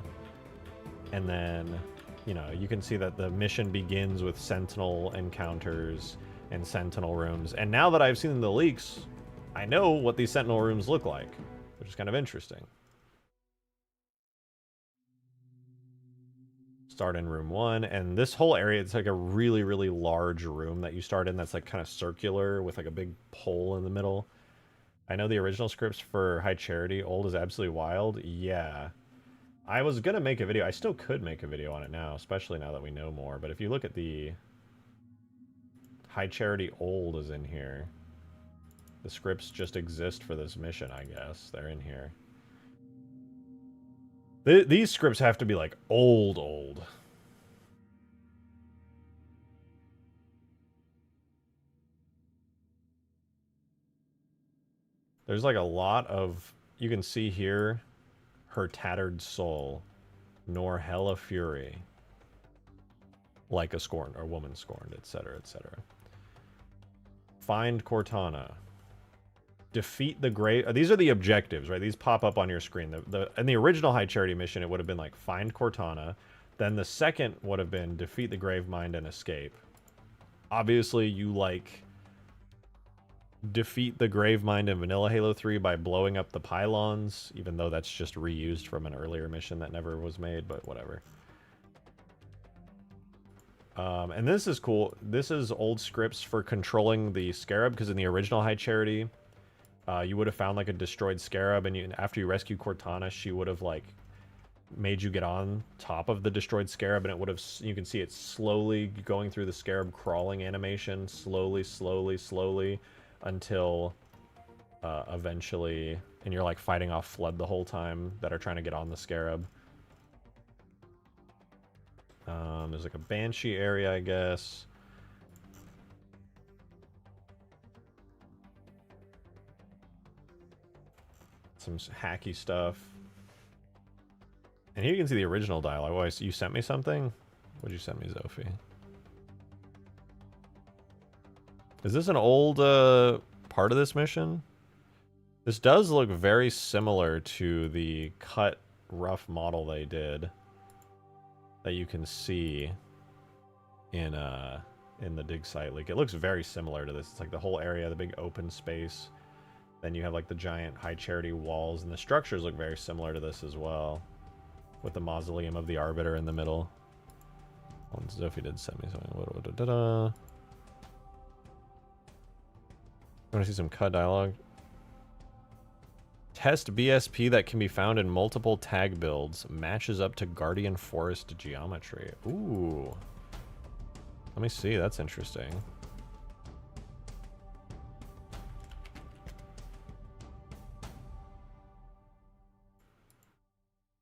And then, you know, you can see that the mission begins with Sentinel encounters and Sentinel rooms. And now that I've seen the leaks, I know what these Sentinel rooms look like, which is kind of interesting. Start in room 1, and this whole area, it's like a really, really large room that you start in that's like kind of circular with like a big pole in the middle. I know the original scripts for High Charity, Old is Absolutely Wild. Yeah. I was going to make a video. I still could make a video on it now, especially now that we know more. But if you look at the High Charity, Old is in here. The scripts just exist for this mission, I guess. They're in here. These scripts have to be like old. There's like a lot of, you can see here, her tattered soul, nor hella fury, like a scorned or woman scorned, etc., etc. Find Cortana. Defeat the grave. These are the objectives, right? These pop up on your screen. In the original High Charity mission, it would have been like find Cortana. Then the second would have been defeat the Gravemind and escape. Obviously, you like defeat the Gravemind in vanilla Halo 3 by blowing up the pylons, even though that's just reused from an earlier mission that never was made, but whatever. And this is cool. This is old scripts for controlling the Scarab, because in the original High Charity, you would have found like a destroyed Scarab, and after you rescue Cortana, she would have like made you get on top of the destroyed Scarab, and it would have, you can see it slowly going through the Scarab crawling animation, slowly, until eventually, and you're like fighting off Flood the whole time that are trying to get on the Scarab. There's like a Banshee area, I guess. Some hacky stuff. And here you can see the original dialogue. Oh, you sent me something? What'd you send me, Zophie? Is this an old part of this mission? This does look very similar to the cut rough model they did that you can see. in the dig site. Like, it looks very similar to this. It's like the whole area, the big open space. Then you have like the giant high charity walls, and the structures look very similar to this as well, with the mausoleum of the Arbiter in the middle. Zophie did send me something. I want to see some cut dialogue. Test BSP that can be found in multiple tag builds matches up to Guardian Forest geometry. Ooh. Let me see. That's interesting.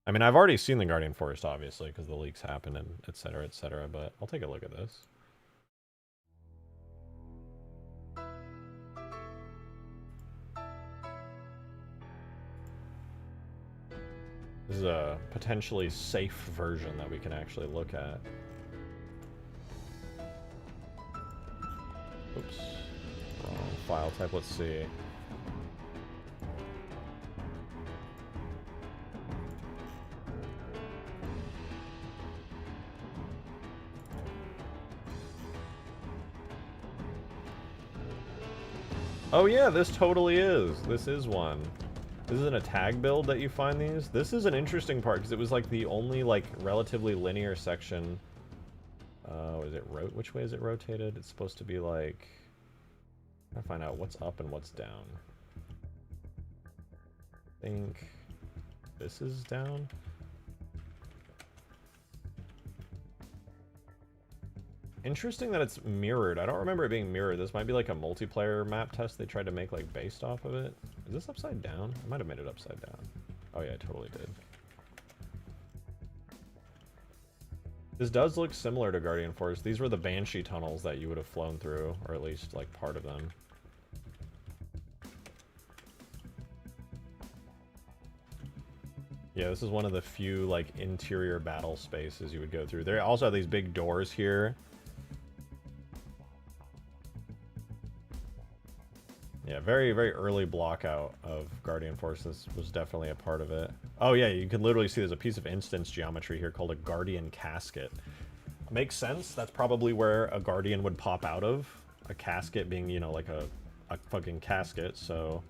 I mean, I've already seen the Guardian Forest, obviously, because the leaks happened and et cetera, but I'll take a look at this. This is a potentially safe version that we can actually look at. Oops. Wrong file type. Let's see. Oh yeah, this totally is. This is one. This isn't a tag build that you find these. This is an interesting part because it was like the only like relatively linear section. Is it which way is it rotated? It's supposed to be like. I'm trying to find out what's up and what's down. I think this is down. Interesting that it's mirrored. I don't remember it being mirrored. This might be like a multiplayer map test they tried to make like based off of it. Is this upside down? I might have made it upside down. Oh yeah, I totally did. This does look similar to Guardian Forest. These were the Banshee tunnels that you would have flown through, or at least like part of them. Yeah, this is one of the few like interior battle spaces you would go through. There also have these big doors here. Yeah, very, very early block out of Guardian Force. This was definitely a part of it. Oh yeah, you can literally see there's a piece of instance geometry here called a Guardian Casket. Makes sense. That's probably where a Guardian would pop out of. A casket being, you know, like a fucking casket, so...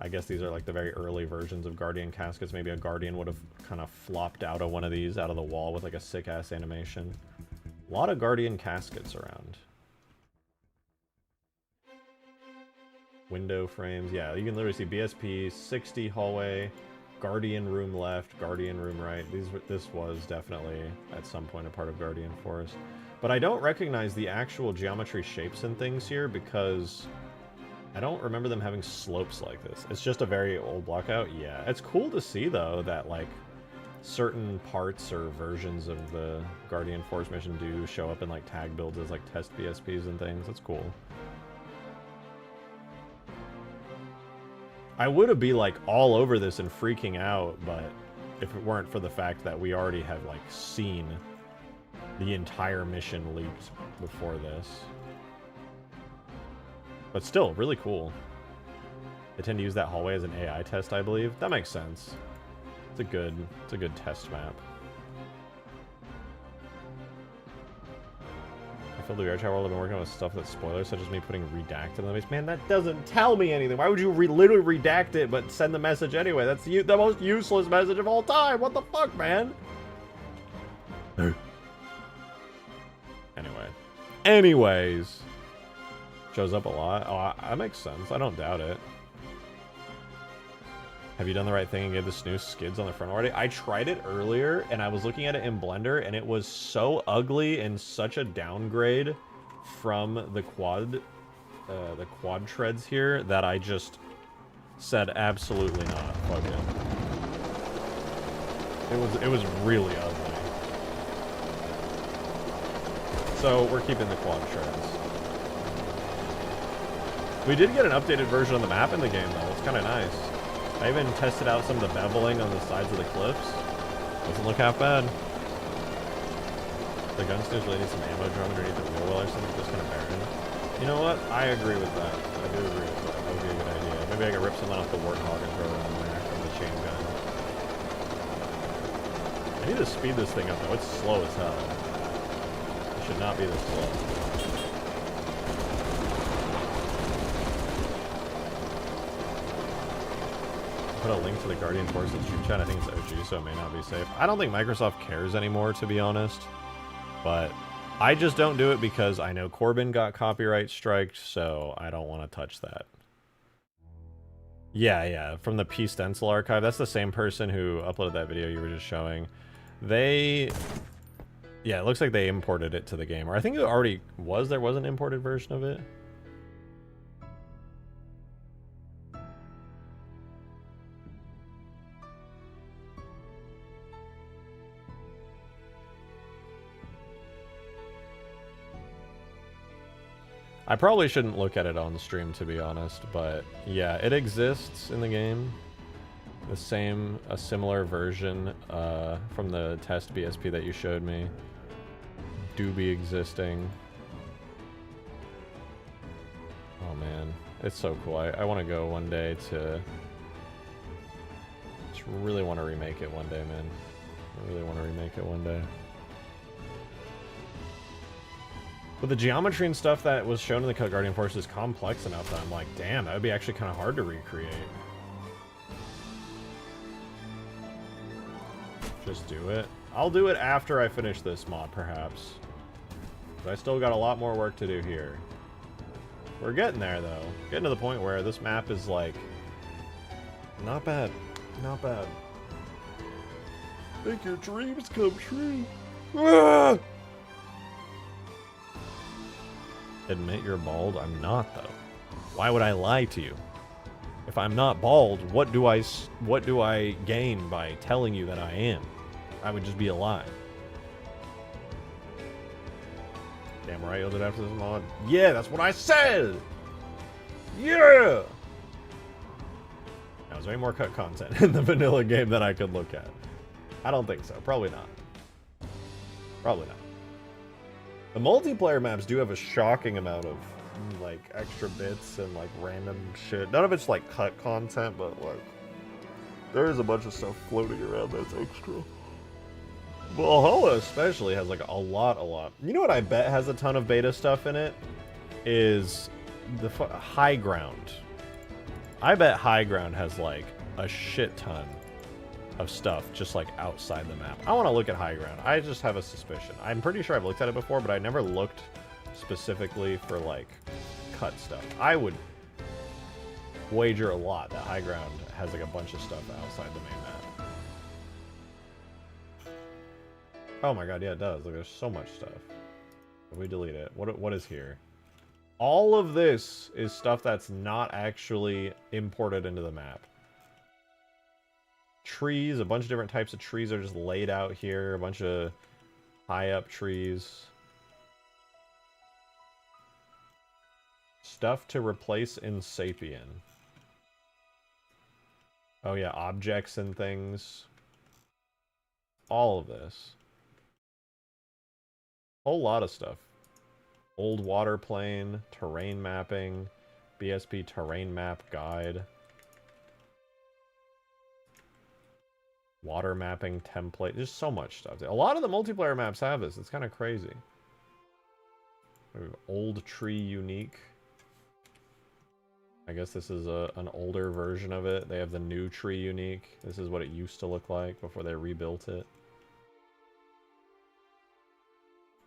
I guess these are like the very early versions of Guardian Caskets. Maybe a Guardian would have kind of flopped out of one of these out of the wall with like a sick-ass animation. A lot of Guardian Caskets around. Window frames. Yeah, you can literally see BSP, 60 hallway, Guardian room left, Guardian room right. This was definitely at some point a part of Guardian Forest. But I don't recognize the actual geometry shapes and things here because I don't remember them having slopes like this. It's just a very old blockout. Yeah, it's cool to see though that like certain parts or versions of the Guardian Forest mission do show up in like tag builds as like test BSPs and things. That's cool. I would be like all over this and freaking out, but if it weren't for the fact that we already had like seen the entire mission leaked before this. But still, really cool. They tend to use that hallway as an AI test, I believe. That makes sense. It's a good test map. I feel the VR chat world have been working on stuff that's spoilers, such as me putting redacted in the base. Man, that doesn't tell me anything. Why would you literally redact it but send the message anyway? That's the most useless message of all time. What the fuck, man? Anyways. Shows up a lot. Oh, that makes sense. I don't doubt it. Have you done the right thing and gave the snooze skids on the front already? I tried it earlier, and I was looking at it in Blender, and it was so ugly and such a downgrade from the quad treads here that I just said absolutely not. Fuck it. It was really ugly. So we're keeping the quad treads. We did get an updated version of the map in the game, though. It's kind of nice. I even tested out some of the beveling on the sides of the cliffs. Doesn't look half bad. The gun snooze really needs some ammo drum underneath the wheel well or something. Just kind of barren. You know what? I agree with that. I do agree with that. That would be a good idea. Maybe I can rip something off the Warthog and throw it in there from the chain gun. I need to speed this thing up, though. It's slow as hell. Should not be this close. Put a link to the Guardian Force YouTube chat. I think it's OG, so it may not be safe. I don't think Microsoft cares anymore, to be honest. But I just don't do it because I know Corbin got copyright striked, so I don't want to touch that. Yeah, from the P Stencil archive. That's the same person who uploaded that video you were just showing. They... Yeah, it looks like they imported it to the game. Or I think it already was. There was an imported version of it. I probably shouldn't look at it on stream, to be honest, but yeah, it exists in the game. A similar version from the test BSP that you showed me do be existing. Oh man, it's so cool. I want to go one day to... Just really want to remake it one day, man. I really want to remake it one day. But the geometry and stuff that was shown in the Guardian Force is complex enough that I'm like, damn, that would be actually kind of hard to recreate. Just do it. I'll do it after I finish this mod, perhaps. But I still got a lot more work to do here. We're getting there, though. Getting to the point where this map is, like, not bad. Not bad. Make your dreams come true. Ah! Admit you're bald? I'm not, though. Why would I lie to you? If I'm not bald, what do I gain by telling you that I am? I would just be a lie. Damn right, you'll do it after this mod. Yeah, that's what I said! Yeah! Now, there's way more cut content in the vanilla game than I could look at. I don't think so. Probably not. Probably not. The multiplayer maps do have a shocking amount of, like, extra bits and, like, random shit. None of it's, like, cut content, but, like, there is a bunch of stuff floating around that's extra. Valhalla especially has, like, a lot. You know what I bet has a ton of beta stuff in it? Is the High Ground. I bet High Ground has, like, a shit ton of stuff just, like, outside the map. I want to look at High Ground. I just have a suspicion. I'm pretty sure I've looked at it before, but I never looked specifically for, like, cut stuff. I would wager a lot that High Ground has, like, a bunch of stuff outside the main map. Oh my god, yeah, it does. Like, there's so much stuff. If we delete it, what is here? All of this is stuff that's not actually imported into the map. Trees, a bunch of different types of trees are just laid out here. A bunch of high-up trees. Stuff to replace in Sapien. Oh yeah, objects and things. All of this. Whole lot of stuff. Old water plane, terrain mapping, BSP terrain map guide. Water mapping template. There's so much stuff. A lot of the multiplayer maps have this. It's kind of crazy. Old tree unique. I guess this is an older version of it. They have the new tree unique. This is what it used to look like before they rebuilt it.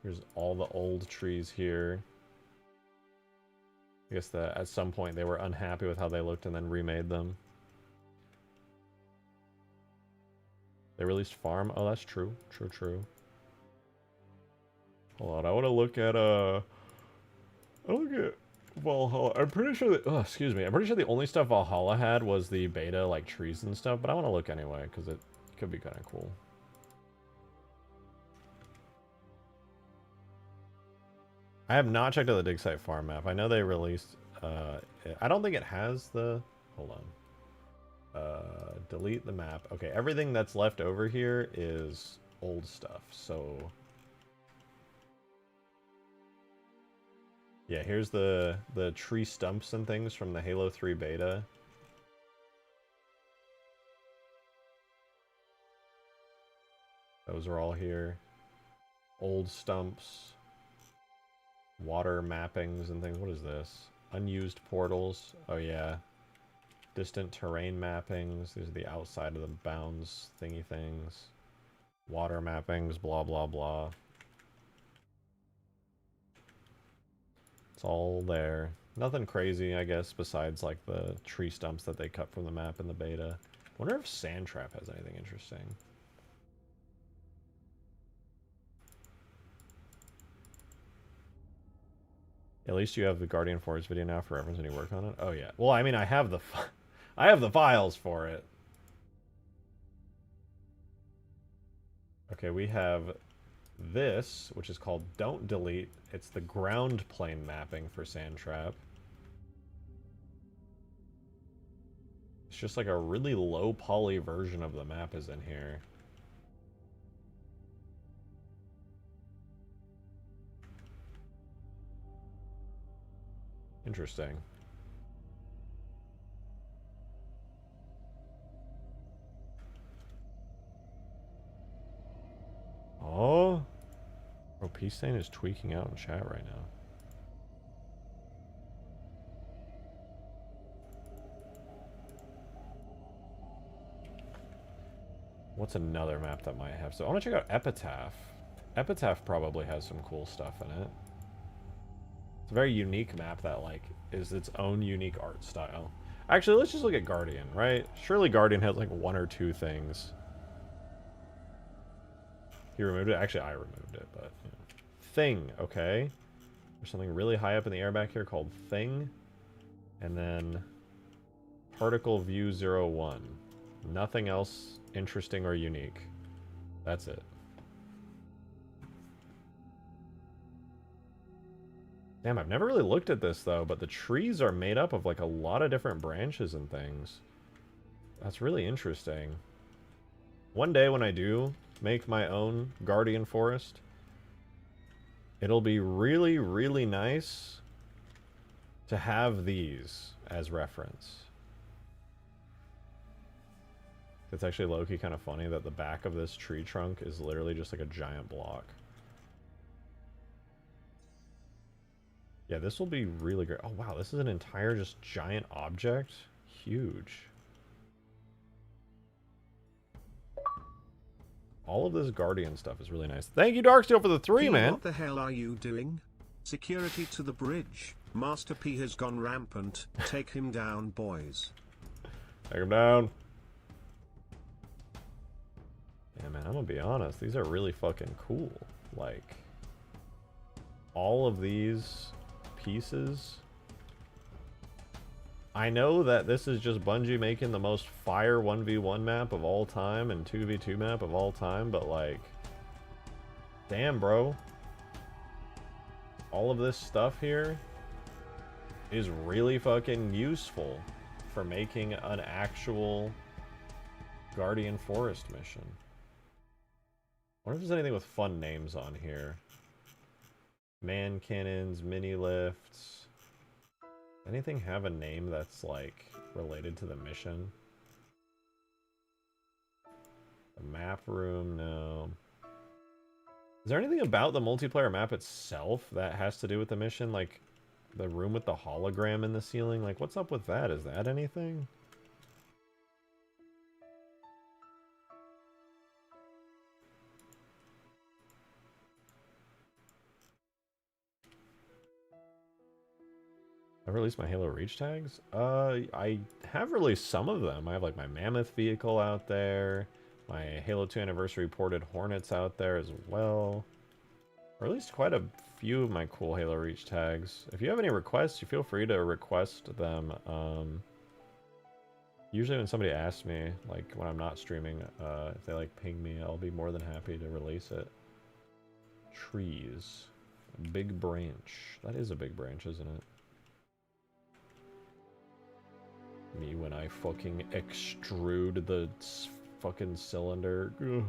Here's all the old trees here. I guess that at some point they were unhappy with how they looked and then remade them. They released Farm. Oh, that's true. True. Hold on. I want to look at Valhalla. I'm pretty sure that... Oh, excuse me. I'm pretty sure the only stuff Valhalla had was the beta, like, trees and stuff. But I want to look anyway, because it could be kind of cool. I have not checked out the dig site farm map. I know they released... I don't think it has the... Hold on. Delete the map. Okay, everything that's left over here is old stuff, so... Yeah, here's the tree stumps and things from the Halo 3 beta. Those are all here. Old stumps. Water mappings and things. What is this? Unused portals. Oh, yeah. Distant terrain mappings. These are the outside of the bounds thingy things. Water mappings, blah, blah, blah. It's all there. Nothing crazy, I guess, besides, like, the tree stumps that they cut from the map in the beta. Wonder if Sand Trap has anything interesting. At least you have the Guardian Forest video now for reference when you work on it. Oh yeah. Well, I mean, I have the files for it. Okay, we have this, which is called Don't Delete. It's the ground plane mapping for Sand Trap. It's just like a really low poly version of the map is in here. Interesting. Oh. Bro, Peace Stain is tweaking out in chat right now. What's another map that might have? So I want to check out Epitaph. Epitaph probably has some cool stuff in it. It's a very unique map that, like, is its own unique art style. Actually, let's just look at Guardian, right? Surely Guardian has, like, one or two things. He removed it? Actually, I removed it, but, you know. Thing, okay. There's something really high up in the air back here called Thing. And then Particle View 01. Nothing else interesting or unique. That's it. Damn, I've never really looked at this, though, but the trees are made up of, like, a lot of different branches and things. That's really interesting. One day when I do make my own Guardian Forest, it'll be really, really nice to have these as reference. It's actually low-key kind of funny that the back of this tree trunk is literally just like a giant block. Yeah, this will be really great. Oh, wow, this is an entire just giant object. Huge. All of this Guardian stuff is really nice. Thank you, Darksteel, for the 3, man. What the hell are you doing? Security to the bridge. Master P has gone rampant. Take him down, boys. Take him down. Yeah, man, I'm gonna be honest. These are really fucking cool. Like, all of these pieces. I know that this is just Bungie making the most fire 1v1 map of all time and 2v2 map of all time, but like, damn, bro. All of this stuff here is really fucking useful for making an actual Guardian Forest mission. I wonder if there's anything with fun names on here. Man cannons, mini lifts. Anything have a name that's, like, related to the mission? The map room, no. Is there anything about the multiplayer map itself that has to do with the mission? Like, the room with the hologram in the ceiling? Like, what's up with that? Is that anything? I released my Halo Reach tags? I have released some of them. I have, like, my Mammoth vehicle out there. My Halo 2 Anniversary ported Hornets out there as well. Or at least quite a few of my cool Halo Reach tags. If you have any requests, you feel free to request them. Usually when somebody asks me, like, when I'm not streaming, if they, like, ping me, I'll be more than happy to release it. Trees. A big branch. That is a big branch, isn't it? Me when I fucking extrude the fucking cylinder. Ugh.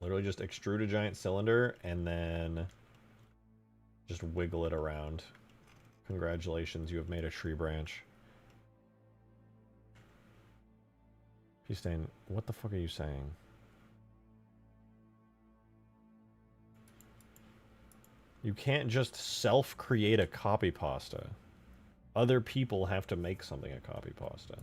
Literally just extrude a giant cylinder and then just wiggle it around. Congratulations, you have made a tree branch. P-Stain, what the fuck are you saying? You can't just self-create a copy pasta. Other people have to make something a copy pasta.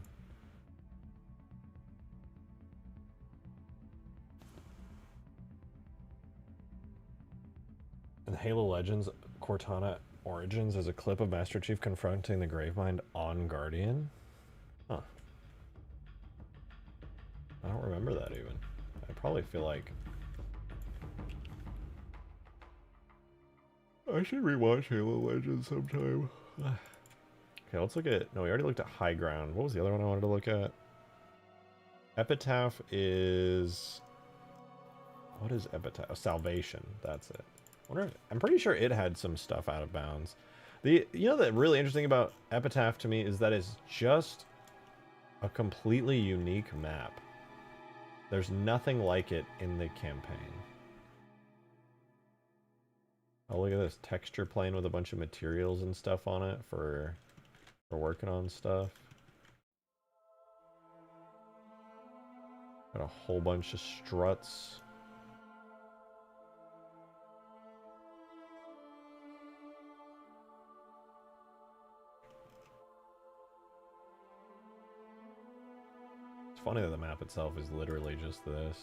In Halo Legends, Cortana Origins is a clip of Master Chief confronting the Gravemind on Guardian? Huh. I don't remember that even. I probably feel like... I should rewatch Halo Legends sometime. Okay, let's look at... No, we already looked at High Ground. What was the other one I wanted to look at? Epitaph is... What is Epitaph? Oh, Salvation. That's it. I'm pretty sure it had some stuff out of bounds. You know, the really interesting about Epitaph to me is that it's just a completely unique map. There's nothing like it in the campaign. Oh, look at this texture plane with a bunch of materials and stuff on it for working on stuff. Got a whole bunch of struts. Funny that the map itself is literally just this.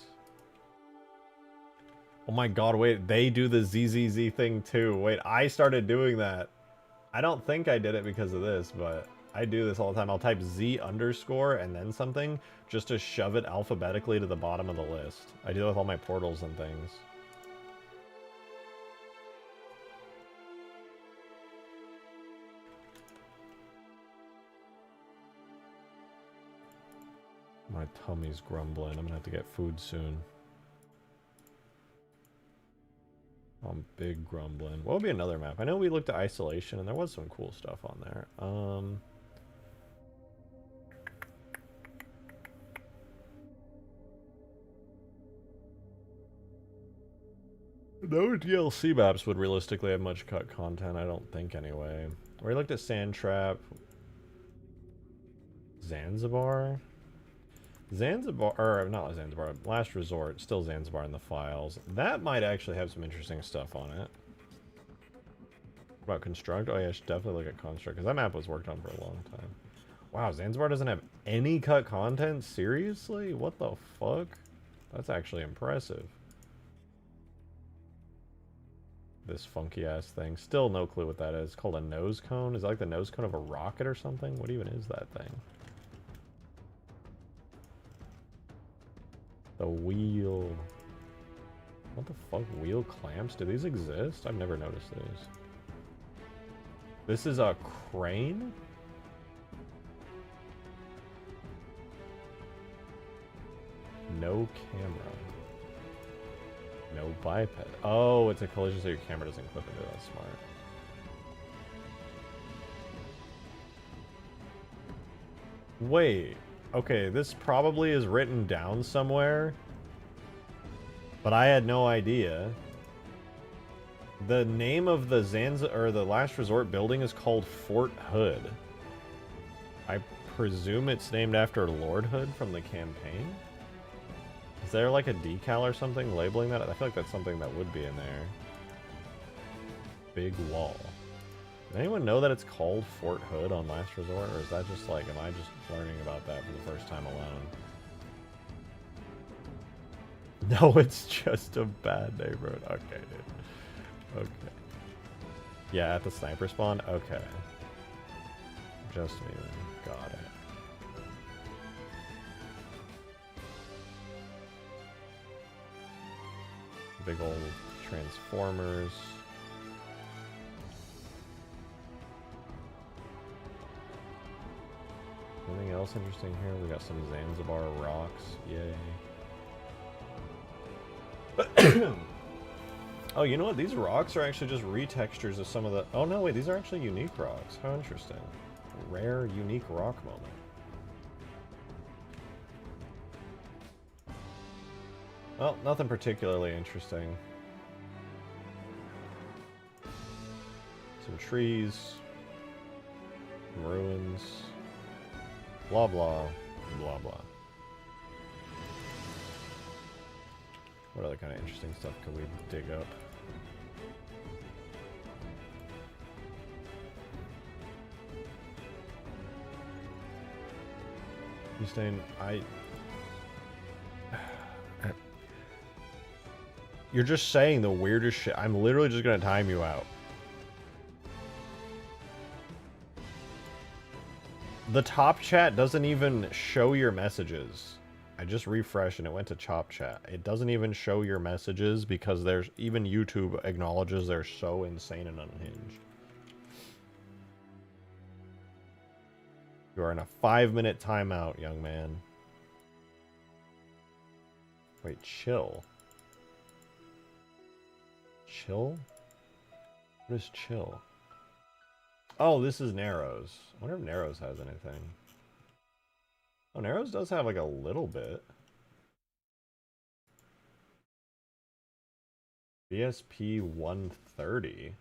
Oh my god, wait, they do the ZZZ thing too. Wait, I started doing that. I don't think I did it because of this, but I do this all the time. I'll type Z underscore and then something just to shove it alphabetically to the bottom of the list. I do that with all my portals and things. My tummy's grumbling. I'm gonna have to get food soon. I'm big grumbling. What would be another map? I know we looked at Isolation and there was some cool stuff on there. No DLC maps would realistically have much cut content, I don't think anyway. We looked at Sand Trap. Zanzibar? Zanzibar, or not Zanzibar, Last Resort, still Zanzibar in the files. That might actually have some interesting stuff on it. What about Construct? Oh yeah, I should definitely look at Construct, because that map was worked on for a long time. Wow, Zanzibar doesn't have any cut content? Seriously? What the fuck? That's actually impressive. This funky ass thing. Still no clue what that is. It's called a nose cone? Is it like the nose cone of a rocket or something? What even is that thing? The wheel. What the fuck? Wheel clamps? Do these exist? I've never noticed these. This is a crane? No camera. No biped. Oh, it's a collision so your camera doesn't clip into that. Smart. Wait. Okay, this probably is written down somewhere, but I had no idea. The name of the the Last Resort building is called Fort Hood. I presume it's named after Lord Hood from the campaign? Is there like a decal or something labeling that? I feel like that's something that would be in there. Big wall. Does anyone know that it's called Fort Hood on Last Resort? Or is that just like, am I just learning about that for the first time alone? No, it's just a bad neighborhood. Okay, dude. Okay. Yeah, at the sniper spawn? Okay. Just me then. Got it. Big old transformers. Anything else interesting here? We got some Zanzibar rocks. Yay. Oh, you know what? These rocks are actually just retextures of some of the... Oh, no, wait. These are actually unique rocks. How interesting. Rare, unique rock moment. Well, nothing particularly interesting. Some trees. Some ruins. Blah, blah. Blah, blah. What other kind of interesting stuff could we dig up? Stain, You're just saying the weirdest shit. I'm literally just gonna time you out. The top chat doesn't even show your messages. I just refreshed and it went to top chat. It doesn't even show your messages because there's even YouTube acknowledges they're so insane and unhinged. You are in a 5-minute timeout, young man. Wait, chill. Chill? What is chill? Oh, this is Narrows. I wonder if Narrows has anything. Oh, Narrows does have like a little bit. BSP 130.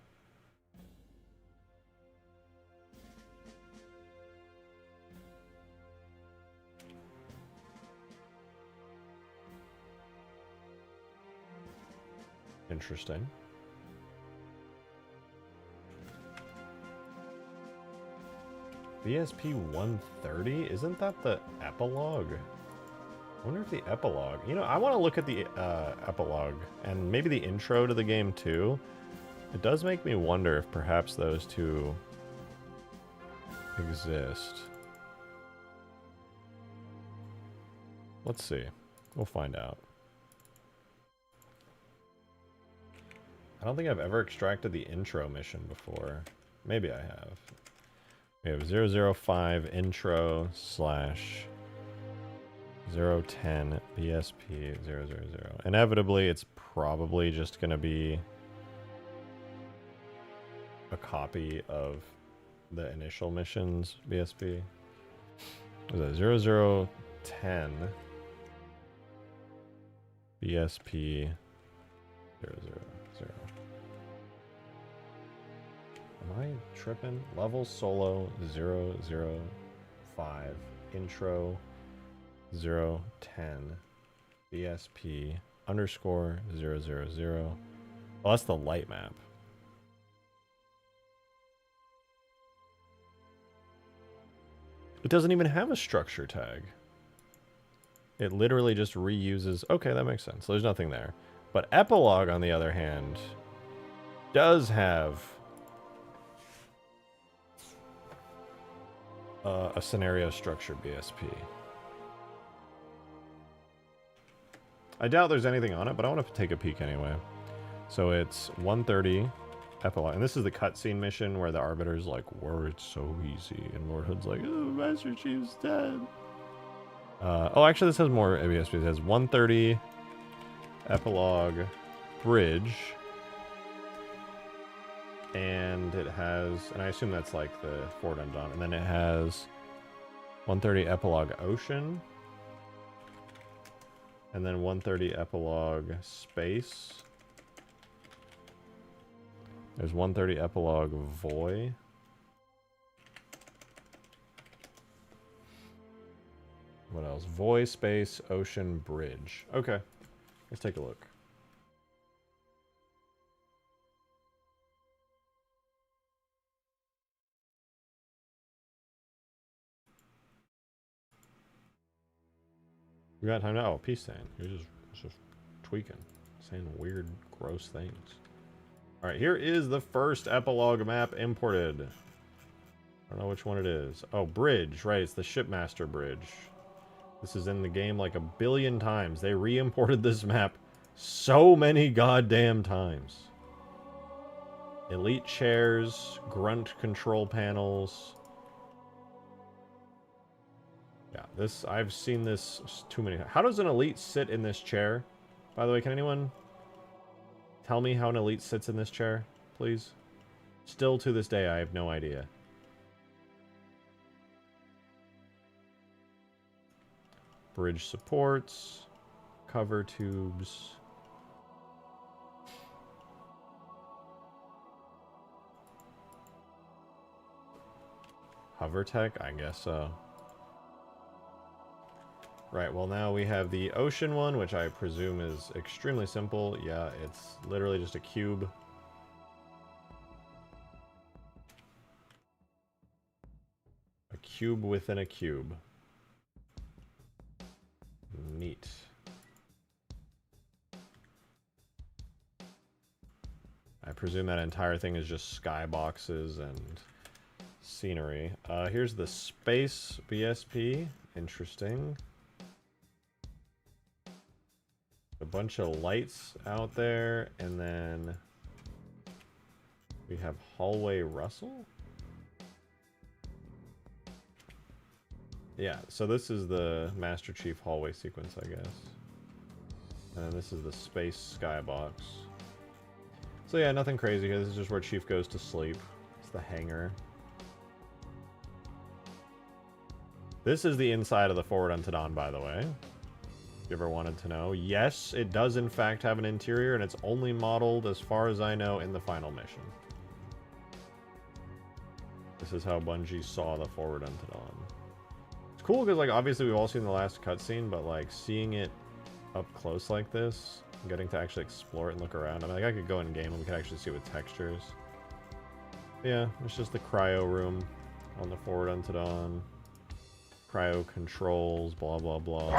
Interesting. BSP 130? Isn't that the epilogue? I wonder if the epilogue... You know, I want to look at the epilogue and maybe the intro to the game too. It does make me wonder if perhaps those two exist. Let's see. We'll find out. I don't think I've ever extracted the intro mission before. Maybe I have. We have 005 intro slash 010 BSP 000. Inevitably, it's probably just going to be a copy of the initial mission's BSP. What is that? 0010 BSP 000. Am I tripping? Level solo 005 intro 010 BSP underscore 000. Oh, that's the light map. It doesn't even have a structure tag. It literally just reuses... Okay, that makes sense. So there's nothing there. But Epilogue, on the other hand, does have a scenario structure BSP. I doubt there's anything on it, but I want to take a peek anyway. So it's 130 Epilogue. And this is the cutscene mission where the Arbiter's like, "Were it so easy." And Lord Hood's like, "Oh, Master Chief's dead." Oh, actually, this has more BSP. It has 130 Epilogue Bridge. And it has, and I assume that's like the Fort Undone. And then it has 130 Epilogue Ocean. And then 130 Epilogue Space. There's 130 Epilogue Voy. What else? Voy, Space, Ocean, Bridge. Okay. Let's take a look. We got time now. Oh, peace sign. You're just tweaking. Saying weird, gross things. Alright, here is the first epilogue map imported. I don't know which one it is. Oh, Bridge. Right, it's the Shipmaster Bridge. This is in the game like 1 billion times. They re-imported this map so many goddamn times. Elite chairs, grunt control panels. Yeah, this, I've seen this too many times. How does an elite sit in this chair? By the way, can anyone tell me how an elite sits in this chair, please? Still to this day, I have no idea. Bridge supports, cover tubes. Hover tech? I guess so. Right, well now we have the ocean one, which I presume is extremely simple. Yeah, it's literally just a cube. A cube within a cube. presume that entire thing is just skyboxes and scenery. Here's the space BSP. Interesting. A bunch of lights out there, and then we have hallway Russell. Yeah, so this is the Master Chief hallway sequence, I guess. And then this is the space skybox. So yeah, nothing crazy here. This is just where Chief goes to sleep. It's the hangar. This is the inside of the Forward Unto Dawn, by the way. If you ever wanted to know. Yes, it does in fact have an interior, and it's only modeled, as far as I know, in the final mission. This is how Bungie saw the Forward Unto Dawn. It's cool because, like, obviously we've all seen the last cutscene, but, like, seeing it up close like this, getting to actually explore it and look around. I mean, like, I could go in game and we could actually see it with textures. Yeah, it's just the cryo room on the Forward Unto Dawn. Cryo controls, blah, blah, blah.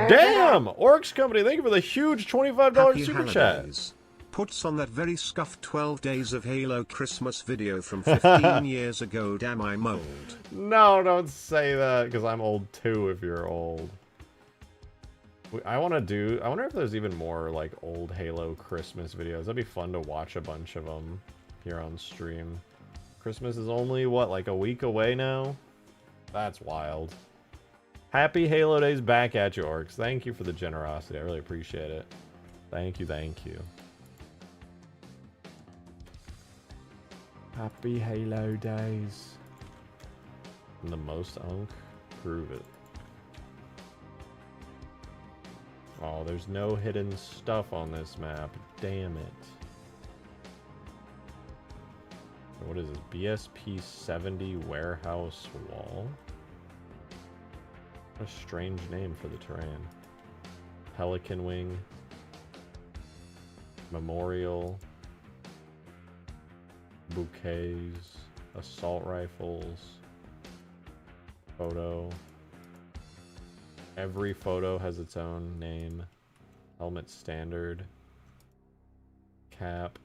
Damn! Orcs Company, thank you for the huge $25 Happy super holidays. Chat. Puts on that very scuffed 12 Days of Halo Christmas video from 15 years ago. Damn, I'm old. No, don't say that, because I'm old too if you're old. I wonder if there's even more, like, old Halo Christmas videos. That'd be fun to watch a bunch of them here on stream. Christmas is only, what, like a week away now? That's wild. Happy Halo Days back at you, Orcs. Thank you for the generosity. I really appreciate it. Thank you, thank you. Happy Halo Days. And the most unk? Prove it. Oh, there's no hidden stuff on this map. Damn it. What is this? BSP 70 warehouse wall? What a strange name for the terrain. Pelican wing. Memorial. Bouquets. Assault rifles. Photo. Every photo has its own name. Helmet standard. Cap.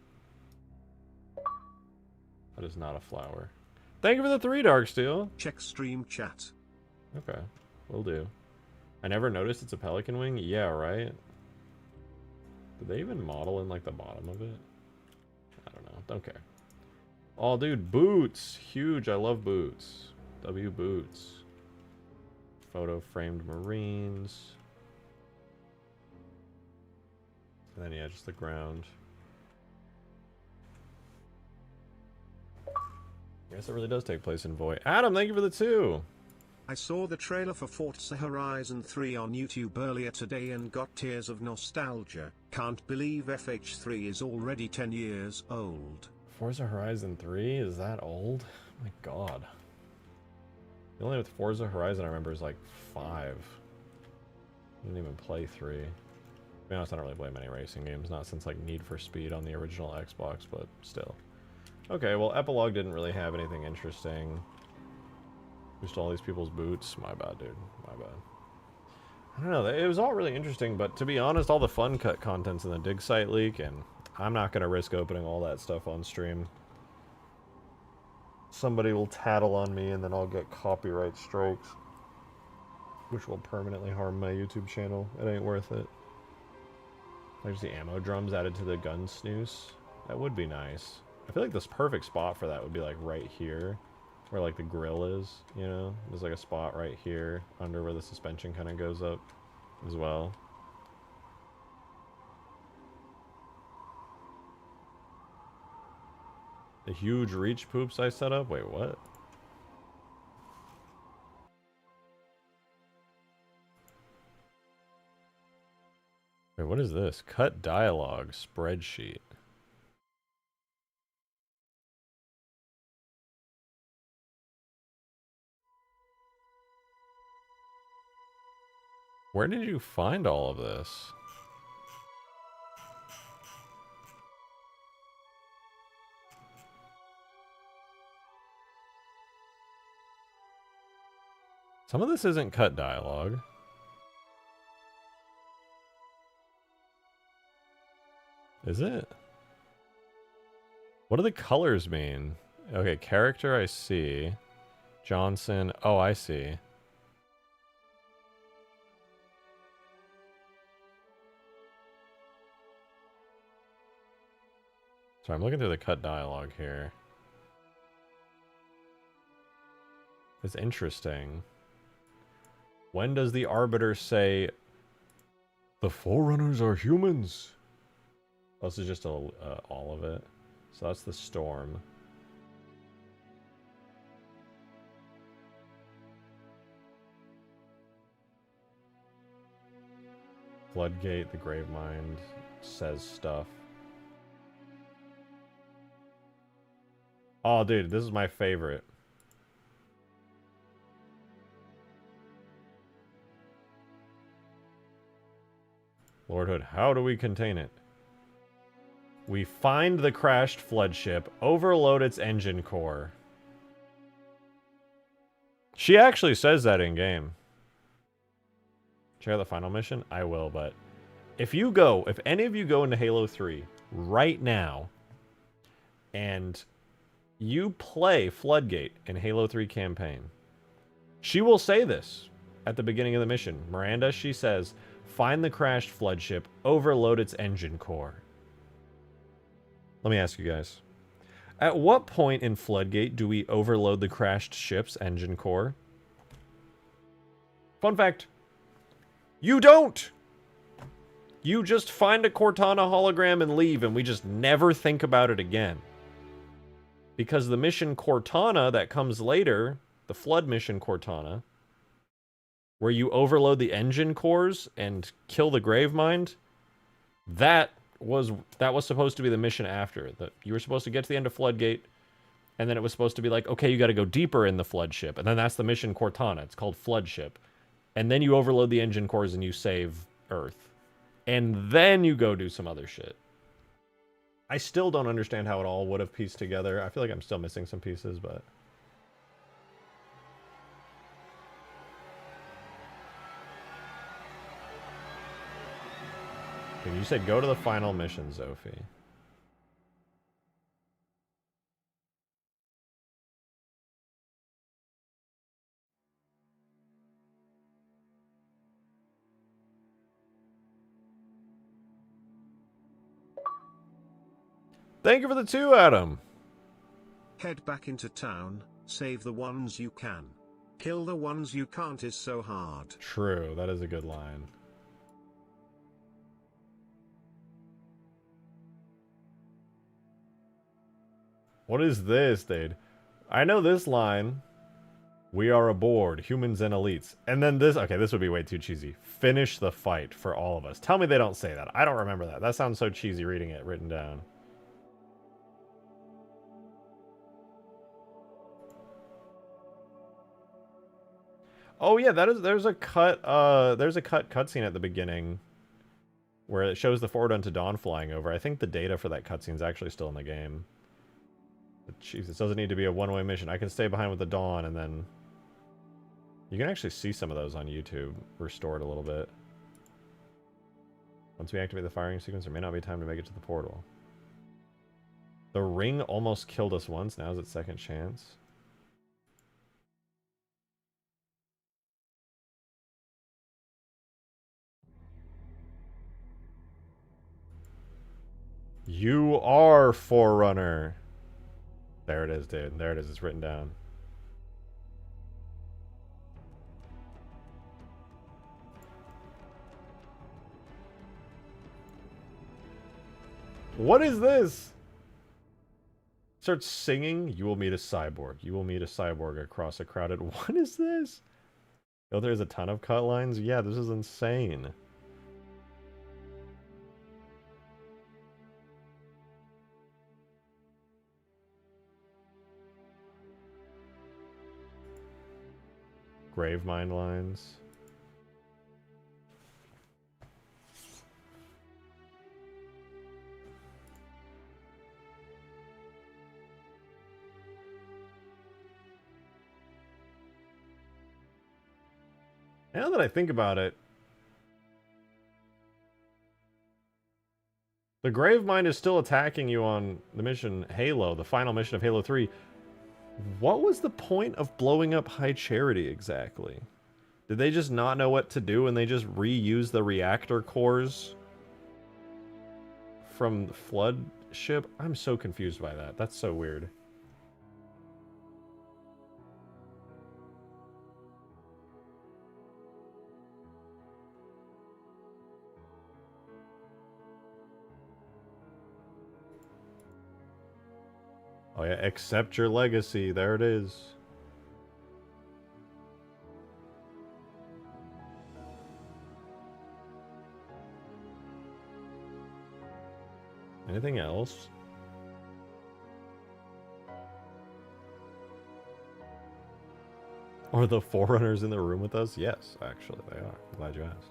That is not a flower. Thank you for the 3, Darksteel. Check stream chat. Okay, will do. I never noticed it's a pelican wing. Yeah, right? Did they even model in, like, the bottom of it? I don't know. Don't care. Oh, dude, boots. Huge. I love boots. W boots. Photo framed Marines. And then, yeah, just the ground. I guess it really does take place in Void. Adam, thank you for the 2. I saw the trailer for Forza Horizon 3 on YouTube earlier today and got tears of nostalgia. Can't believe FH3 is already 10 years old. Forza Horizon 3? Is that old? Oh my god. The only with Forza Horizon I remember is like 5. I didn't even play 3. To be honest, I don't really play many racing games. Not since like Need for Speed on the original Xbox, but still. Okay, well, Epilogue didn't really have anything interesting. Just all these people's boots. My bad, dude. My bad. I don't know. It was all really interesting, but to be honest, all the fun cut content's in the dig site leak, and I'm not going to risk opening all that stuff on stream. Somebody will tattle on me, and then I'll get copyright strikes, which will permanently harm my YouTube channel. It ain't worth it. There's the ammo drums added to the gun snooze. That would be nice. I feel like this perfect spot for that would be like right here, where like the grill is, you know? There's like a spot right here under where the suspension kind of goes up as well. The huge reach poops I set up? Wait, what? Wait, what is this? Cut dialogue spreadsheet. Where did you find all of this? Some of this isn't cut dialogue. Is it? What do the colors mean? Okay, character I see. Johnson. Oh, I see. So I'm looking through the cut dialogue here. It's interesting. When does the Arbiter say, the Forerunners are humans? Oh, this is just all of it. So that's the storm. Floodgate, the Gravemind says stuff. Oh, dude, this is my favorite. Lordhood, how do we contain it? We find the crashed flood ship, overload its engine core. She actually says that in game. Check out the final mission? I will, but if any of you go into Halo 3 right now and you play Floodgate in Halo 3 campaign, she will say this at the beginning of the mission. Miranda, she says, find the crashed flood ship, overload its engine core. Let me ask you guys. At what point in Floodgate do we overload the crashed ship's engine core? Fun fact. You don't! You just find a Cortana hologram and leave, and we just never think about it again. Because the mission Cortana that comes later, the Flood mission Cortana, where you overload the engine cores and kill the Gravemind, that was supposed to be the mission after. You were supposed to get to the end of Floodgate, and then it was supposed to be like, okay, you got to go deeper in the Flood ship, and then that's the mission Cortana. It's called Flood ship. And then you overload the engine cores and you save Earth. And then you go do some other shit. I still don't understand how it all would have pieced together. I feel like I'm still missing some pieces, but... You said go to the final mission, Zophie. Thank you for the 2, Adam. Head back into town, save the ones you can. Kill the ones you can't is so hard. True, that is a good line. What is this, dude? I know this line. We are aboard, humans and elites. And then this, okay, this would be way too cheesy. Finish the fight for all of us. Tell me they don't say that. I don't remember that. That sounds so cheesy reading it written down. Oh yeah, there's a cutscene at the beginning where it shows the Forward Unto Dawn flying over. I think the data for that cutscene is actually still in the game. But jeez, it doesn't need to be a one-way mission. I can stay behind with the Dawn, and then you can actually see some of those on YouTube restored a little bit. Once we activate the firing sequence, there may not be time to make it to the portal. The ring almost killed us once. Now's its second chance. You are Forerunner. There it is, dude. There it is. It's written down. What is this? Starts singing. You will meet a cyborg. You will meet a cyborg across a crowded... What is this? Oh, there's a ton of cut lines? Yeah, this is insane. Gravemind lines. Now that I think about it, The Gravemind is still attacking you on the mission Halo, the final mission of Halo 3. What was the point of blowing up High Charity exactly? Did they just not know what to do and they just reuse the reactor cores from the Flood ship? I'm so confused by that. That's so weird. Oh yeah, accept your legacy. There it is. Anything else? Are the Forerunners in the room with us? Yes, actually, they are. I'm glad you asked.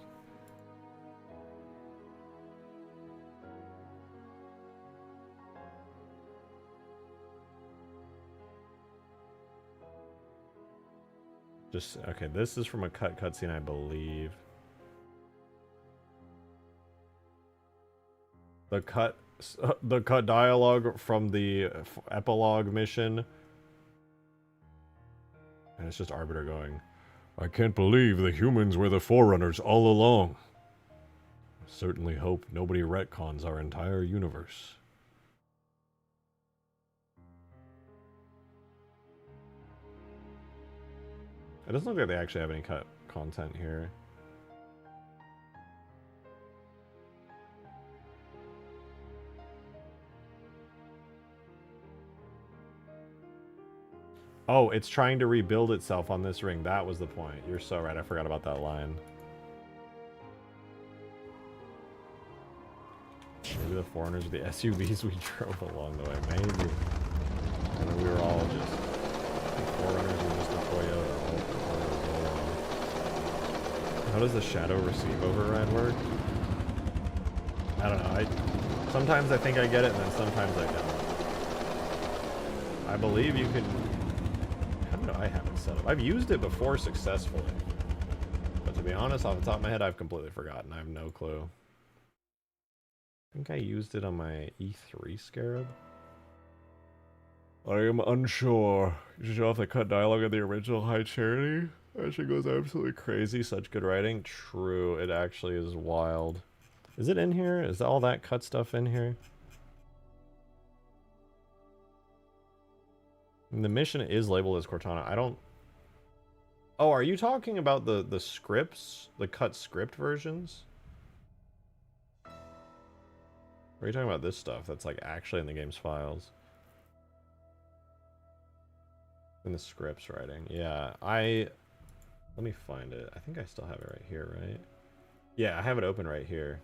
Just, okay, this is from a cutscene, I believe. The cut dialogue from the epilogue mission. And it's just Arbiter going, I can't believe the humans were the Forerunners all along. I certainly hope nobody retcons our entire universe. It doesn't look like they actually have any cut content here. Oh, it's trying to rebuild itself on this ring. That was the point. You're so right. I forgot about that line. Maybe the Foreigners are the SUVs we drove along the way. Maybe. And we were all just... The Forerunners were just the Toyota. How does the Shadow Receive override work? I don't know. Sometimes I think I get it, and then sometimes I don't. I believe you can... How do I have it set up? I've used it before successfully. But to be honest, off the top of my head, I've completely forgotten. I have no clue. I think I used it on my E3 Scarab. I am unsure. You should show off the cut dialogue of the original High Charity. That shit goes absolutely crazy. Such good writing. True, it actually is wild. Is it in here? Is all that cut stuff in here? And the mission is labeled as Cortana. I don't... Oh, are you talking about the scripts? The cut script versions? Or are you talking about this stuff that's like actually in the game's files? In the scripts writing. Yeah, let me find it. I think I still have it right here, right? Yeah, I have it open right here.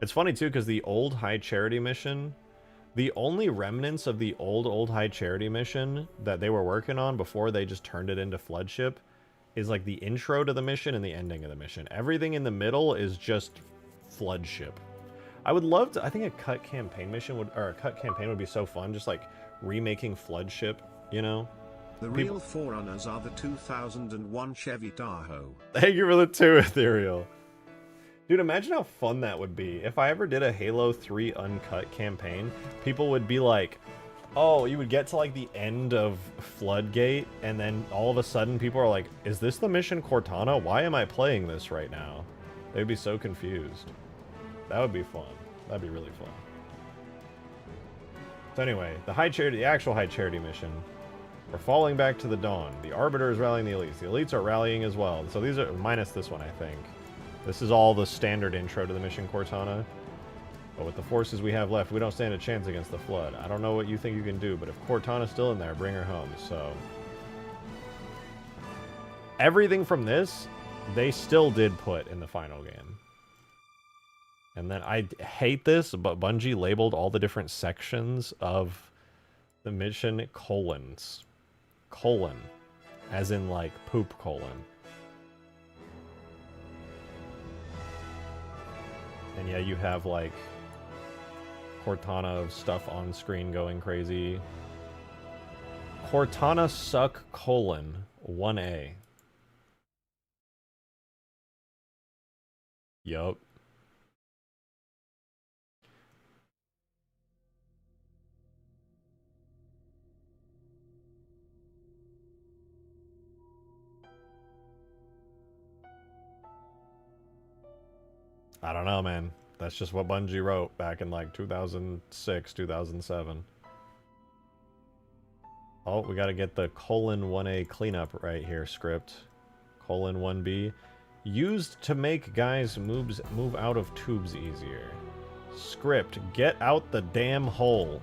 It's funny too, because the old High Charity mission, the only remnants of the old High Charity mission that they were working on before they just turned it into Floodship is like the intro to the mission and the ending of the mission. Everything in the middle is just Floodship. I would love to, I think a cut campaign mission would, or a cut campaign would be so fun, just like remaking Floodship, you know? The real Forerunners are the 2001 Chevy Tahoe. Thank you for the 2, Ethereal. Dude, imagine how fun that would be. If I ever did a Halo 3 uncut campaign, people would be like, oh, you would get to like the end of Floodgate, and then all of a sudden people are like, is this the mission Cortana? Why am I playing this right now? They'd be so confused. That would be fun. That'd be really fun. So anyway, the actual High Charity mission. We're falling back to the dawn. The Arbiter is rallying the elites. The elites are rallying as well. So these are, minus this one, I think. This is all the standard intro to the mission Cortana. But with the forces we have left, we don't stand a chance against the Flood. I don't know what you think you can do, but if Cortana's still in there, bring her home. So everything from this, they still did put in the final game. And then I hate this, but Bungie labeled all the different sections of the mission colons. Colon. As in, like, poop colon. And yeah, you have, like, Cortana stuff on screen going crazy. Cortana suck colon 1A. Yup. I don't know, man. That's just what Bungie wrote back in like 2006, 2007. Oh, we gotta get the :1A cleanup right here script. :1B. Used to make guys move out of tubes easier. Script, get out the damn hole.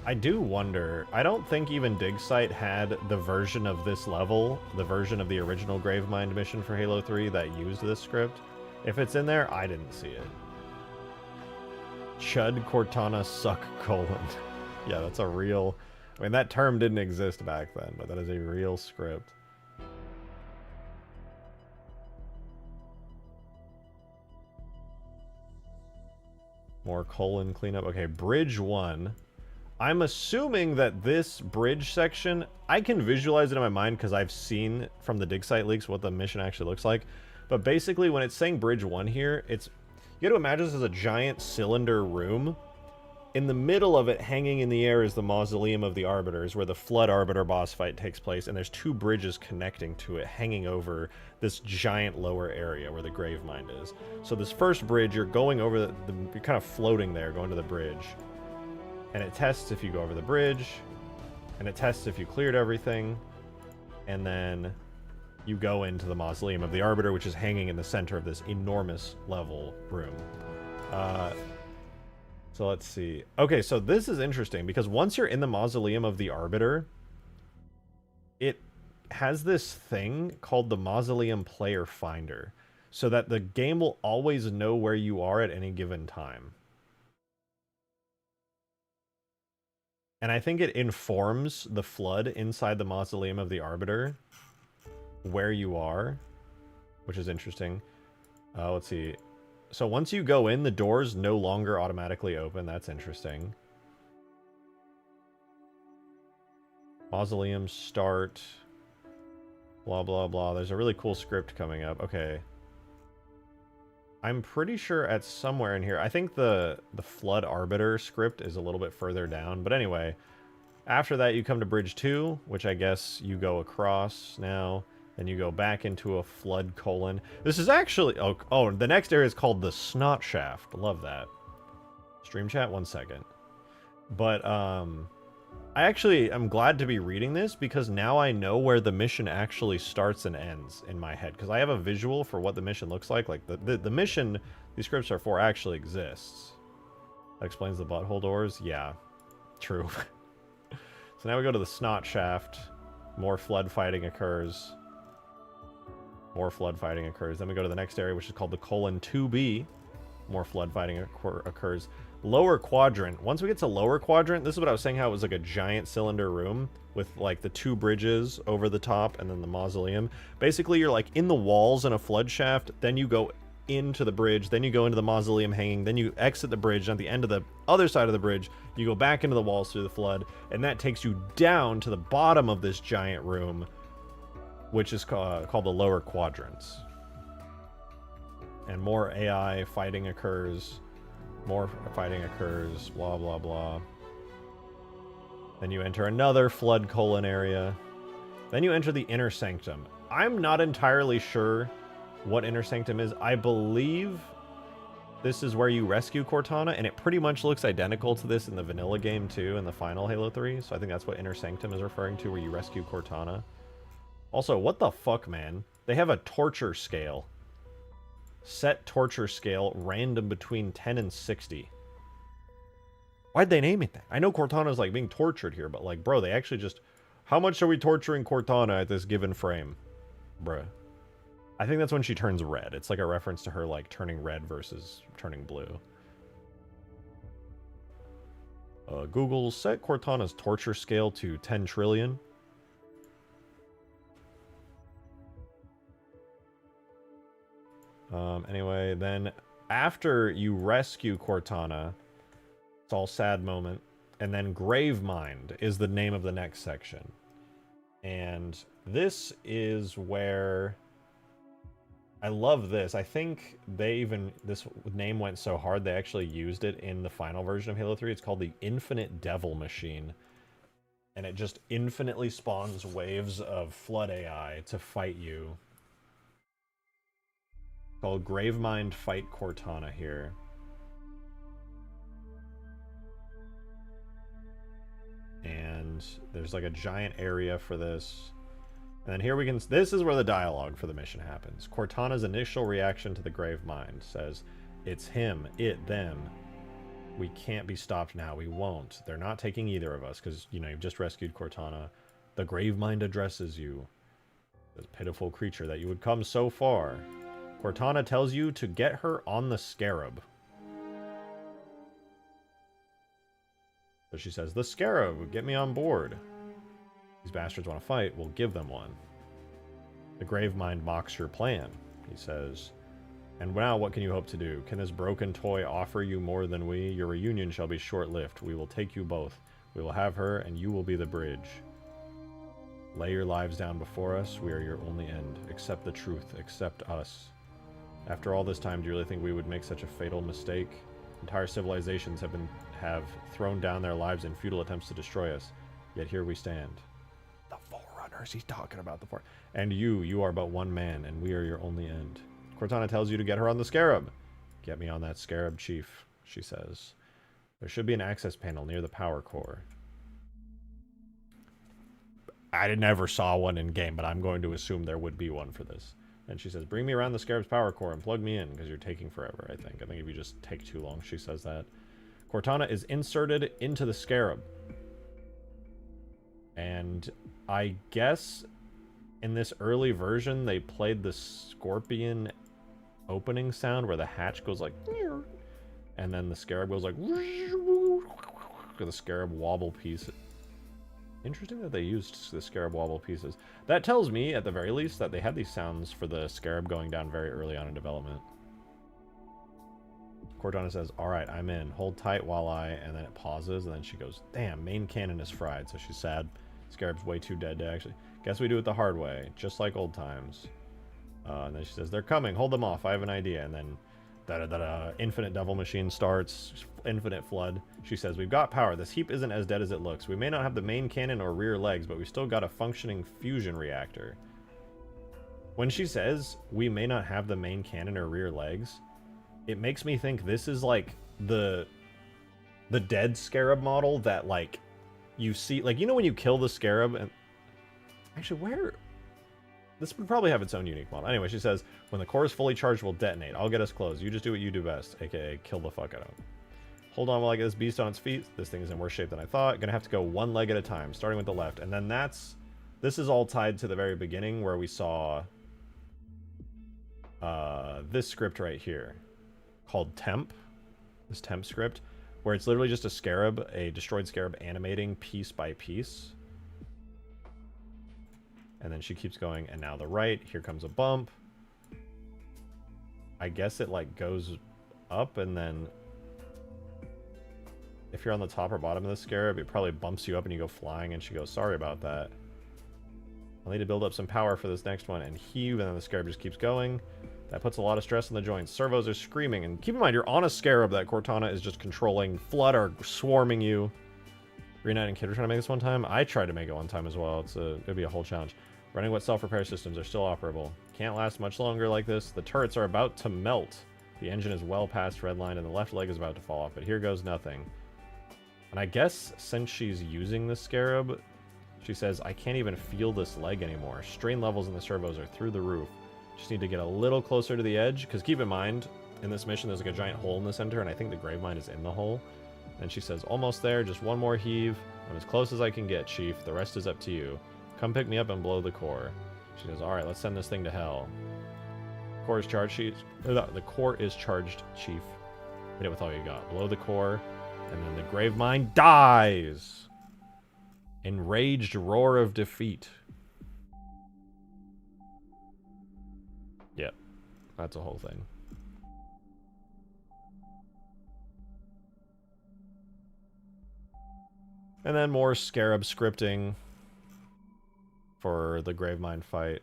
I do wonder, I don't think even Digsite had the version of this level, the version of the original Gravemind mission for Halo 3 that used this script. If it's in there, I didn't see it. Chud Cortana suck : Yeah, that's a real... I mean, that term didn't exist back then, but that is a real script. More : cleanup. Okay, Bridge 1. I'm assuming that this bridge section, I can visualize it in my mind because I've seen from the Digsite leaks what the mission actually looks like. But basically, when it's saying Bridge 1 here, it's... You got to imagine this as a giant cylinder room. In the middle of it, hanging in the air, is the Mausoleum of the Arbiters, where the Flood Arbiter boss fight takes place, and there's 2 bridges connecting to it, hanging over this giant lower area where the Gravemind is. So this first bridge, you're going over you're kind of floating there, going to the bridge. And it tests if you go over the bridge, and it tests if you cleared everything, and then you go into the Mausoleum of the Arbiter, which is hanging in the center of this enormous level room. So let's see. Okay, so this is interesting, because once you're in the Mausoleum of the Arbiter, it has this thing called the Mausoleum Player Finder, so that the game will always know where you are at any given time. And I think it informs the Flood inside the Mausoleum of the Arbiter where you are, which is interesting. Let's see. So once you go in, the doors no longer automatically open. That's interesting. Mausoleum start. Blah, blah, blah. There's a really cool script coming up. Okay. I'm pretty sure at somewhere in here, I think the Flood Arbiter script is a little bit further down. But anyway, after that you come to Bridge 2, which I guess you go across now. Then you go back into a Flood : This is actually... Oh, the next area is called the Snot Shaft. Love that. Stream chat, 1 second. But, I'm glad to be reading this, because now I know where the mission actually starts and ends in my head. Because I have a visual for what the mission looks like. Like, the mission these scripts are for actually exists. That explains the butthole doors? Yeah. True. So now we go to the Snot Shaft. More Flood fighting occurs. More Flood fighting occurs. Then we go to the next area, which is called the :2B. More Flood fighting occurs. Lower Quadrant. Once we get to Lower Quadrant, this is what I was saying, how it was like a giant cylinder room with like the 2 bridges over the top and then the Mausoleum. Basically, you're like in the walls in a Flood shaft, then you go into the bridge, then you go into the Mausoleum hanging, then you exit the bridge, and at the end of the other side of the bridge, you go back into the walls through the Flood, and that takes you down to the bottom of this giant room, which is called the Lower Quadrants. And more AI fighting occurs. More fighting occurs. Blah, blah, blah. Then you enter another Flood : area. Then you enter the Inner Sanctum. I'm not entirely sure what Inner Sanctum is. I believe this is where you rescue Cortana, and it pretty much looks identical to this in the vanilla game too, in the final Halo 3. So I think that's what Inner Sanctum is referring to, where you rescue Cortana. Also, what the fuck, man? They have a torture scale. Set torture scale, random between 10 and 60. Why'd they name it that? I know Cortana's, like, being tortured here, but, like, bro, they actually just... How much are we torturing Cortana at this given frame? Bruh. I think that's when she turns red. It's like a reference to her, like, turning red versus turning blue. Google, set Cortana's torture scale to 10 trillion. Anyway, then after you rescue Cortana, it's all sad moment, and then Gravemind is the name of the next section. And this is where... I love this. I think this name went so hard they actually used it in the final version of Halo 3. It's called the Infinite Devil Machine. And it just infinitely spawns waves of Flood AI to fight you Called Gravemind Fight Cortana here. And there's like a giant area for this. And then here we can... This is where the dialogue for the mission happens. Cortana's initial reaction to the Gravemind says, "It's him, it, them. We can't be stopped now. We won't. They're not taking either of us," because, you know, you've just rescued Cortana. "The Gravemind addresses you. This pitiful creature that you would come so far. Cortana tells you to get her on the Scarab." So she says, "The Scarab, get me on board. These bastards want to fight, we'll give them one." The Gravemind mocks your plan. He says, "And now what can you hope to do? Can this broken toy offer you more than we? Your reunion shall be short-lived. We will take you both. We will have her, and you will be the bridge. Lay your lives down before us. We are your only end. Accept the truth. Accept us. After all this time, do you really think we would make such a fatal mistake? Entire civilizations have thrown down their lives in futile attempts to destroy us. Yet here we stand." The Forerunners, he's talking about the Forerunners. "And you are but one man, and we are your only end. Cortana tells you to get her on the Scarab." "Get me on that Scarab, Chief," she says. "There should be an access panel near the power core." I never saw one in game, but I'm going to assume there would be one for this. And she says, "Bring me around the Scarab's power core and plug me in, because you're taking forever, I think. I think if you just take too long," she says that. Cortana is inserted into the Scarab. And I guess in this early version, they played the Scorpion opening sound where the hatch goes like... And then the Scarab goes like... The Scarab wobble piece. Interesting that they used the Scarab wobble pieces. That tells me, at the very least, that they had these sounds for the Scarab going down very early on in development. Cortana says, "Alright, I'm in. Hold tight while I..." And then it pauses, and then she goes, "Damn, main cannon is fried." So she's sad. Scarab's way too dead to actually... "Guess we do it the hard way, just like old times." And then she says, "They're coming. Hold them off. I have an idea." And then... Da-da-da-da. Infinite Devil Machine starts. Infinite Flood. She says, "We've got power. This heap isn't as dead as it looks. We may not have the main cannon or rear legs, but we still got a functioning fusion reactor." When she says, "We may not have the main cannon or rear legs," it makes me think this is like the dead Scarab model that, like, you see... Like, you know when you kill the Scarab and... Actually, where... This would probably have its own unique model. Anyway, she says, "When the core is fully charged, we'll detonate. I'll get us close. You just do what you do best, aka kill the fuck out of him. Hold on while I get this beast on its feet. This thing is in worse shape than I thought. Gonna have to go one leg at a time, starting with the left." And then that's... This is all tied to the very beginning where we saw this script right here called Temp. This Temp script, where it's literally just a Scarab, a destroyed Scarab animating piece by piece. And then she keeps going, and now the right, here comes a bump. I guess it, like, goes up, and then... If you're on the top or bottom of the Scarab, it probably bumps you up and you go flying, and she goes, "Sorry about that. I'll need to build up some power for this next one," and heave, and then the Scarab just keeps going. That puts a lot of stress on the joints. Servos are screaming, and keep in mind, you're on a Scarab that Cortana is just controlling. Flood are swarming you. Green Knight and Kid were trying to make this one time. I tried to make it one time as well. It'd be a whole challenge. Running what self-repair systems are still operable. Can't last much longer like this. The turrets are about to melt. The engine is well past redline, and the left leg is about to fall off, but here goes nothing. And I guess since she's using the Scarab, she says, "I can't even feel this leg anymore. Strain levels in the servos are through the roof. Just need to get a little closer to the edge," because keep in mind, in this mission there's like a giant hole in the center, and I think the Gravemind is in the hole. And she says, "Almost there, just one more heave. I'm as close as I can get, Chief. The rest is up to you. Come pick me up and blow the core." She says, "Alright, let's send this thing to hell. Core is charged, the core is charged, Chief. Hit it with all you got. Blow the core." And then the Gravemind dies. Enraged roar of defeat. Yep. That's a whole thing. And then more Scarab scripting for the Gravemind fight.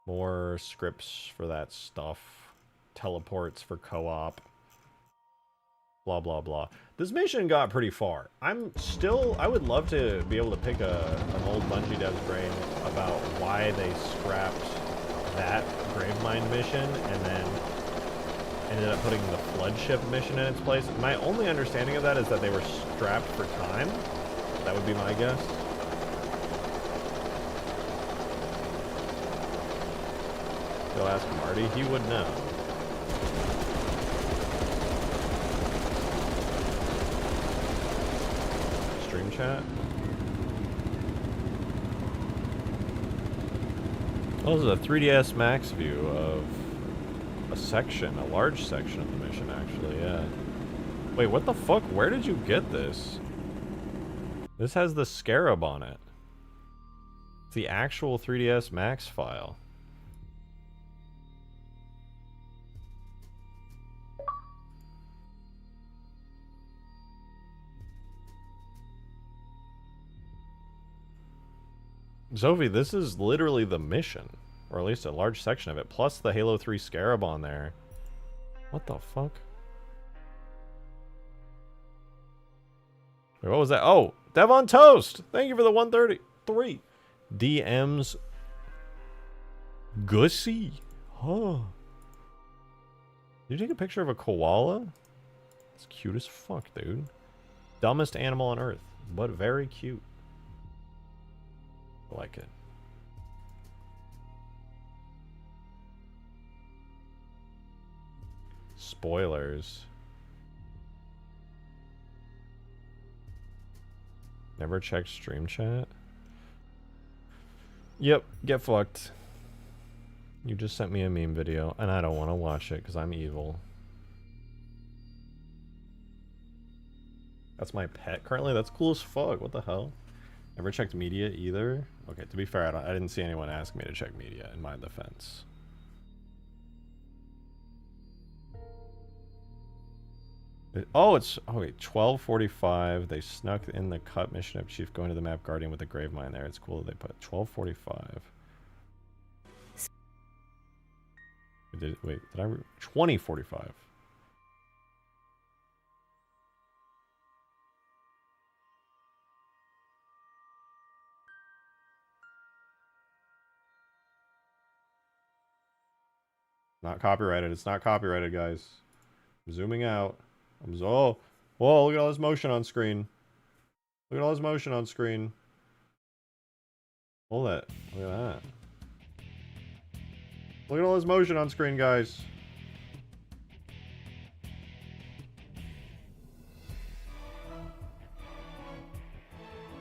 More scripts for that stuff. Teleports for co-op. blah, blah, blah. This mission got pretty far. I would love to be able to pick an old Bungie dev's brain about why they scrapped that Gravemind mission and then ended up putting the Floodship mission in its place. My only understanding of that is that they were strapped for time. That would be my guess. Go ask Marty, he would know. Stream chat. Oh, this is a 3DS Max view of a section, a large section of the mission, actually, yeah. Wait, what the fuck? Where did you get this? This has the Scarab on it. It's the actual 3DS Max file. Zovi, this is literally the mission. Or at least a large section of it. Plus the Halo 3 Scarab on there. What the fuck? Wait, what was that? Oh! Devon Toast! Thank you for the 133. DM's Gussie. Huh. Did you take a picture of a koala? It's cute as fuck, dude. Dumbest animal on Earth, but very cute. I like it. Spoilers. Never checked stream chat? Yep, get fucked. You just sent me a meme video, and I don't want to watch it because I'm evil. That's my pet currently? That's cool as fuck. What the hell? Never checked media either? Okay, to be fair, I didn't see anyone ask me to check media in my defense. Oh, it's... Oh, wait. 12:45. They snuck in the cut mission of Chief going to the map Guardian with the Gravemind there. It's cool that they put 12:45. Wait, did I... 20:45. Not copyrighted. It's not copyrighted, guys. I'm zooming out. Oh, whoa, look at all this motion on screen. Look at all this motion on screen. Hold that. Look at that. Look at all this motion on screen, guys.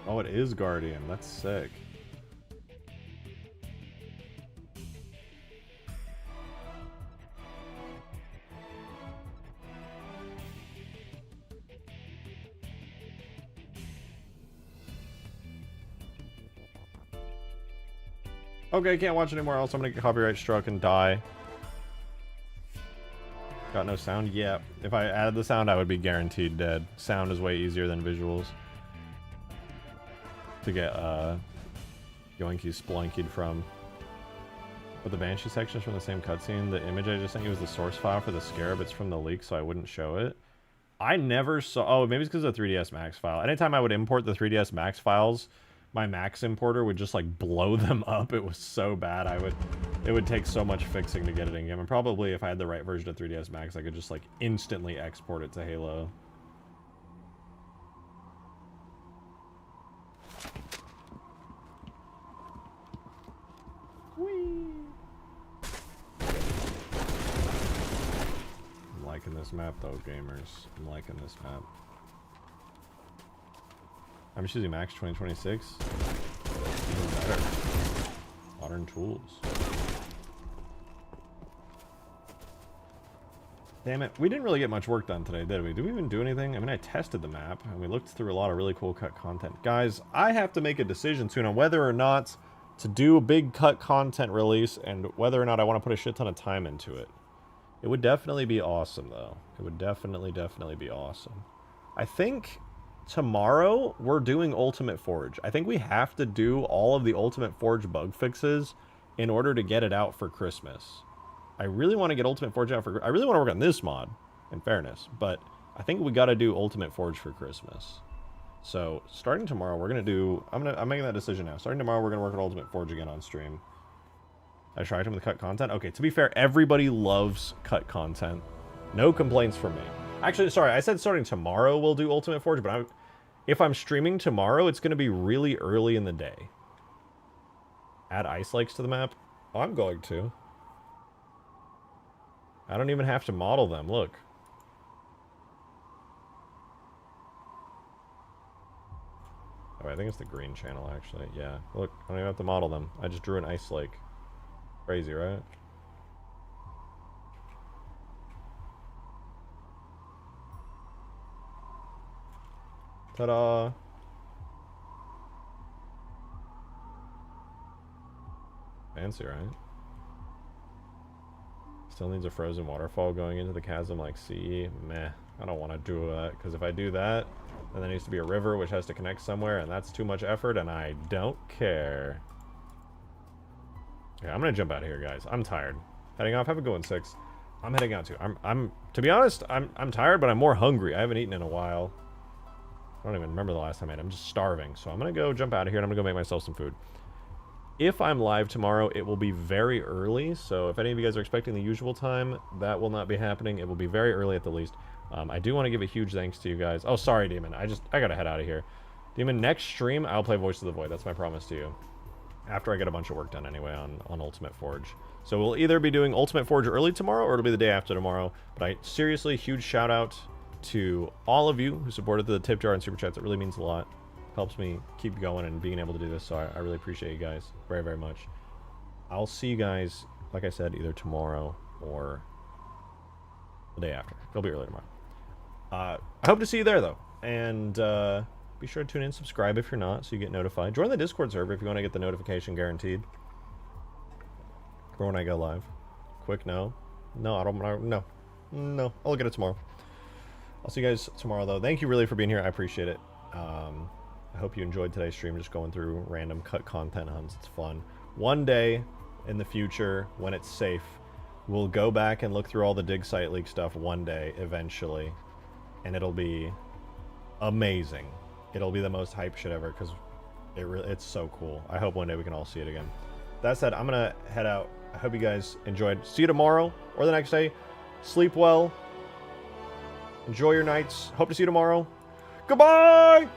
Oh, it is Guardian. That's sick. Okay, can't watch anymore, else I'm gonna get copyright struck and die. Got no sound? Yeah. If I added the sound, I would be guaranteed dead. Sound is way easier than visuals. To get, Yoinky Spelunkied from. But the Banshee section is from the same cutscene. The image I just sent you was the source file for the Scarab. It's from the leak, so I wouldn't show it. I never saw... Oh, maybe it's because of the 3DS Max file. Anytime I would import the 3DS Max files, my Max importer would just like blow them up. It was so bad. It would take so much fixing to get it in game. And probably if I had the right version of 3DS Max, I could just like instantly export it to Halo. Whee! I'm liking this map though, gamers. I'm liking this map. I'm just using Max 2026. Even better. Modern tools. Damn it. We didn't really get much work done today, did we? Did we even do anything? I mean, I tested the map, and we looked through a lot of really cool cut content. Guys, I have to make a decision soon on whether or not to do a big cut content release, and whether or not I want to put a shit ton of time into it. It would definitely be awesome, though. It would definitely be awesome. I think... tomorrow, we're doing Ultimate Forge. I think we have to do all of the Ultimate Forge bug fixes in order to get it out for Christmas. I really want to get Ultimate Forge out for... I really want to work on this mod, in fairness. But I think we got to do Ultimate Forge for Christmas. So starting tomorrow, we're gonna do. I'm making that decision now. Starting tomorrow, we're gonna work on Ultimate Forge again on stream. I tried him with cut content. Okay, to be fair, everybody loves cut content. No complaints from me. Actually, sorry, I said starting tomorrow we'll do Ultimate Forge, but if I'm streaming tomorrow, it's gonna be really early in the day. Add ice lakes to the map. Oh, I'm going to. I don't even have to model them. Look. Oh, I think it's the green channel, actually. Yeah, look, I don't even have to model them. I just drew an ice lake. Crazy, right? Ta-da! Fancy, right? Still needs a frozen waterfall going into the chasm like CE. Meh, I don't want to do that, because if I do that, then there needs to be a river which has to connect somewhere, and that's too much effort, and I don't care. Yeah, I'm gonna jump out of here, guys. I'm tired. Heading off. Have a good one, 6. I'm heading out too. I'm to be honest, I'm tired, but I'm more hungry. I haven't eaten in a while. I don't even remember the last time I ate. I'm just starving, so I'm gonna go jump out of here and I'm gonna go make myself some food. If I'm live tomorrow, it will be very early, so if any of you guys are expecting the usual time, that will not be happening. It will be very early at the least. I do want to give a huge thanks to you guys. Oh, sorry, Demon. I gotta head out of here. Demon, next stream, I'll play Voice of the Void. That's my promise to you. After I get a bunch of work done anyway on Ultimate Forge. So we'll either be doing Ultimate Forge early tomorrow, or it'll be the day after tomorrow. But seriously, huge shout out to all of you who supported the tip jar and super chats. It really means a lot. Helps me keep going and being able to do this, so I really appreciate you guys very, very much. I'll see you guys, like I said, either tomorrow or the day after. It'll be early tomorrow. I hope to see you there, though. And be sure to tune in, subscribe if you're not, so you get notified. Join the Discord server if you want to get the notification guaranteed for when I go live. Quick no. No, I don't. No. I'll look at it tomorrow. I'll see you guys tomorrow, though. Thank you really for being here. I appreciate it. I hope you enjoyed today's stream, just going through random cut content hunts. It's fun. One day in the future, when it's safe, we'll go back and look through all the dig site leak stuff one day, eventually. And it'll be amazing. It'll be the most hype shit ever, because it's so cool. I hope one day we can all see it again. That said, I'm going to head out. I hope you guys enjoyed. See you tomorrow or the next day. Sleep well. Enjoy your nights. Hope to see you tomorrow. Goodbye!